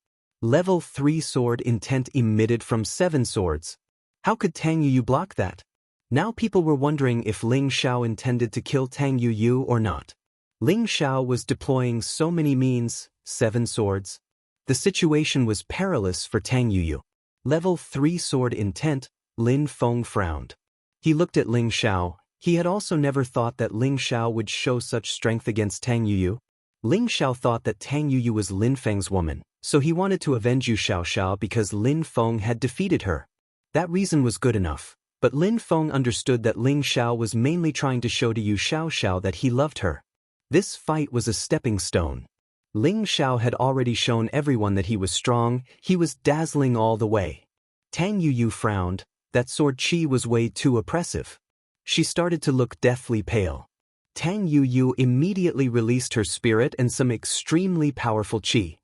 Level 3 sword intent emitted from 7 swords. How could Tang Yuyu block that? Now people were wondering if Ling Xiao intended to kill Tang Yuyu or not. Ling Xiao was deploying so many means, 7 swords. The situation was perilous for Tang Yuyu. Level 3 sword intent, Lin Feng frowned. He looked at Ling Xiao. He had also never thought that Ling Xiao would show such strength against Tang Yuyu. Ling Xiao thought that Tang Yuyu was Lin Feng's woman, so he wanted to avenge Yu Xiao because Lin Feng had defeated her. That reason was good enough, but Lin Feng understood that Ling Xiao was mainly trying to show to Yu Xiao that he loved her. This fight was a stepping stone. Ling Xiao had already shown everyone that he was strong. He was dazzling all the way. Tang Yuyu frowned. That sword qi was way too oppressive. She started to look deathly pale. Tang Yuyu immediately released her spirit and some extremely powerful qi.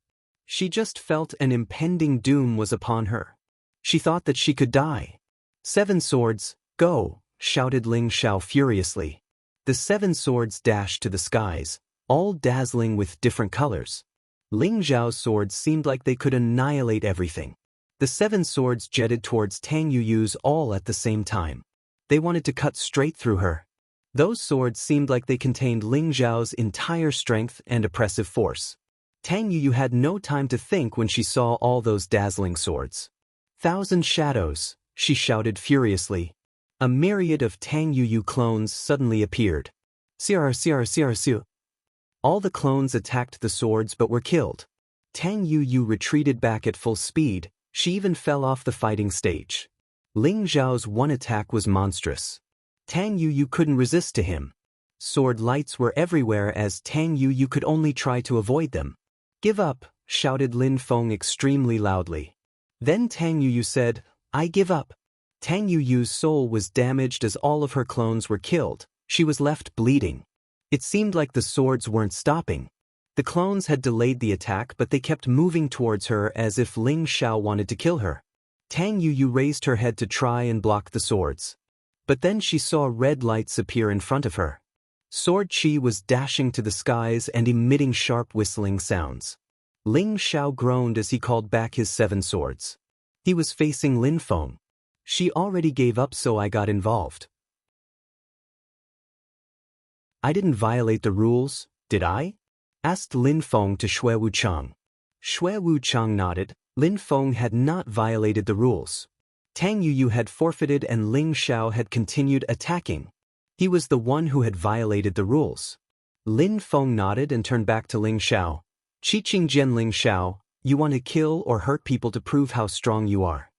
She just felt an impending doom was upon her. She thought that she could die. 7 swords, go, shouted Ling Xiao furiously. The 7 swords dashed to the skies, all dazzling with different colors. Ling Xiao's swords seemed like they could annihilate everything. The 7 swords jetted towards Tang Yuyu's all at the same time. They wanted to cut straight through her. Those swords seemed like they contained Ling Xiao's entire strength and oppressive force. Tang Yuyu had no time to think when she saw all those dazzling swords. 1,000 shadows, she shouted furiously. A myriad of Tang Yuyu clones suddenly appeared. Siar. All the clones attacked the swords but were killed. Tang Yuyu retreated back at full speed. She even fell off the fighting stage. Ling Xiao's one attack was monstrous. Tang Yuyu couldn't resist to him. Sword lights were everywhere as Tang Yuyu could only try to avoid them. Give up, shouted Lin Feng extremely loudly. Then Tang Yuyu said, I give up. Tang Yuyu's soul was damaged as all of her clones were killed. She was left bleeding. It seemed like the swords weren't stopping. The clones had delayed the attack but they kept moving towards her as if Ling Xiao wanted to kill her. Tang Yuyu raised her head to try and block the swords. But then she saw red lights appear in front of her. Sword qi was dashing to the skies and emitting sharp whistling sounds. Ling Xiao groaned as he called back his 7 swords. He was facing Lin Feng. She already gave up so I got involved. I didn't violate the rules, did I? Asked Lin Feng to Xue Wuchang. Xue Wuchang nodded. Lin Feng had not violated the rules. Tang Yuyu had forfeited and Ling Xiao had continued attacking. He was the one who had violated the rules. Lin Feng nodded and turned back to Ling Xiao. Qiqing Jian Ling Xiao, you want to kill or hurt people to prove how strong you are.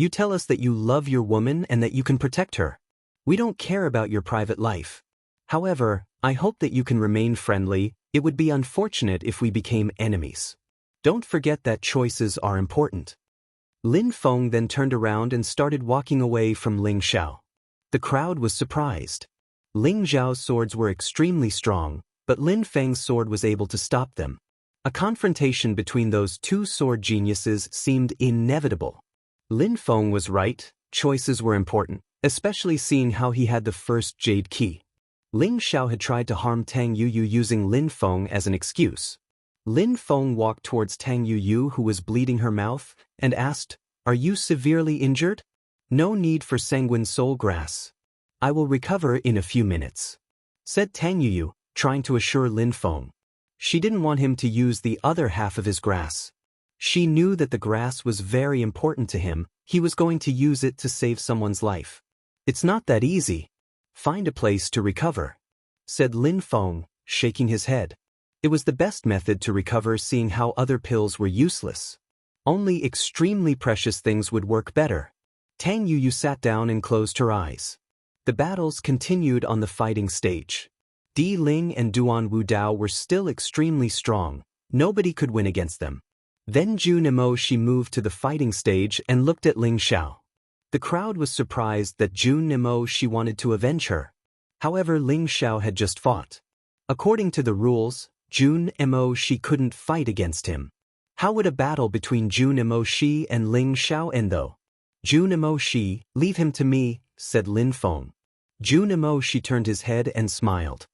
You tell us that you love your woman and that you can protect her. We don't care about your private life. However, I hope that you can remain friendly. It would be unfortunate if we became enemies. Don't forget that choices are important. Lin Feng then turned around and started walking away from Ling Xiao. The crowd was surprised. Ling Xiao's swords were extremely strong, but Lin Feng's sword was able to stop them. A confrontation between those two sword geniuses seemed inevitable. Lin Feng was right, choices were important, especially seeing how he had the first jade key. Ling Xiao had tried to harm Tang Yuyu using Lin Feng as an excuse. Lin Feng walked towards Tang Yuyu, who was bleeding her mouth, and asked, "Are you severely injured?" "No need for sanguine soul grass. I will recover in a few minutes," said Tang Yuyu, trying to assure Lin Feng. She didn't want him to use the other half of his grass. She knew that the grass was very important to him. He was going to use it to save someone's life. "It's not that easy. Find a place to recover," said Lin Feng, shaking his head. It was the best method to recover, seeing how other pills were useless. Only extremely precious things would work better. Tang Yuyu sat down and closed her eyes. The battles continued on the fighting stage. Di Ling and Duan Wudao were still extremely strong. Nobody could win against them. Then Zhu Nemo she moved to the fighting stage and looked at Ling Xiao. The crowd was surprised that Zhu Nemo she wanted to avenge her. However, Ling Xiao had just fought. According to the rules, Zhu Nemo she couldn't fight against him. How would a battle between Zhu Nemo she and Ling Xiao end though? "Zhu Nemo she, leave him to me," said Lin Feng. Zhu Nemo she turned his head and smiled.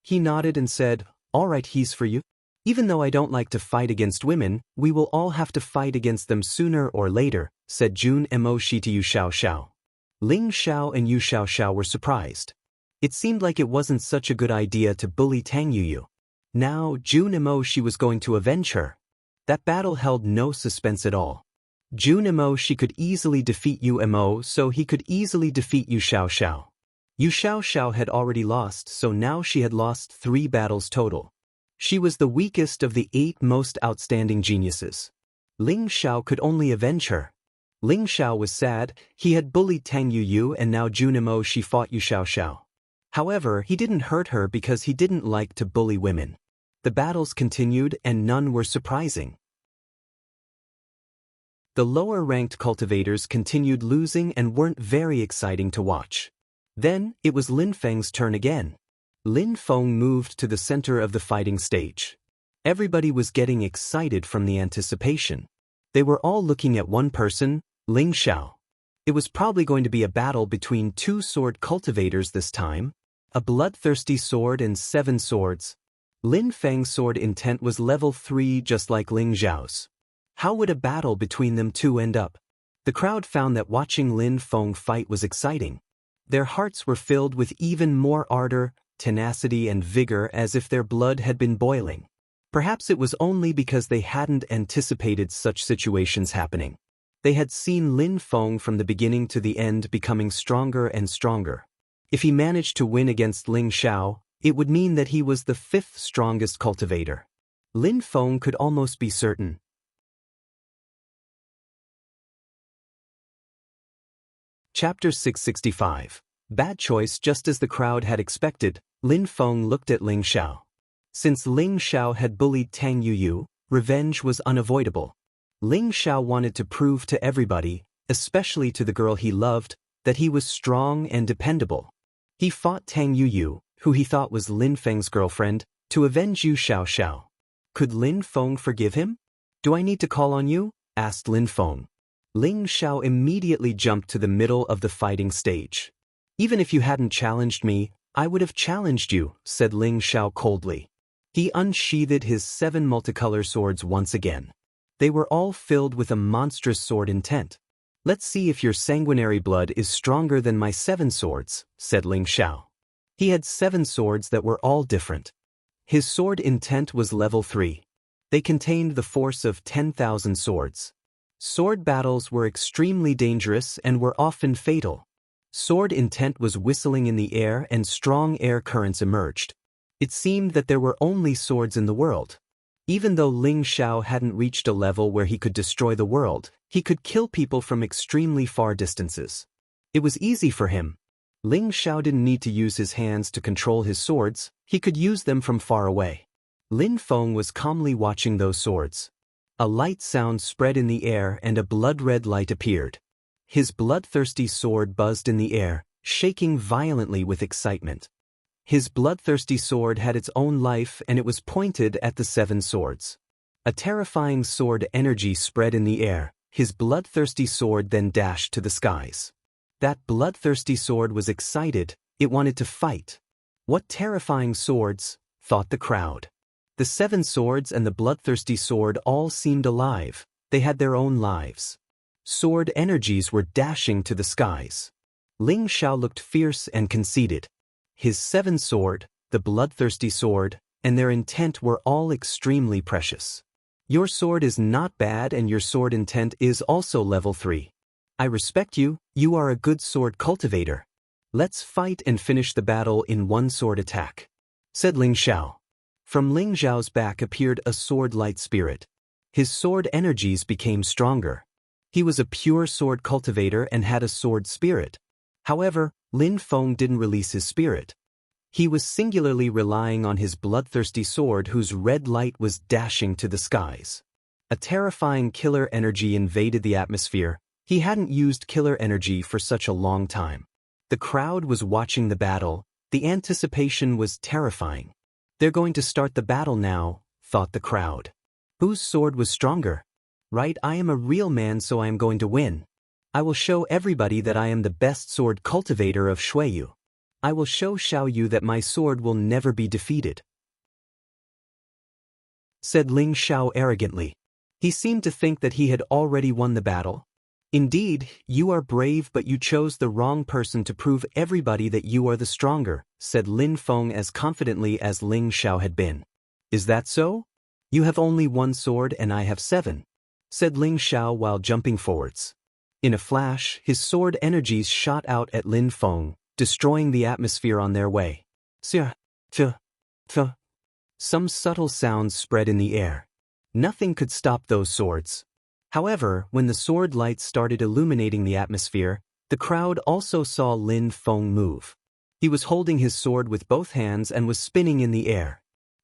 He nodded and said, "All right, he's for you. Even though I don't like to fight against women, we will all have to fight against them sooner or later," said Zhu Nemo she to Yu Xiao Xiao. Ling Xiao and Yu Xiao Xiao were surprised. It seemed like it wasn't such a good idea to bully Tang Yuyu. Now Zhu Nemo she was going to avenge her. That battle held no suspense at all. Zhu Nemo she could easily defeat Yu Mo, so he could easily defeat Yu Xiao Xiao. Yu Xiao Xiao had already lost, so now she had lost 3 battles total. She was the weakest of the 8 most outstanding geniuses. Ling Xiao could only avenge her. Ling Xiao was sad. He had bullied Tang Yuyu and now Zhu Nemo she fought Yu Xiao Xiao. However, he didn't hurt her because he didn't like to bully women. The battles continued and none were surprising. The lower-ranked cultivators continued losing and weren't very exciting to watch. Then, it was Lin Feng's turn again. Lin Feng moved to the center of the fighting stage. Everybody was getting excited from the anticipation. They were all looking at one person, Ling Xiao. It was probably going to be a battle between 2 sword cultivators this time. A bloodthirsty sword and 7 swords. Lin Feng's sword intent was level 3 just like Ling Xiao's. How would a battle between them two end up? The crowd found that watching Lin Feng fight was exciting. Their hearts were filled with even more ardor, tenacity and vigor, as if their blood had been boiling. Perhaps it was only because they hadn't anticipated such situations happening. They had seen Lin Feng from the beginning to the end becoming stronger and stronger. If he managed to win against Ling Xiao, it would mean that he was the 5th strongest cultivator. Lin Feng could almost be certain. Chapter 665. Bad choice. Just as the crowd had expected, Lin Feng looked at Ling Xiao. Since Ling Xiao had bullied Tang Yuyu, revenge was unavoidable. Ling Xiao wanted to prove to everybody, especially to the girl he loved, that he was strong and dependable. He fought Tang Yuyu, who he thought was Lin Feng's girlfriend, to avenge Yu Xiao Xiao. Could Lin Feng forgive him? "Do I need to call on you?" asked Lin Feng. Ling Xiao immediately jumped to the middle of the fighting stage. "Even if you hadn't challenged me, I would have challenged you," said Ling Xiao coldly. He unsheathed his 7 multicolor swords once again. They were all filled with a monstrous sword intent. "Let's see if your sanguinary blood is stronger than my 7 swords, said Ling Xiao. He had 7 swords that were all different. His sword intent was level 3. They contained the force of 10,000 swords. Sword battles were extremely dangerous and were often fatal. Sword intent was whistling in the air and strong air currents emerged. It seemed that there were only swords in the world. Even though Ling Xiao hadn't reached a level where he could destroy the world, He could kill people from extremely far distances. It was easy for him. Ling Xiao didn't need to use his hands to control his swords, he could use them from far away. Lin Feng was calmly watching those swords. A light sound spread in the air and a blood-red light appeared. His bloodthirsty sword buzzed in the air, shaking violently with excitement. His bloodthirsty sword had its own life and it was pointed at the 7 swords. A terrifying sword energy spread in the air, his bloodthirsty sword then dashed to the skies. That bloodthirsty sword was excited, it wanted to fight. What terrifying swords, thought the crowd. The 7 swords and the bloodthirsty sword all seemed alive, they had their own lives. Sword energies were dashing to the skies. Ling Xiao looked fierce and conceited. His 7 sword, the bloodthirsty sword, and their intent were all extremely precious. Your sword is not bad and your sword intent is also level 3. I respect you, you are a good sword cultivator. Let's fight and finish the battle in one sword attack, said Ling Xiao. From Ling Xiao's back appeared a sword light spirit. His sword energies became stronger. He was a pure sword cultivator and had a sword spirit. However, Lin Feng didn't release his spirit. He was singularly relying on his bloodthirsty sword whose red light was dashing to the skies. A terrifying killer energy invaded the atmosphere. He hadn't used killer energy for such a long time. The crowd was watching the battle. The anticipation was terrifying. They're going to start the battle now, thought the crowd. Whose sword was stronger? Right, I am a real man, so I am going to win. I will show everybody that I am the best sword cultivator of Shuiyu. I will show Xiaoyu that my sword will never be defeated, said Ling Xiao arrogantly. He seemed to think that he had already won the battle. Indeed, you are brave, but you chose the wrong person to prove everybody that you are the stronger, said Lin Feng as confidently as Ling Xiao had been. Is that so? You have only 1 sword and I have 7, said Ling Xiao while jumping forwards. In a flash, his sword energies shot out at Lin Feng, destroying the atmosphere on their way. Some subtle sounds spread in the air. Nothing could stop those swords. However, when the sword lights started illuminating the atmosphere, the crowd also saw Lin Feng move. He was holding his sword with both hands and was spinning in the air.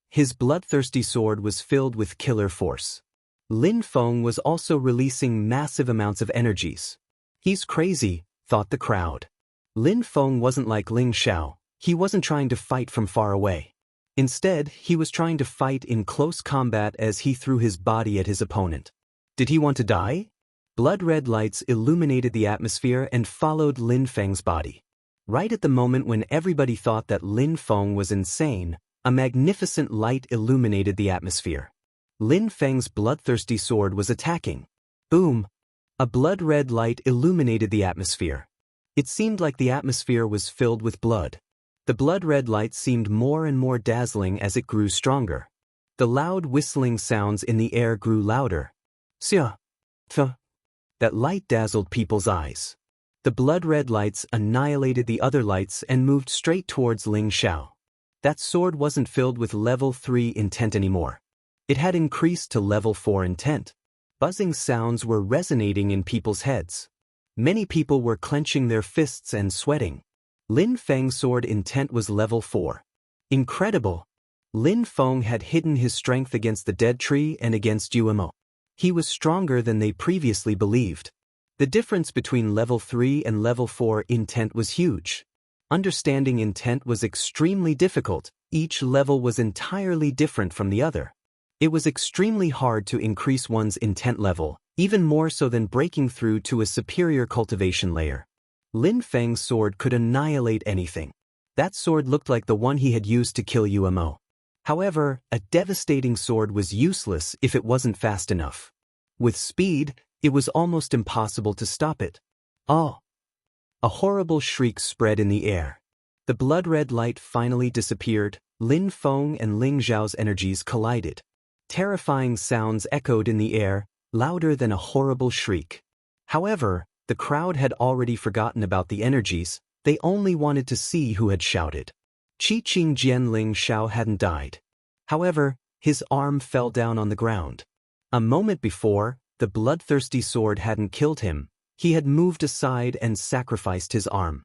His bloodthirsty sword was filled with killer force. Lin Feng was also releasing massive amounts of energies. He's crazy, thought the crowd. Lin Feng wasn't like Ling Xiao. He wasn't trying to fight from far away. Instead, he was trying to fight in close combat as he threw his body at his opponent. Did he want to die? Blood-red lights illuminated the atmosphere and followed Lin Feng's body. Right at the moment when everybody thought that Lin Feng was insane, a magnificent light illuminated the atmosphere. Lin Feng's bloodthirsty sword was attacking. Boom! A blood-red light illuminated the atmosphere. It seemed like the atmosphere was filled with blood. The blood-red light seemed more and more dazzling as it grew stronger. The loud whistling sounds in the air grew louder. That light dazzled people's eyes. The blood-red lights annihilated the other lights and moved straight towards Ling Xiao. That sword wasn't filled with level 3 intent anymore. It had increased to level 4 intent. Buzzing sounds were resonating in people's heads. Many people were clenching their fists and sweating. Lin Feng's sword intent was level 4. Incredible! Lin Feng had hidden his strength against the dead tree and against Yuemo. He was stronger than they previously believed. The difference between level 3 and level 4 intent was huge. Understanding intent was extremely difficult. Each level was entirely different from the other. It was extremely hard to increase one's intent level, even more so than breaking through to a superior cultivation layer. Lin Feng's sword could annihilate anything. That sword looked like the one he had used to kill Yuemo. However, a devastating sword was useless if it wasn't fast enough. With speed, it was almost impossible to stop it. Oh! A horrible shriek spread in the air. The blood-red light finally disappeared. Lin Feng and Ling Xiao's energies collided. Terrifying sounds echoed in the air, louder than a horrible shriek. However, the crowd had already forgotten about the energies. They only wanted to see who had shouted. Qi-Qing Jian Ling Xiao hadn't died. However, his arm fell down on the ground. A moment before, the bloodthirsty sword hadn't killed him, he had moved aside and sacrificed his arm.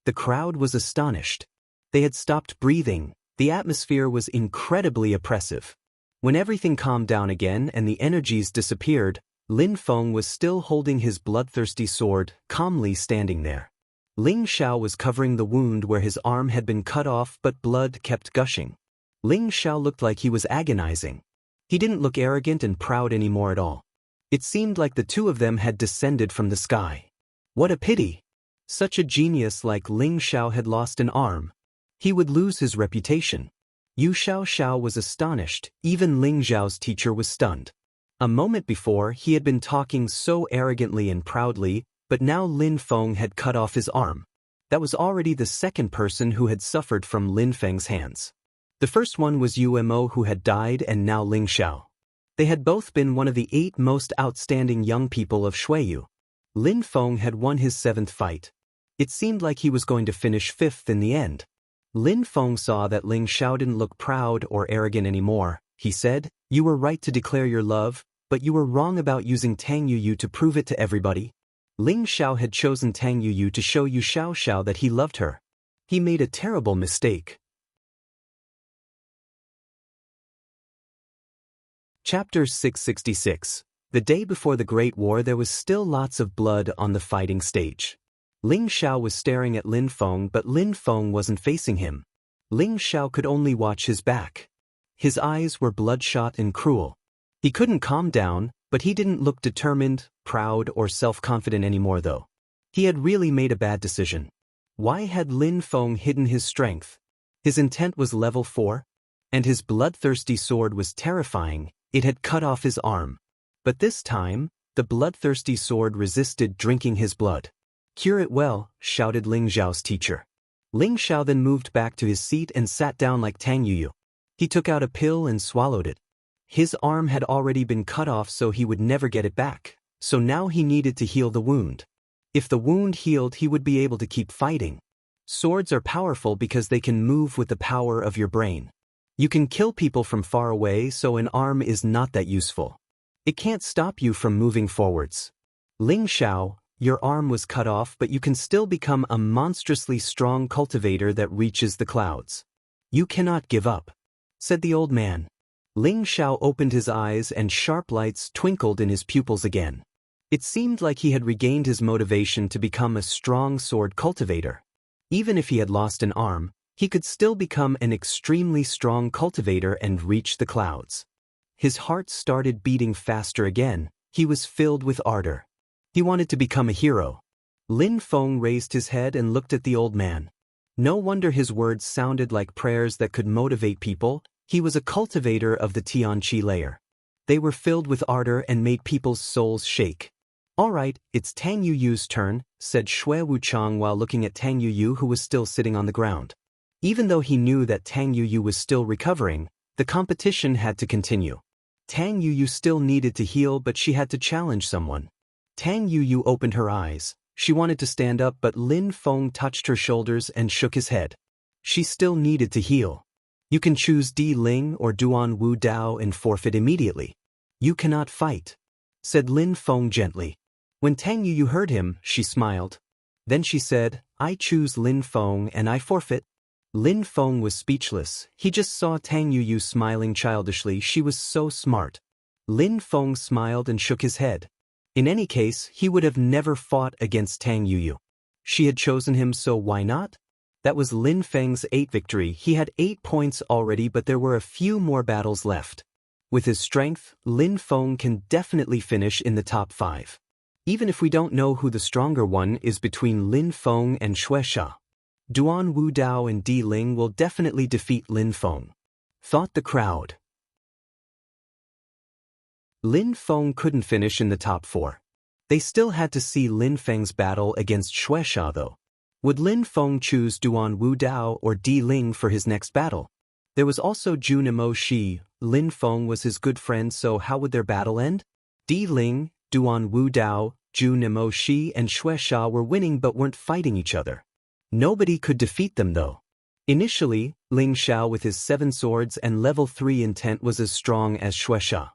The crowd was astonished. They had stopped breathing. The atmosphere was incredibly oppressive. When everything calmed down again and the energies disappeared, Lin Feng was still holding his bloodthirsty sword, calmly standing there. Ling Xiao was covering the wound where his arm had been cut off, but blood kept gushing. Ling Xiao looked like he was agonizing. He didn't look arrogant and proud anymore at all. It seemed like the two of them had descended from the sky. What a pity! Such a genius like Ling Xiao had lost an arm. He would lose his reputation. Yu Xiao was astonished. Even Ling Xiao's teacher was stunned. A moment before, he had been talking so arrogantly and proudly, but now Lin Feng had cut off his arm. That was already the second person who had suffered from Lin Feng's hands. The first one was Yu Mo, who had died, and now Ling Xiao. They had both been one of the 8 most outstanding young people of Xueyu. Lin Feng had won his 7th fight. It seemed like he was going to finish 5th in the end. Lin Feng saw that Ling Xiao didn't look proud or arrogant anymore. He said, "You were right to declare your love, but you were wrong about using Tang Yuyu to prove it to everybody." Ling Xiao had chosen Tang Yuyu to show Yu Xiao that he loved her. He made a terrible mistake. Chapter 666. The day before the Great War, there was still lots of blood on the fighting stage. Ling Xiao was staring at Lin Feng, but Lin Feng wasn't facing him. Ling Xiao could only watch his back. His eyes were bloodshot and cruel. He couldn't calm down, but he didn't look determined, proud, or self-confident anymore though. He had really made a bad decision. Why had Lin Feng hidden his strength? His intent was level 4, and his bloodthirsty sword was terrifying. It had cut off his arm. But this time, the bloodthirsty sword resisted drinking his blood. "Cure it well," shouted Ling Xiao's teacher. Ling Xiao then moved back to his seat and sat down like Tang Yuyu. He took out a pill and swallowed it. His arm had already been cut off, so he would never get it back. So now he needed to heal the wound. If the wound healed, he would be able to keep fighting. Swords are powerful because they can move with the power of your brain. You can kill people from far away, so an arm is not that useful. It can't stop you from moving forwards. Ling Xiao, your arm was cut off, but you can still become a monstrously strong cultivator that reaches the clouds. You cannot give up," said the old man. Ling Xiao opened his eyes and sharp lights twinkled in his pupils again. It seemed like he had regained his motivation to become a strong sword cultivator. Even if he had lost an arm, he could still become an extremely strong cultivator and reach the clouds. His heart started beating faster again. He was filled with ardor. He wanted to become a hero. Lin Feng raised his head and looked at the old man. No wonder his words sounded like prayers that could motivate people. He was a cultivator of the Tianqi layer. They were filled with ardor and made people's souls shake. "All right, it's Tang Yuyu's turn," said Xue Wuchang while looking at Tang Yuyu, who was still sitting on the ground. Even though he knew that Tang Yuyu was still recovering, the competition had to continue. Tang Yuyu still needed to heal, but she had to challenge someone. Tang Yuyu opened her eyes. She wanted to stand up, but Lin Feng touched her shoulders and shook his head. She still needed to heal. "You can choose Di Ling or Duan Wu Dao and forfeit immediately. You cannot fight," said Lin Feng gently. When Tang Yuyu heard him, she smiled. Then she said, "I choose Lin Feng and I forfeit." Lin Feng was speechless. He just saw Tang Yuyu smiling childishly. She was so smart. Lin Feng smiled and shook his head. In any case, he would have never fought against Tang Yuyu. She had chosen him, so why not? That was Lin Feng's 8th victory. He had 8 points already, but there were a few more battles left. With his strength, Lin Feng can definitely finish in the top 5. Even if we don't know who the stronger one is between Lin Feng and Xue Sha. Duan Wu Dao and Di Ling will definitely defeat Lin Feng, thought the crowd. Lin Feng couldn't finish in the top 4. They still had to see Lin Feng's battle against Xue Sha though. Would Lin Feng choose Duan Wu Dao or Di Ling for his next battle? There was also Zhu Nemo Shi. Lin Feng was his good friend, so how would their battle end? Di Ling, Duan Wu Dao, Zhu Nemo Shi and Xue Sha were winning but weren't fighting each other. Nobody could defeat them though. Initially, Ling Xiao with his 7 swords and level 3 intent was as strong as Xue Sha.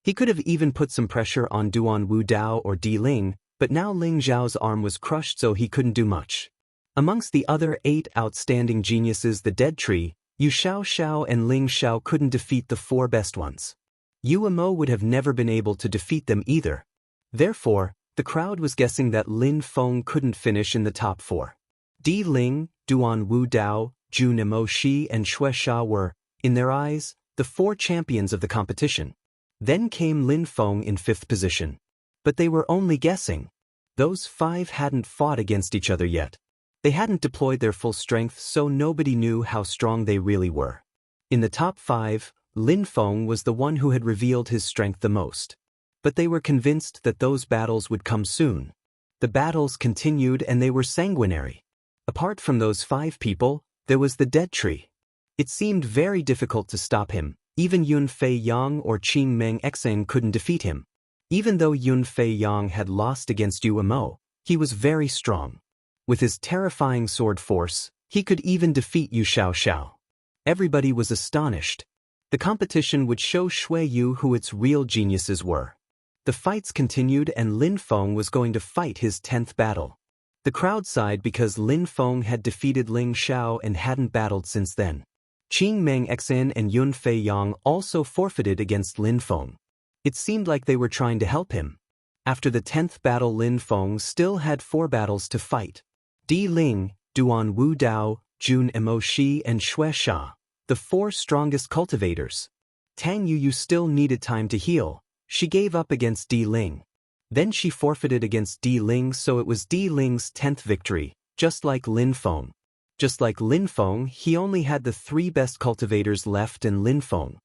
He could have even put some pressure on Duan Wu Dao or Di Ling, but now Ling Zhao's arm was crushed so he couldn't do much. Amongst the other 8 outstanding geniuses, the Dead Tree, Yu Xiao and Ling Xiao couldn't defeat the 4 best ones. Yu Mo would have never been able to defeat them either. Therefore, the crowd was guessing that Lin Feng couldn't finish in the top 4. Di Ling, Duan Wu Dao, Jun Mo Shi and Xue Sha were, in their eyes, the 4 champions of the competition. Then came Lin Feng in 5th position. But they were only guessing. Those 5 hadn't fought against each other yet. They hadn't deployed their full strength, so nobody knew how strong they really were. In the top 5, Lin Feng was the one who had revealed his strength the most. But they were convinced that those battles would come soon. The battles continued and they were sanguinary. Apart from those 5 people, there was the Dead Tree. It seemed very difficult to stop him. Even Yun Fei Yang or Qing Meng Xing couldn't defeat him. Even though Yun Fei Yang had lost against Yu Mo, he was very strong. With his terrifying sword force, he could even defeat Yu Xiao. Everybody was astonished. The competition would show Xue Yu who its real geniuses were. The fights continued and Lin Feng was going to fight his 10th battle. The crowd sighed because Lin Feng had defeated Ling Xiao and hadn't battled since then. Qing Meng Xin and Yun Fei Yang also forfeited against Lin Feng. It seemed like they were trying to help him. After the 10th battle, Lin Feng still had 4 battles to fight. Di Ling, Duan Wu Dao, Jun Mo Shi and Xue Sha, the 4 strongest cultivators. Tang Yu still needed time to heal. She gave up against Di Ling. Then she forfeited against Di Ling, so it was Di Ling's 10th victory, just like Lin Feng. Just like Lin Feng, he only had the 3 best cultivators left and Lin Feng.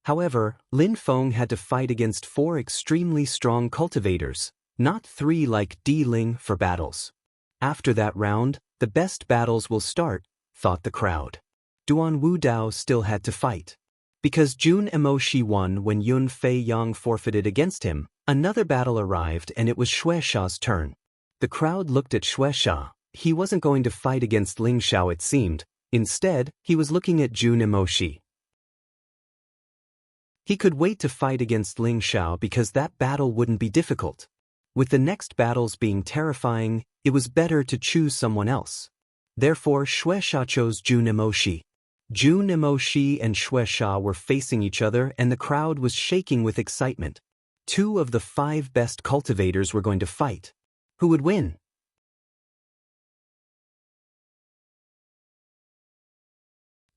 However, Lin Feng had to fight against 4 extremely strong cultivators, not 3 like Di Ling for battles. After that round, the best battles will start, thought the crowd. Duan Wu Dao still had to fight. Because Jun Mo Shi won when Yun Fei Yang forfeited against him, another battle arrived and it was Xue Sha's turn. The crowd looked at Xue Sha. He wasn't going to fight against Ling Xiao, it seemed. Instead, he was looking at Jun Mo Shi. He could wait to fight against Ling Xiao because that battle wouldn't be difficult. With the next battles being terrifying, it was better to choose someone else. Therefore, Xue Sha chose Jun Mo Shi. Jun Mo Shi and Xue Sha were facing each other and the crowd was shaking with excitement. 2 of the 5 best cultivators were going to fight. Who would win?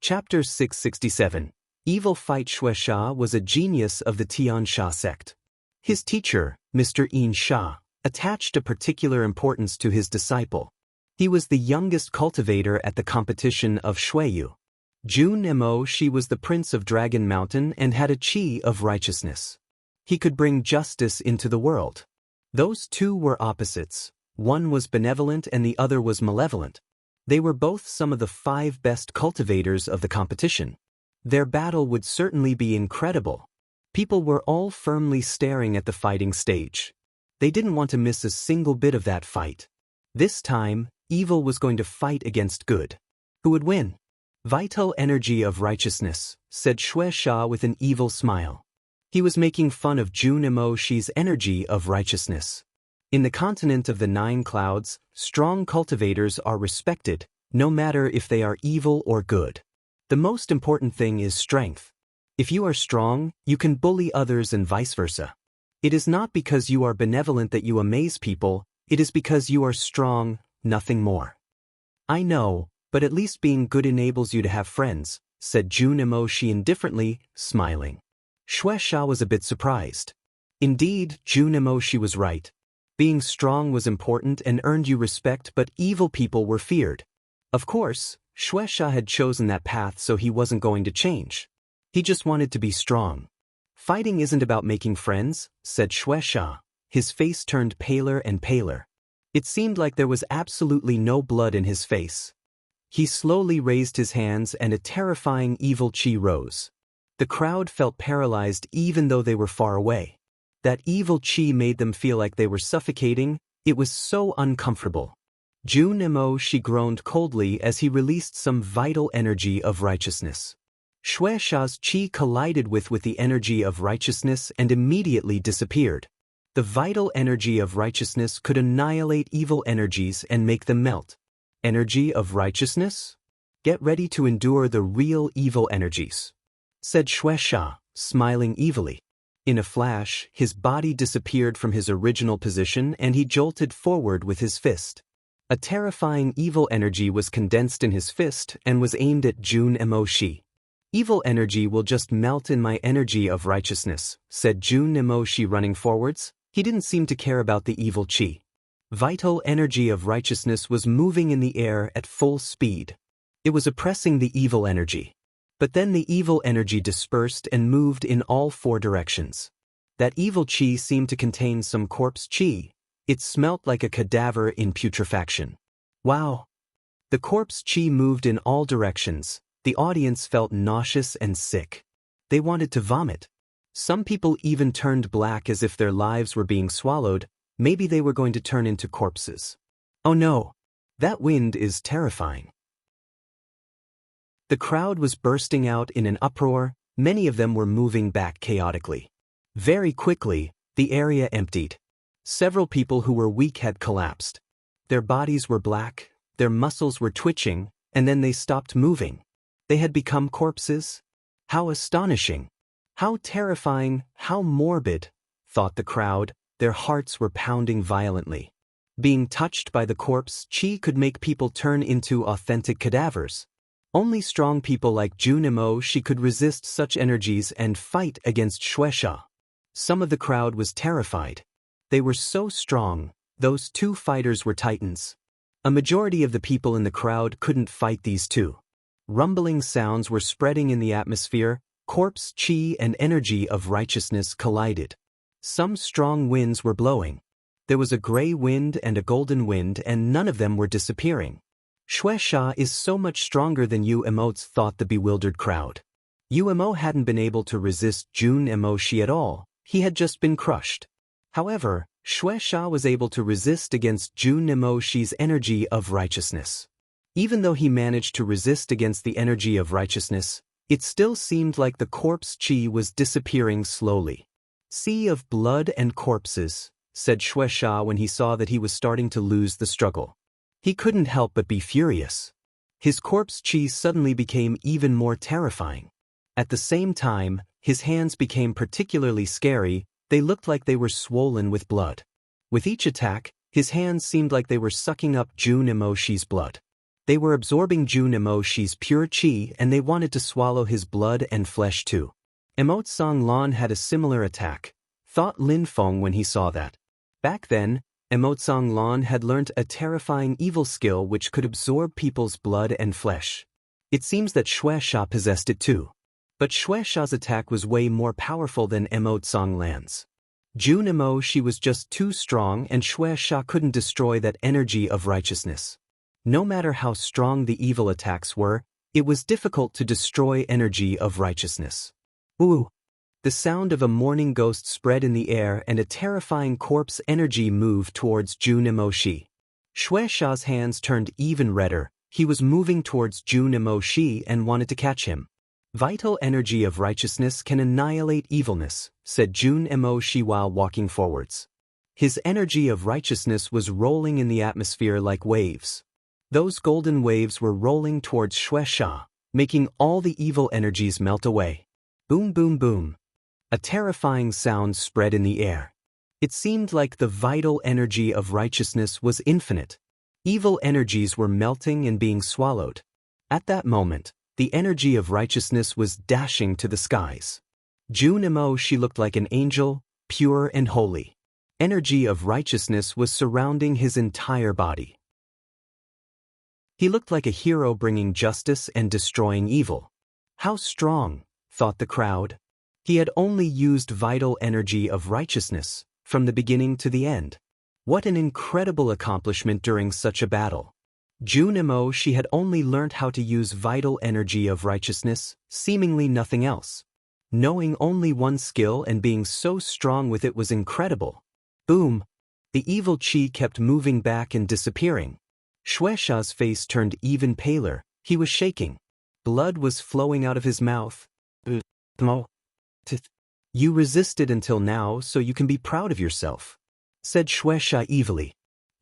Chapter 667. Evil Fight. Xue Sha was a genius of the Tian Sha sect. His teacher, Mr. Yin Sha, attached a particular importance to his disciple. He was the youngest cultivator at the competition of Xue Yu. Jun Mo Shi was the prince of Dragon Mountain and had a qi of righteousness. He could bring justice into the world. Those 2 were opposites. One was benevolent and the other was malevolent. They were both some of the 5 best cultivators of the competition. Their battle would certainly be incredible. People were all firmly staring at the fighting stage. They didn't want to miss a single bit of that fight. This time, evil was going to fight against good. Who would win? Vital energy of righteousness, said Xue Sha with an evil smile. He was making fun of Jun Mo Shi's energy of righteousness. In the continent of the 9 clouds, strong cultivators are respected, no matter if they are evil or good. The most important thing is strength. If you are strong, you can bully others and vice versa. It is not because you are benevolent that you amaze people, it is because you are strong, nothing more. I know, but at least being good enables you to have friends, said Jun Mo Shi indifferently, smiling. Xue Sha was a bit surprised. Indeed, Jun Mo Shi was right. Being strong was important and earned you respect, but evil people were feared. Of course, Xue Sha had chosen that path, so he wasn't going to change. He just wanted to be strong. Fighting isn't about making friends, said Xue Sha. His face turned paler and paler. It seemed like there was absolutely no blood in his face. He slowly raised his hands and a terrifying evil qi rose. The crowd felt paralyzed even though they were far away. That evil qi made them feel like they were suffocating. It was so uncomfortable. Jun Mo Shi groaned coldly as he released some vital energy of righteousness. Shueisha's chi collided with the energy of righteousness and immediately disappeared. The vital energy of righteousness could annihilate evil energies and make them melt. Energy of righteousness? Get ready to endure the real evil energies, said Shueisha, smiling evilly. In a flash, his body disappeared from his original position and he jolted forward with his fist. A terrifying evil energy was condensed in his fist and was aimed at Jun Emoshi. Evil energy will just melt in my energy of righteousness, said Jun Emoshi running forwards. He didn't seem to care about the evil chi. Vital energy of righteousness was moving in the air at full speed. It was oppressing the evil energy. But then the evil energy dispersed and moved in all four directions. That evil chi seemed to contain some corpse chi. It smelt like a cadaver in putrefaction. Wow! The corpse chi moved in all directions. The audience felt nauseous and sick. They wanted to vomit. Some people even turned black as if their lives were being swallowed. Maybe they were going to turn into corpses. Oh no! That wind is terrifying. The crowd was bursting out in an uproar. Many of them were moving back chaotically. Very quickly, the area emptied. Several people who were weak had collapsed. Their bodies were black, their muscles were twitching, and then they stopped moving. They had become corpses? How astonishing! How terrifying, how morbid, thought the crowd. Their hearts were pounding violently. Being touched by the corpse chi could make people turn into authentic cadavers. Only strong people like Jun Emoshi could resist such energies and fight against Shueisha. Some of the crowd was terrified. They were so strong. Those two fighters were titans. A majority of the people in the crowd couldn't fight these two. Rumbling sounds were spreading in the atmosphere. Corpse chi and energy of righteousness collided. Some strong winds were blowing. There was a gray wind and a golden wind, and none of them were disappearing. Shueisha is so much stronger than Yu Emotes, thought the bewildered crowd. Yu Emo hadn't been able to resist Jun Emoshi at all. He had just been crushed. However, Shueisha was able to resist against Jun Emoshi's energy of righteousness. Even though he managed to resist against the energy of righteousness, it still seemed like the corpse chi was disappearing slowly. Sea of blood and corpses, said Shueisha when he saw that he was starting to lose the struggle. He couldn't help but be furious. His corpse chi suddenly became even more terrifying. At the same time, his hands became particularly scary. They looked like they were swollen with blood. With each attack, his hands seemed like they were sucking up Jun Emoshi's blood. They were absorbing Jun Emoshi's pure chi, and they wanted to swallow his blood and flesh too. Emote Song Lan had a similar attack, thought Lin Feng when he saw that. Back then, Emote Song Lan had learnt a terrifying evil skill which could absorb people's blood and flesh. It seems that Shueisha possessed it too. But Shueisha's attack was way more powerful than Emote Song Lan's. Jun Emoshi was just too strong, and Shueisha couldn't destroy that energy of righteousness. No matter how strong the evil attacks were, it was difficult to destroy energy of righteousness. Ooh! The sound of a mourning ghost spread in the air, and a terrifying corpse energy moved towards Jun Emoshi. Shueisha's hands turned even redder. He was moving towards Jun Emoshi and wanted to catch him. Vital energy of righteousness can annihilate evilness, said Jun Emoshi while walking forwards. His energy of righteousness was rolling in the atmosphere like waves. Those golden waves were rolling towards Shueisha, making all the evil energies melt away. Boom, boom, boom. A terrifying sound spread in the air. It seemed like the vital energy of righteousness was infinite. Evil energies were melting and being swallowed. At that moment, the energy of righteousness was dashing to the skies. Jun Emoshi looked like an angel, pure and holy. Energy of righteousness was surrounding his entire body. He looked like a hero bringing justice and destroying evil. How strong, thought the crowd. He had only used vital energy of righteousness, from the beginning to the end. What an incredible accomplishment during such a battle. Jun Emoshi had only learnt how to use vital energy of righteousness, seemingly nothing else. Knowing only one skill and being so strong with it was incredible. Boom! The evil chi kept moving back and disappearing. Shueisha's face turned even paler. He was shaking. blood was flowing out of his mouth. You resisted until now, so you can be proud of yourself, said Shueisha evilly.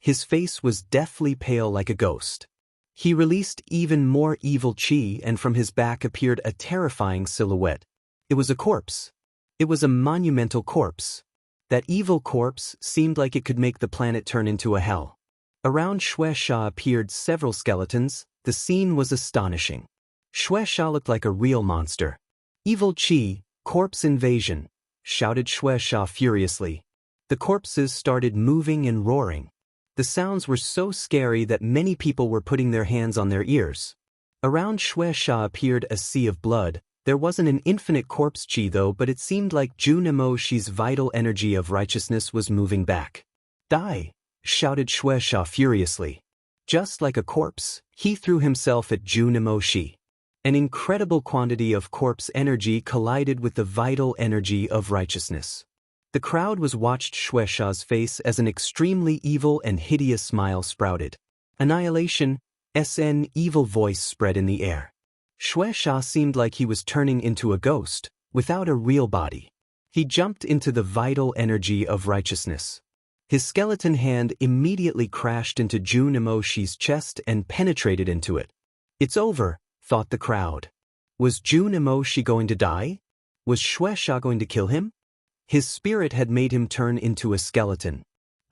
His face was deathly pale like a ghost. He released even more evil qi, and from his back appeared a terrifying silhouette. It was a corpse. It was a monumental corpse. That evil corpse seemed like it could make the planet turn into a hell. Around Shueisha appeared several skeletons. The scene was astonishing. Shueisha looked like a real monster. Evil qi, corpse invasion, shouted Shueisha furiously. The corpses started moving and roaring. The sounds were so scary that many people were putting their hands on their ears. Around Shueisha appeared a sea of blood. There wasn't an infinite corpse qi though, but it seemed like Junimoshi's vital energy of righteousness was moving back. Die! Shouted Shueisha furiously. Just like a corpse, he threw himself at Junimoshi. An incredible quantity of corpse energy collided with the vital energy of righteousness. The crowd watched Shueisha's face as an extremely evil and hideous smile sprouted. Annihilation, evil voice spread in the air. Shueisha seemed like he was turning into a ghost, without a real body. He jumped into the vital energy of righteousness. His skeleton hand immediately crashed into Junimoshi's chest and penetrated into it. It's over, thought the crowd. Was Junimoshi going to die? Was Shueisha going to kill him? His spirit had made him turn into a skeleton.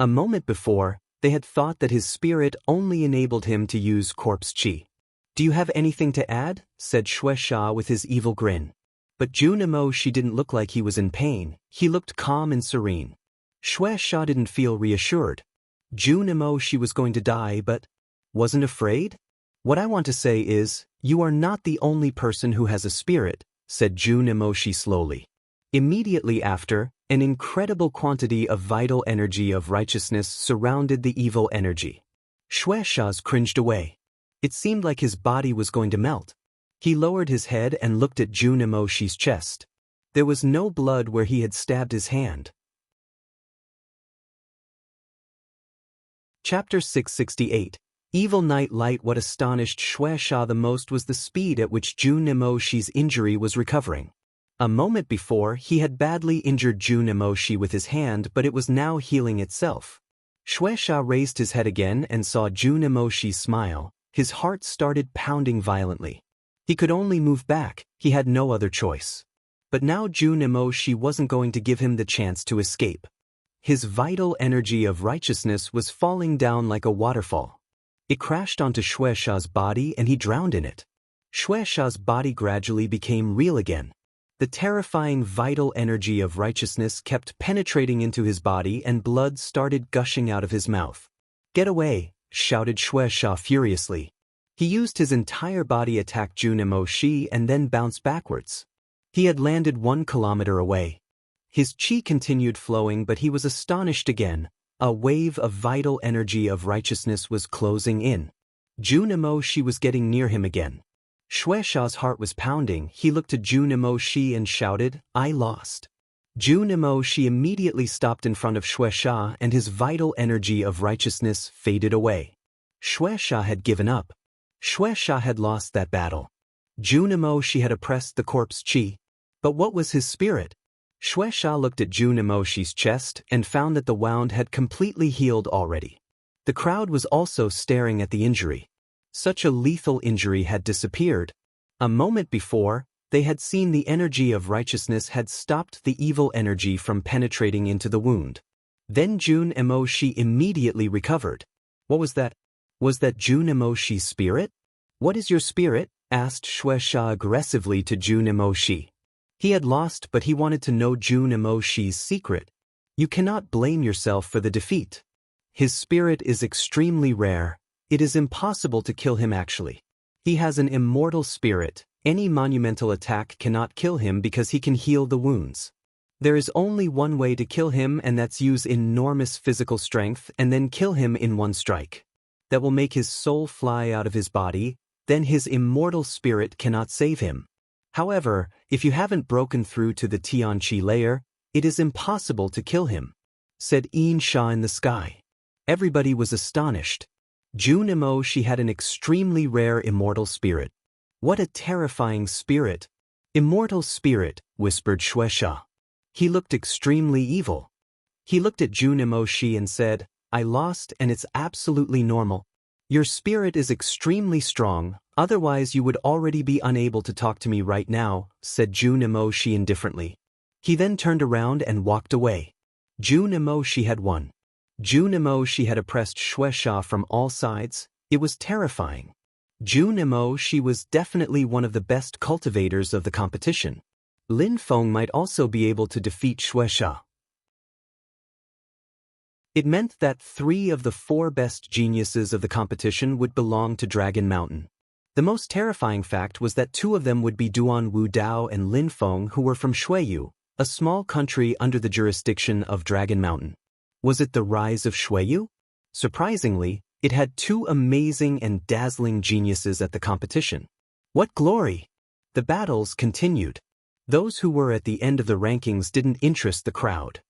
A moment before, they had thought that his spirit only enabled him to use corpse qi. Do you have anything to add? Said Shueisha with his evil grin. But Junimoshi didn't look like he was in pain. He looked calm and serene. Shueisha didn't feel reassured. Junimoshi was going to die but wasn't afraid? What I want to say is, you are not the only person who has a spirit, said Junimoshi slowly. Immediately after, an incredible quantity of vital energy of righteousness surrounded the evil energy. Shueisha cringed away. It seemed like his body was going to melt. He lowered his head and looked at Junimoshi's chest. There was no blood where he had stabbed his hand. Chapter 668. Evil Night Light. What astonished Shueisha the most was the speed at which Junimoshi's injury was recovering. A moment before, he had badly injured Junimoshi with his hand, but it was now healing itself. Shueisha raised his head again and saw Junimoshi smile. His heart started pounding violently. He could only move back, he had no other choice. But now Junimoshi wasn't going to give him the chance to escape. His vital energy of righteousness was falling down like a waterfall. It crashed onto Shueisha's body and he drowned in it. Shueisha's body gradually became real again. The terrifying vital energy of righteousness kept penetrating into his body and blood started gushing out of his mouth. Get away, shouted Shueisha furiously. He used his entire body attack Junimoshi and then bounced backwards. He had landed 1 kilometer away. His qi continued flowing but he was astonished again. A wave of vital energy of righteousness was closing in. Junimoshi was getting near him again. Shueisha's heart was pounding. He looked to Junimoshi and shouted, I lost. Junimoshi immediately stopped in front of Shueisha and his vital energy of righteousness faded away. Shueisha had given up. Shueisha had lost that battle. Junimoshi had oppressed the corpse qi. But what was his spirit? Shueisha looked at Junimoshi's chest and found that the wound had completely healed already. The crowd was also staring at the injury. Such a lethal injury had disappeared. A moment before, they had seen the energy of righteousness had stopped the evil energy from penetrating into the wound. Then Junimoshi immediately recovered. What was that? Was that Junimoshi's spirit? What is your spirit? Asked Shueisha aggressively to Junimoshi. He had lost but he wanted to know Junimoshi's secret. You cannot blame yourself for the defeat. His spirit is extremely rare. It is impossible to kill him actually. He has an immortal spirit. Any monumental attack cannot kill him because he can heal the wounds. There is only one way to kill him and that's use enormous physical strength and then kill him in one strike. That will make his soul fly out of his body, then his immortal spirit cannot save him. However, if you haven't broken through to the Tianqi layer, it is impossible to kill him, said Sha in the sky. Everybody was astonished. Junimoshi had an extremely rare immortal spirit. What a terrifying spirit. Immortal spirit, whispered Shueisha. He looked extremely evil. He looked at Jun Emoshi and said, I lost and it's absolutely normal. Your spirit is extremely strong, otherwise you would already be unable to talk to me right now, said Jun Emoshi indifferently. He then turned around and walked away. Jun Emoshi had won. Jun Emoshi had oppressed Shueisha from all sides. It was terrifying. Jun Emoshi was definitely one of the best cultivators of the competition. Lin Feng might also be able to defeat Shueisha. It meant that 3 of the 4 best geniuses of the competition would belong to Dragon Mountain. The most terrifying fact was that 2 of them would be Duan Wu Dao and Lin Feng, who were from Shuiyu, a small country under the jurisdiction of Dragon Mountain. Was it the rise of Shuiyu? Surprisingly, it had 2 amazing and dazzling geniuses at the competition. What glory! The battles continued. Those who were at the end of the rankings didn't interest the crowd.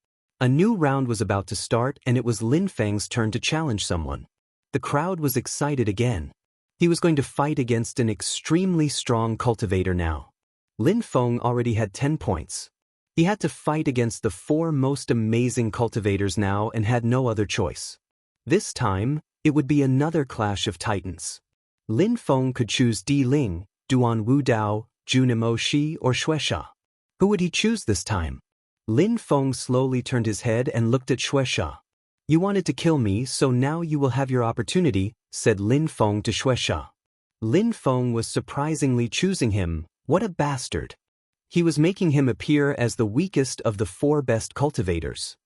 A new round was about to start and it was Lin Feng's turn to challenge someone. The crowd was excited again. He was going to fight against an extremely strong cultivator now. Lin Feng already had 10 points. He had to fight against the 4 most amazing cultivators now and had no other choice. This time, it would be another clash of titans. Lin Feng could choose Di Ling, Duan Wu Dao, Jun Emoshi, or Shueisha. Who would he choose this time? Lin Feng slowly turned his head and looked at Shueisha. You wanted to kill me, so now you will have your opportunity, said Lin Feng to Shueisha. Lin Feng was surprisingly choosing him. What a bastard. He was making him appear as the weakest of the 4 best cultivators.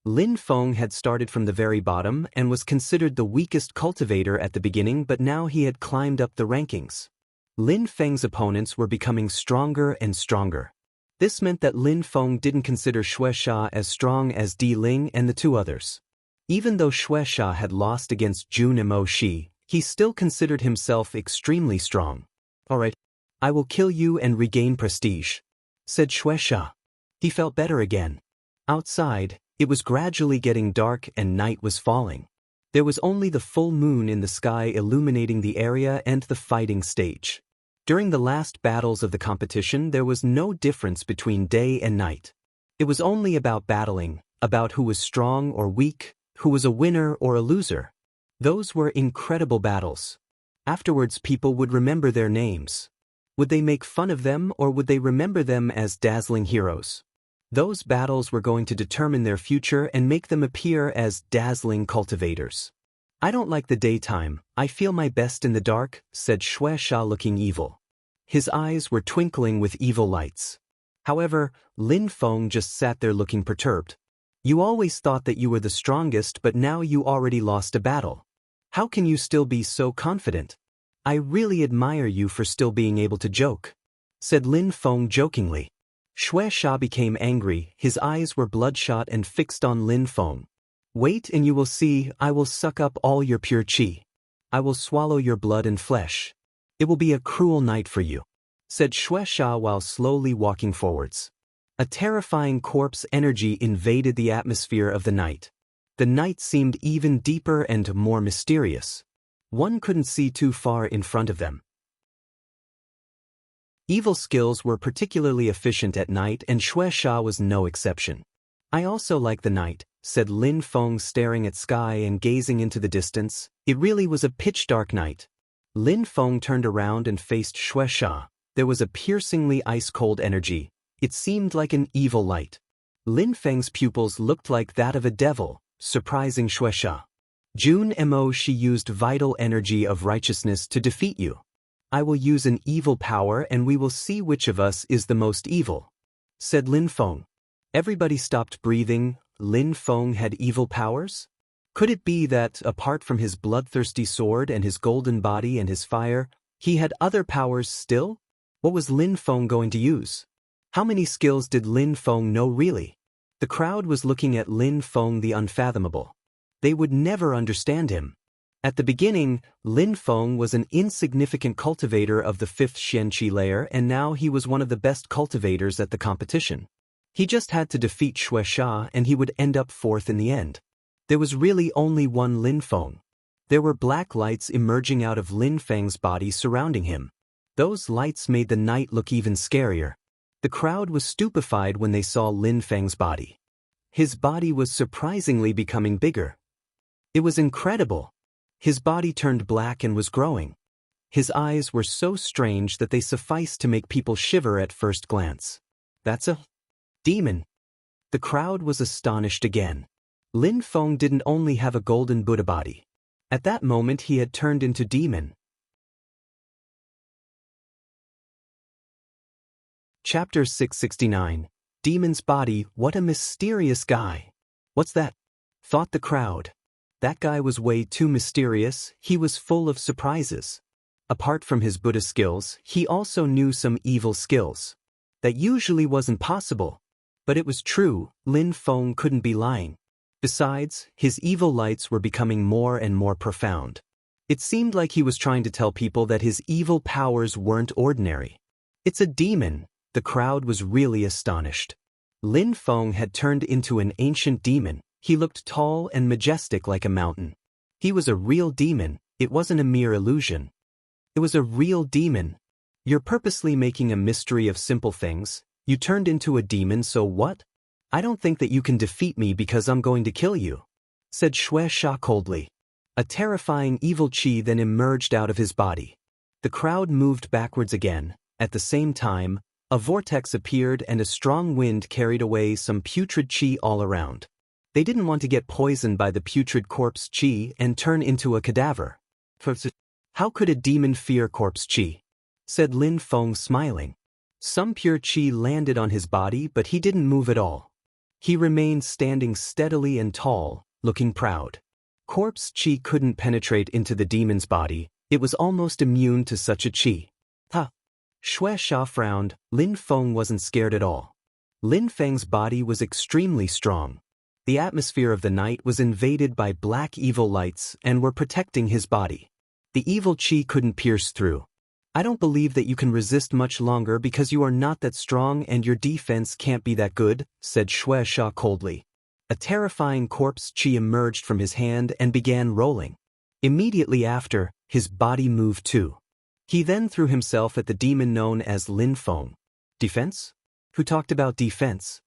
Lin Feng had started from the very bottom and was considered the weakest cultivator at the beginning, but now he had climbed up the rankings. Lin Feng's opponents were becoming stronger and stronger. This meant that Lin Feng didn't consider Shueisha as strong as Di Ling and the 2 others. Even though Shueisha had lost against Jun Emoshi, he still considered himself extremely strong. Alright, I will kill you and regain prestige, said Shueisha. He felt better again. Outside, it was gradually getting dark and night was falling. There was only the full moon in the sky illuminating the area and the fighting stage. During the last battles of the competition, there was no difference between day and night. It was only about battling, about who was strong or weak, who was a winner or a loser. Those were incredible battles. Afterwards, people would remember their names. Would they make fun of them or would they remember them as dazzling heroes? Those battles were going to determine their future and make them appear as dazzling cultivators. I don't like the daytime, I feel my best in the dark, said Shueisha looking evil. His eyes were twinkling with evil lights. However, Lin Feng just sat there looking perturbed. You always thought that you were the strongest, but now you already lost a battle. How can you still be so confident? I really admire you for still being able to joke, said Lin Feng jokingly. Shueisha became angry, his eyes were bloodshot and fixed on Lin Feng. Wait and you will see, I will suck up all your pure qi. I will swallow your blood and flesh. It will be a cruel night for you, said Shueisha while slowly walking forwards. A terrifying corpse energy invaded the atmosphere of the night. The night seemed even deeper and more mysterious. One couldn't see too far in front of them. Evil skills were particularly efficient at night and Shueisha was no exception. I also like the night, said Lin Feng staring at sky and gazing into the distance. It really was a pitch-dark night. Lin Feng turned around and faced Shueisha. There was a piercingly ice-cold energy. It seemed like an evil light. Lin Feng's pupils looked like that of a devil, surprising Shueisha. Jun Emoshi used vital energy of righteousness to defeat you. I will use an evil power and we will see which of us is the most evil, said Lin Feng. Everybody stopped breathing. Lin Feng had evil powers? Could it be that, apart from his bloodthirsty sword and his golden body and his fire, he had other powers still? What was Lin Feng going to use? How many skills did Lin Feng know really? The crowd was looking at Lin Feng the unfathomable. They would never understand him. At the beginning, Lin Feng was an insignificant cultivator of the 5th Xianqi layer and now he was one of the best cultivators at the competition. He just had to defeat Shueisha and he would end up 4th in the end. There was really only one Lin Feng. There were black lights emerging out of Lin Feng's body surrounding him. Those lights made the night look even scarier. The crowd was stupefied when they saw Lin Feng's body. His body was surprisingly becoming bigger. It was incredible. His body turned black and was growing. His eyes were so strange that they sufficed to make people shiver at first glance. That's a demon. The crowd was astonished again. Lin Feng didn't only have a golden Buddha body. At that moment he had turned into demon. Chapter 669. Demon's Body. What a mysterious guy. What's that? Thought the crowd. That guy was way too mysterious. He was full of surprises. Apart from his Buddha skills, he also knew some evil skills. That usually wasn't possible. But it was true. Lin Feng couldn't be lying. Besides, his evil lights were becoming more and more profound. It seemed like he was trying to tell people that his evil powers weren't ordinary. It's a demon. The crowd was really astonished. Lin Feng had turned into an ancient demon. He looked tall and majestic like a mountain. He was a real demon. It wasn't a mere illusion. It was a real demon. You're purposely making a mystery of simple things. You turned into a demon, so what? I don't think that you can defeat me because I'm going to kill you, said Xue Sha coldly. A terrifying evil qi then emerged out of his body. The crowd moved backwards again. At the same time, a vortex appeared and a strong wind carried away some putrid qi all around. They didn't want to get poisoned by the putrid corpse qi and turn into a cadaver. How could a demon fear corpse qi? Said Lin Feng smiling. Some pure qi landed on his body, but he didn't move at all. He remained standing steadily and tall, looking proud. Corpse qi couldn't penetrate into the demon's body. It was almost immune to such a qi. Ha! Xue Sha frowned. Lin Feng wasn't scared at all. Lin Feng's body was extremely strong. The atmosphere of the night was invaded by black evil lights and were protecting his body. The evil qi couldn't pierce through. I don't believe that you can resist much longer because you are not that strong and your defense can't be that good, said Xue Sha coldly. A terrifying corpse qi emerged from his hand and began rolling. Immediately after, his body moved too. He then threw himself at the demon known as Lin Feng. Defense? Who talked about defense?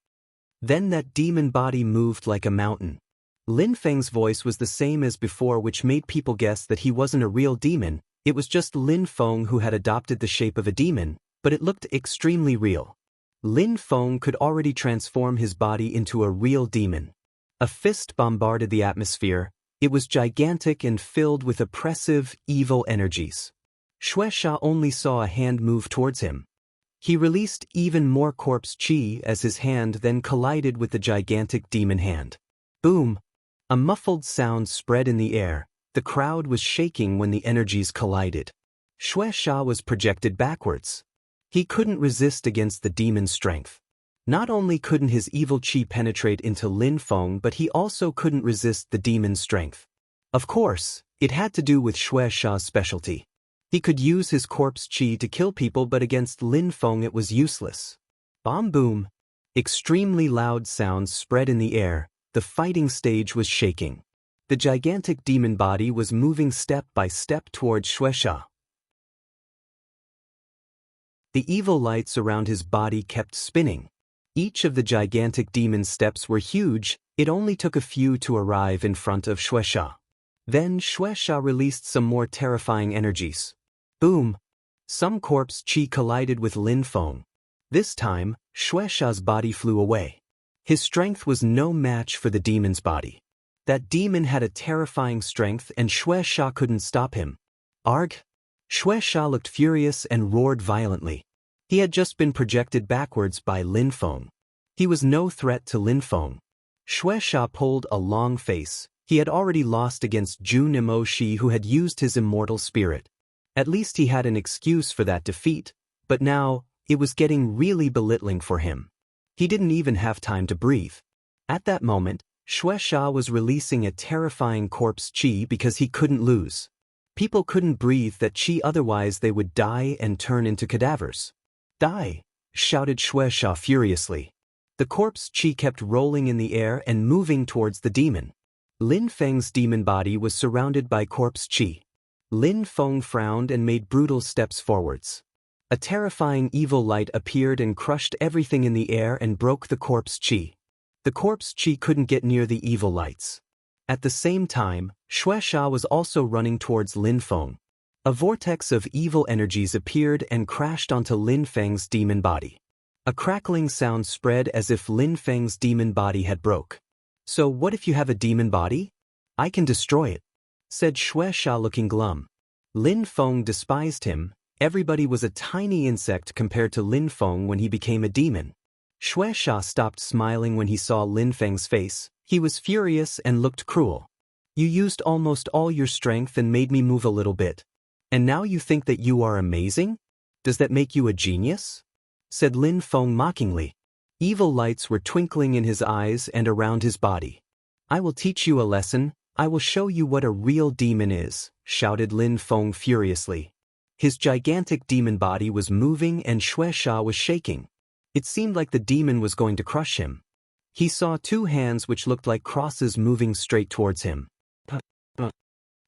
Then that demon body moved like a mountain. Lin Feng's voice was the same as before, which made people guess that he wasn't a real demon. It was just Lin Feng who had adopted the shape of a demon, but it looked extremely real. Lin Feng could already transform his body into a real demon. A fist bombarded the atmosphere. It was gigantic and filled with oppressive, evil energies. Xue Sha only saw a hand move towards him. He released even more corpse qi as his hand then collided with the gigantic demon hand. Boom! A muffled sound spread in the air. The crowd was shaking when the energies collided. Xue Sha was projected backwards. He couldn't resist against the demon's strength. Not only couldn't his evil qi penetrate into Lin Feng, but he also couldn't resist the demon's strength. Of course, it had to do with Xue Sha's specialty. He could use his corpse qi to kill people, but against Lin Feng it was useless. Bomb boom! Extremely loud sounds spread in the air. The fighting stage was shaking. The gigantic demon body was moving step by step towards Xue Sha. The evil lights around his body kept spinning. Each of the gigantic demon steps were huge. It only took a few to arrive in front of Xue Sha. Then Xue Sha released some more terrifying energies. Boom! Some corpse qi collided with Lin Feng. This time, Xue Sha's body flew away. His strength was no match for the demon's body. That demon had a terrifying strength and Xue Sha couldn't stop him. Arg! Xue Sha looked furious and roared violently. He had just been projected backwards by Lin Feng. He was no threat to Lin Feng. Xue Sha pulled a long face. He had already lost against Zhu Nemo Shi, who had used his immortal spirit. At least he had an excuse for that defeat, but now, it was getting really belittling for him. He didn't even have time to breathe. At that moment, Xue Sha was releasing a terrifying corpse qi because he couldn't lose. People couldn't breathe that qi, otherwise they would die and turn into cadavers. Die! Shouted Xue Sha furiously. The corpse qi kept rolling in the air and moving towards the demon. Lin Feng's demon body was surrounded by corpse qi. Lin Feng frowned and made brutal steps forwards. A terrifying evil light appeared and crushed everything in the air and broke the corpse chi. The corpse chi couldn't get near the evil lights. At the same time, Shueisha was also running towards Lin Feng. A vortex of evil energies appeared and crashed onto Lin Feng's demon body. A crackling sound spread as if Lin Feng's demon body had broke. "So what if you have a demon body? I can destroy it," said Shueisha looking glum. Lin Feng despised him. Everybody was a tiny insect compared to Lin Feng when he became a demon. Shueisha stopped smiling when he saw Lin Feng's face. He was furious and looked cruel. "You used almost all your strength and made me move a little bit. And now you think that you are amazing? Does that make you a genius?" said Lin Feng mockingly. Evil lights were twinkling in his eyes and around his body. "I will teach you a lesson. I will show you what a real demon is," shouted Lin Feng furiously. His gigantic demon body was moving and Shueisha was shaking. It seemed like the demon was going to crush him. He saw two hands which looked like crosses moving straight towards him.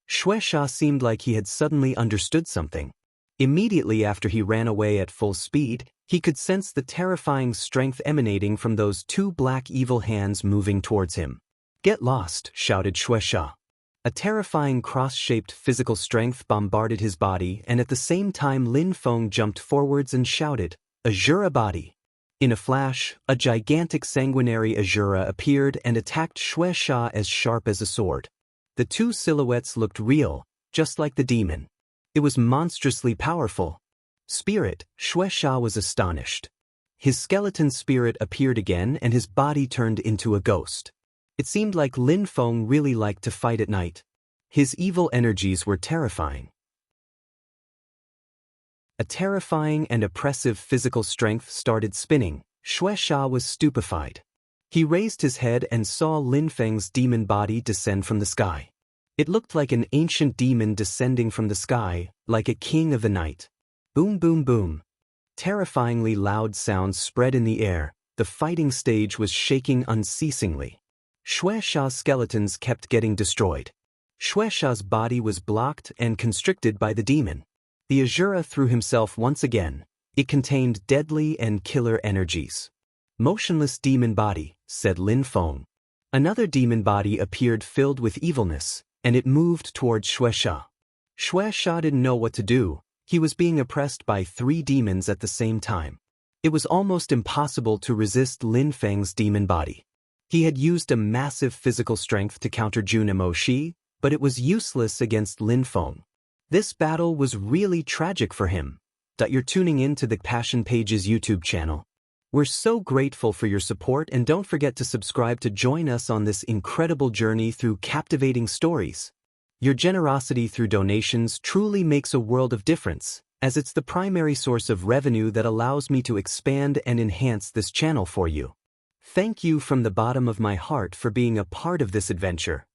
Shueisha seemed like he had suddenly understood something. Immediately after he ran away at full speed, he could sense the terrifying strength emanating from those two black evil hands moving towards him. "Get lost," shouted Shueisha. A terrifying cross-shaped physical strength bombarded his body, and at the same time Lin Feng jumped forwards and shouted, "Azura body!" In a flash, a gigantic sanguinary Azura appeared and attacked Shueisha as sharp as a sword. The two silhouettes looked real, just like the demon. It was monstrously powerful. "Spirit," Shueisha was astonished. His skeleton spirit appeared again and his body turned into a ghost. It seemed like Lin Feng really liked to fight at night. His evil energies were terrifying. A terrifying and oppressive physical strength started spinning. Shueisha was stupefied. He raised his head and saw Lin Feng's demon body descend from the sky. It looked like an ancient demon descending from the sky, like a king of the night. Boom, boom, boom. Terrifyingly loud sounds spread in the air. The fighting stage was shaking unceasingly. Shueisha's skeletons kept getting destroyed. Shueisha's body was blocked and constricted by the demon. The Azura threw himself once again. It contained deadly and killer energies. "Motionless demon body," said Lin Feng. Another demon body appeared filled with evilness, and it moved towards Shueisha. Shueisha didn't know what to do. He was being oppressed by three demons at the same time. It was almost impossible to resist Lin Feng's demon body. He had used a massive physical strength to counter Jun Emoshi, but it was useless against Lin Feng. This battle was really tragic for him. You're tuning in to the Passion Pages YouTube channel. We're so grateful for your support, and don't forget to subscribe to join us on this incredible journey through captivating stories. Your generosity through donations truly makes a world of difference, as it's the primary source of revenue that allows me to expand and enhance this channel for you. Thank you from the bottom of my heart for being a part of this adventure.